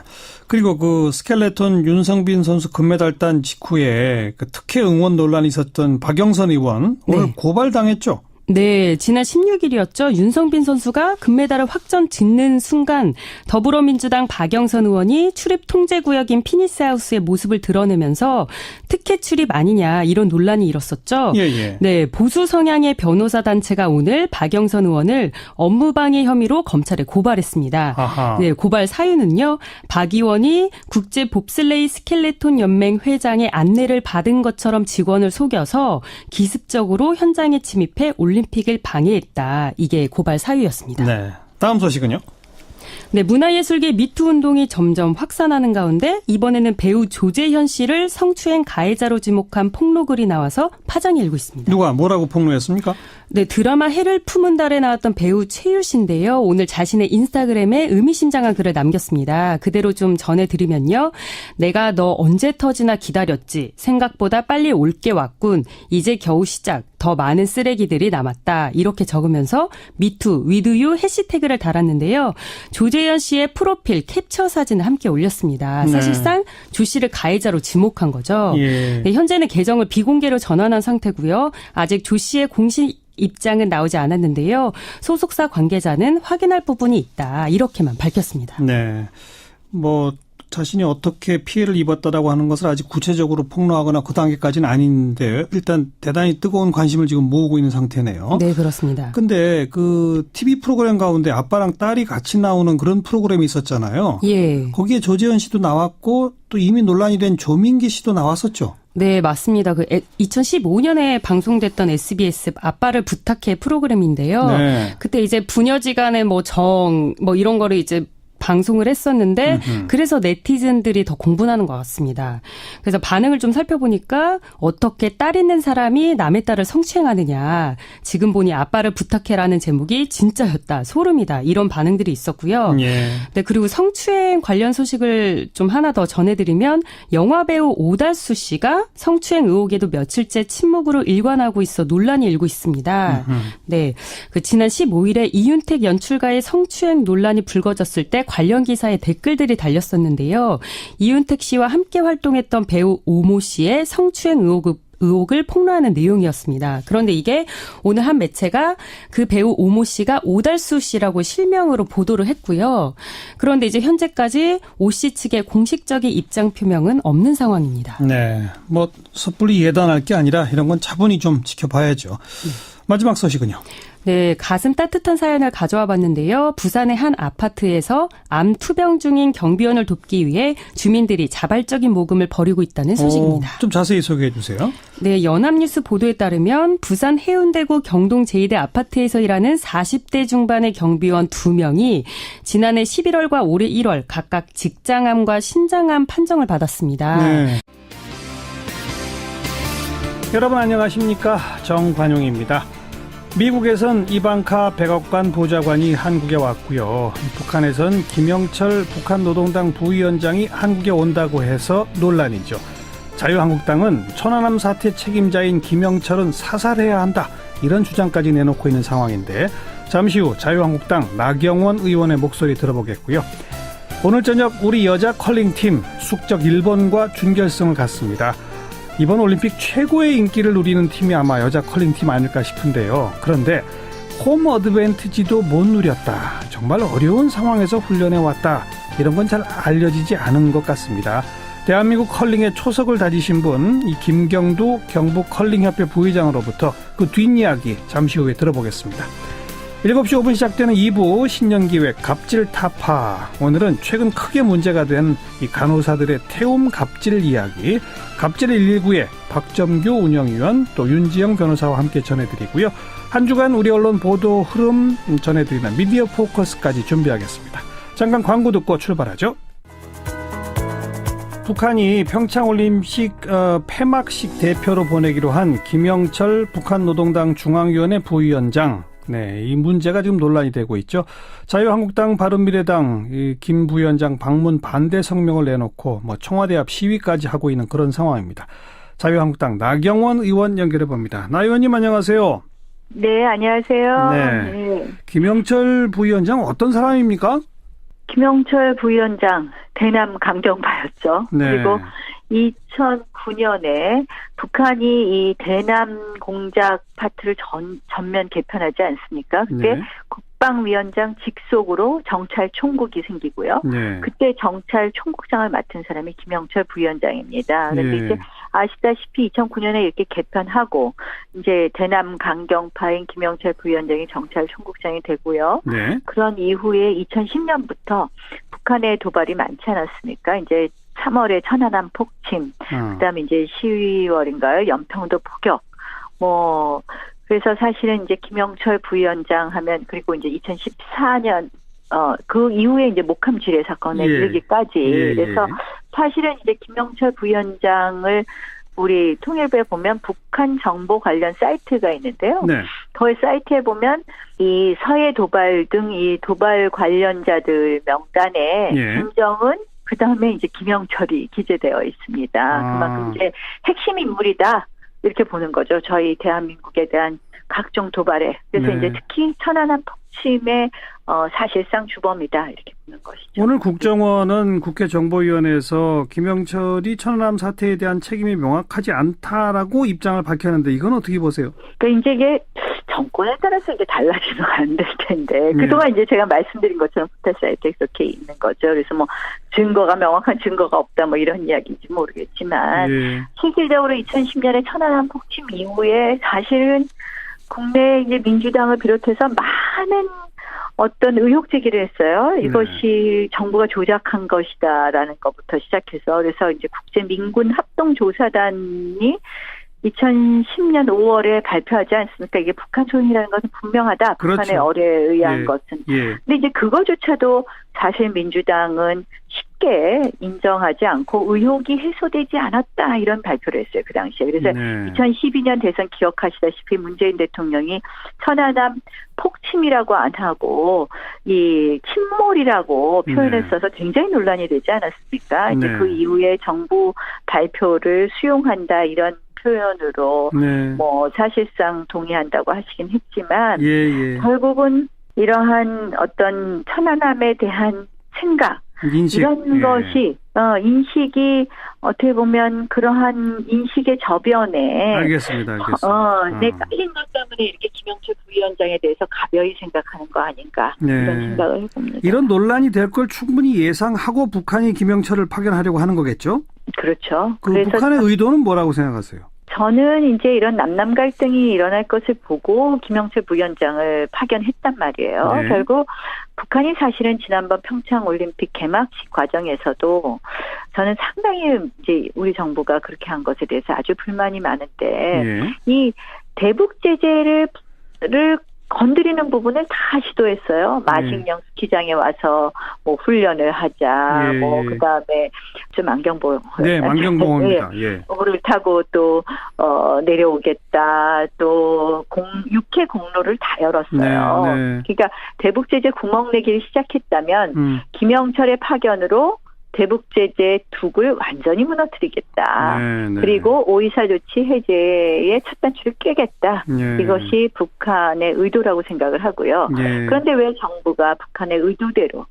그리고 그 스켈레톤 윤성빈 선수 금메달 딴 직후에 그 특혜 응원 논란이 있었던 박영선 의원 오늘 고발당했죠? 네, 지난 16일이었죠. 윤성빈 선수가 금메달을 확정 짓는 순간 더불어민주당 박영선 의원이 출입 통제구역인 피니스하우스의 모습을 드러내면서 특혜 출입 아니냐 이런 논란이 일었었죠. 예. 네, 보수 성향의 변호사 단체가 오늘 박영선 의원을 업무방해 혐의로 검찰에 고발했습니다. 아하. 네, 고발 사유는요. 박 의원이 국제 봅슬레이 스켈레톤 연맹 회장의 안내를 받은 것처럼 직원을 속여서 기습적으로 현장에 침입해 올림픽을 방해했다. 이게 고발 사유였습니다. 네. 다음 소식은요? 네, 문화예술계 미투 운동이 점점 확산하는 가운데 이번에는 배우 조재현 씨를 성추행 가해자로 지목한 폭로글이 나와서 파장이 일고 있습니다. 누가 뭐라고 폭로했습니까? 네, 드라마 해를 품은 달에 나왔던 배우 최유 씨인데요. 오늘 자신의 인스타그램에 의미심장한 글을 남겼습니다. 그대로 좀 전해드리면요. 내가 너 언제 터지나 기다렸지. 생각보다 빨리 올게 왔군. 이제 겨우 시작. 더 많은 쓰레기들이 남았다. 이렇게 적으면서 미투, 위드유 해시태그를 달았는데요. 조재현 씨의 프로필 캡처 사진을 함께 올렸습니다. 사실상 조 씨를 가해자로 지목한 거죠. 예. 네, 현재는 계정을 비공개로 전환한 상태고요. 아직 조 씨의 공식 입장은 나오지 않았는데요. 소속사 관계자는 확인할 부분이 있다. 이렇게만 밝혔습니다. 네. 뭐 자신이 어떻게 피해를 입었다라고 하는 것을 아직 구체적으로 폭로하거나 그 단계까지는 아닌데 일단 대단히 뜨거운 관심을 지금 모으고 있는 상태네요. 네, 그렇습니다. 근데 그 TV 프로그램 가운데 아빠랑 딸이 같이 나오는 그런 프로그램이 있었잖아요. 예. 거기에 조재현 씨도 나왔고 또 이미 논란이 된 조민기 씨도 나왔었죠. 네, 맞습니다. 2015년에 방송됐던 SBS 아빠를 부탁해 프로그램인데요. 네. 그때 이제 부녀지간의 이런 거를 이제 방송을 했었는데 그래서 네티즌들이 더 공분하는 것 같습니다. 그래서 반응을 좀 살펴보니까 어떻게 딸 있는 사람이 남의 딸을 성추행하느냐. 지금 보니 아빠를 부탁해라는 제목이 진짜였다. 소름이다. 이런 반응들이 있었고요. 예. 네, 그리고 성추행 관련 소식을 좀 하나 더 전해드리면 영화배우 오달수 씨가 성추행 의혹에도 며칠째 침묵으로 일관하고 있어 논란이 일고 있습니다. 네, 그 지난 15일에 이윤택 연출가의 성추행 논란이 불거졌을 때 관련 기사에 댓글들이 달렸었는데요. 이윤택 씨와 함께 활동했던 배우 오모 씨의 성추행 의혹을 폭로하는 내용이었습니다. 그런데 이게 오늘 한 매체가 그 배우 오모 씨가 오달수 씨라고 실명으로 보도를 했고요. 그런데 이제 현재까지 오 씨 측의 공식적인 입장 표명은 없는 상황입니다. 네. 뭐 섣불리 예단할 게 아니라 이런 건 차분히 좀 지켜봐야죠. 마지막 소식은요. 네, 가슴 따뜻한 사연을 가져와 봤는데요. 부산의 한 아파트에서 암 투병 중인 경비원을 돕기 위해 주민들이 자발적인 모금을 벌이고 있다는 소식입니다. 좀 자세히 소개해 주세요. 네, 연합뉴스 보도에 따르면 부산 해운대구 경동 제2대 아파트에서 일하는 40대 중반의 경비원 2명이 지난해 11월과 올해 1월 각각 직장암과 신장암 판정을 받았습니다. 네. 여러분 안녕하십니까? 정관용입니다. 미국에선 이방카 백악관 보좌관이 한국에 왔고요. 북한에선 김영철 북한 노동당 부위원장이 한국에 온다고 해서 논란이죠. 자유한국당은 천안함 사태 책임자인 김영철은 사살해야 한다. 이런 주장까지 내놓고 있는 상황인데 잠시 후 자유한국당 나경원 의원의 목소리 들어보겠고요. 오늘 저녁 우리 여자 컬링팀 숙적 일본과 준결승을 갖습니다. 이번 올림픽 최고의 인기를 누리는 팀이 아마 여자 컬링팀 아닐까 싶은데요. 그런데 홈 어드밴티지도 못 누렸다. 정말 어려운 상황에서 훈련해왔다. 이런 건 잘 알려지지 않은 것 같습니다. 대한민국 컬링의 초석을 다지신 분, 이 김경두 경북 컬링협회 부회장으로부터 그 뒷이야기 잠시 후에 들어보겠습니다. 7시 5분 시작되는 2부 신년기획 갑질 타파. 오늘은 최근 크게 문제가 된 이 간호사들의 태움 갑질 이야기, 갑질 119의 박점규 운영위원 또 윤지영 변호사와 함께 전해드리고요. 한 주간 우리 언론 보도 흐름 전해드리는 미디어 포커스까지 준비하겠습니다. 잠깐 광고 듣고 출발하죠. 북한이 평창올림픽 폐막식 대표로 보내기로 한 김영철 북한노동당 중앙위원회 부위원장, 네, 이 문제가 지금 논란이 되고 있죠. 자유한국당 바른미래당 김 부위원장 방문 반대 성명을 내놓고 청와대 앞 시위까지 하고 있는 그런 상황입니다. 자유한국당 나경원 의원 연결해 봅니다. 나 의원님 안녕하세요. 네, 안녕하세요. 네. 네. 김영철 부위원장 어떤 사람입니까? 김영철 부위원장 대남 강경파였죠. 네. 그리고 2009년에 북한이 이 대남 공작 파트를 전면 개편하지 않습니까? 그때 네. 국방위원장 직속으로 정찰총국이 생기고요. 네. 그때 정찰총국장을 맡은 사람이 김영철 부위원장입니다. 그런데 네. 이제 아시다시피 2009년에 이렇게 개편하고 이제 대남 강경파인 김영철 부위원장이 정찰총국장이 되고요. 네. 그런 이후에 2010년부터 북한의 도발이 많지 않았습니까? 이제 3월에 천안함 폭침, 그다음에 이제 12월인가요? 연평도 포격. 그래서 사실은 이제 김영철 부위원장 하면, 그리고 이제 2014년 그 이후에 이제 목함 지뢰 사건에 이르기까지. 그래서 사실은 이제 김영철 부위원장을 우리 통일부에 보면 북한 정보 관련 사이트가 있는데요. 네. 그 사이트에 보면 이 서해 도발 등 이 도발 관련자들 명단에 김정은 그다음에 이제 김영철이 기재되어 있습니다. 그만큼 이제 핵심 인물이다. 이렇게 보는 거죠. 저희 대한민국에 대한 각종 도발에. 그래서 이제 특히 천안함 폭침의 사실상 주범이다. 이렇게 보는 것이죠. 오늘 국정원은 국회 정보위원회에서 김영철이 천안함 사태에 대한 책임이 명확하지 않다라고 입장을 밝혔는데 이건 어떻게 보세요? 그러니까 이제 이게 정권에 따라서 이제 달라지면 안 될 텐데 그동안 이제 제가 말씀드린 것처럼 포털 사이트에 그렇게 있는 거죠. 그래서 명확한 증거가 없다 이런 이야기인지 모르겠지만 실질적으로 2010년에 천안함 폭침 이후에 사실은 국내 이제 민주당을 비롯해서 많은 어떤 의혹 제기를 했어요. 이것이 정부가 조작한 것이다라는 것부터 시작해서 그래서 이제 국제민군합동조사단이 2010년 5월에 발표하지 않습니까? 이게 북한 소행이라는 것은 분명하다. 그렇죠. 북한의 어뢰에 의한 것은. 근데 이제 그거조차도 사실 민주당은 쉽게 인정하지 않고 의혹이 해소되지 않았다 이런 발표를 했어요. 그 당시에. 그래서 2012년 대선 기억하시다시피 문재인 대통령이 천안함 폭침이라고 안 하고 이 침몰이라고 표현을 써서 굉장히 논란이 되지 않았습니까? 이제 그 이후에 정부 발표를 수용한다 이런 표현으로 사실상 동의한다고 하시긴 했지만 결국은 이러한 어떤 천안함에 대한 생각 이런 것이 인식이 어떻게 보면 그러한 인식의 저변에 알겠습니다. 내 깔린 것 때문에 이렇게 김영철 부위원장에 대해서 가벼이 생각하는 거 아닌가 이런 생각을 해봅니다. 이런 논란이 될 걸 충분히 예상하고 북한이 김영철을 파견하려고 하는 거겠죠? 그렇죠. 그래서 북한의 의도는 뭐라고 생각하세요? 저는 이제 이런 남남 갈등이 일어날 것을 보고 김영철 부위원장을 파견했단 말이에요. 네. 결국 북한이 사실은 지난번 평창 올림픽 개막식 과정에서도 저는 상당히 이제 우리 정부가 그렇게 한 것에 대해서 아주 불만이 많은데 이 대북 제재를 건드리는 부분을 다 시도했어요. 마식령 스키장에 와서 뭐 훈련을 하자, 뭐 그다음에 좀 안경보호, 네, 안경보호입니다. 예. 타고 또 내려오겠다, 또 육해 공로를 다 열었어요. 그러니까 대북 제재 구멍 내기를 시작했다면 김영철의 파견으로 대북 제재 둑을 완전히 무너뜨리겠다. 그리고 5.24 조치 해제의 첫 단추를 깨겠다. 이것이 북한의 의도라고 생각을 하고요. 그런데 왜 정부가 북한의 의도대로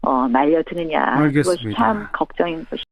말려드느냐. 알겠습니다. 그것이 참 걱정인 것이죠.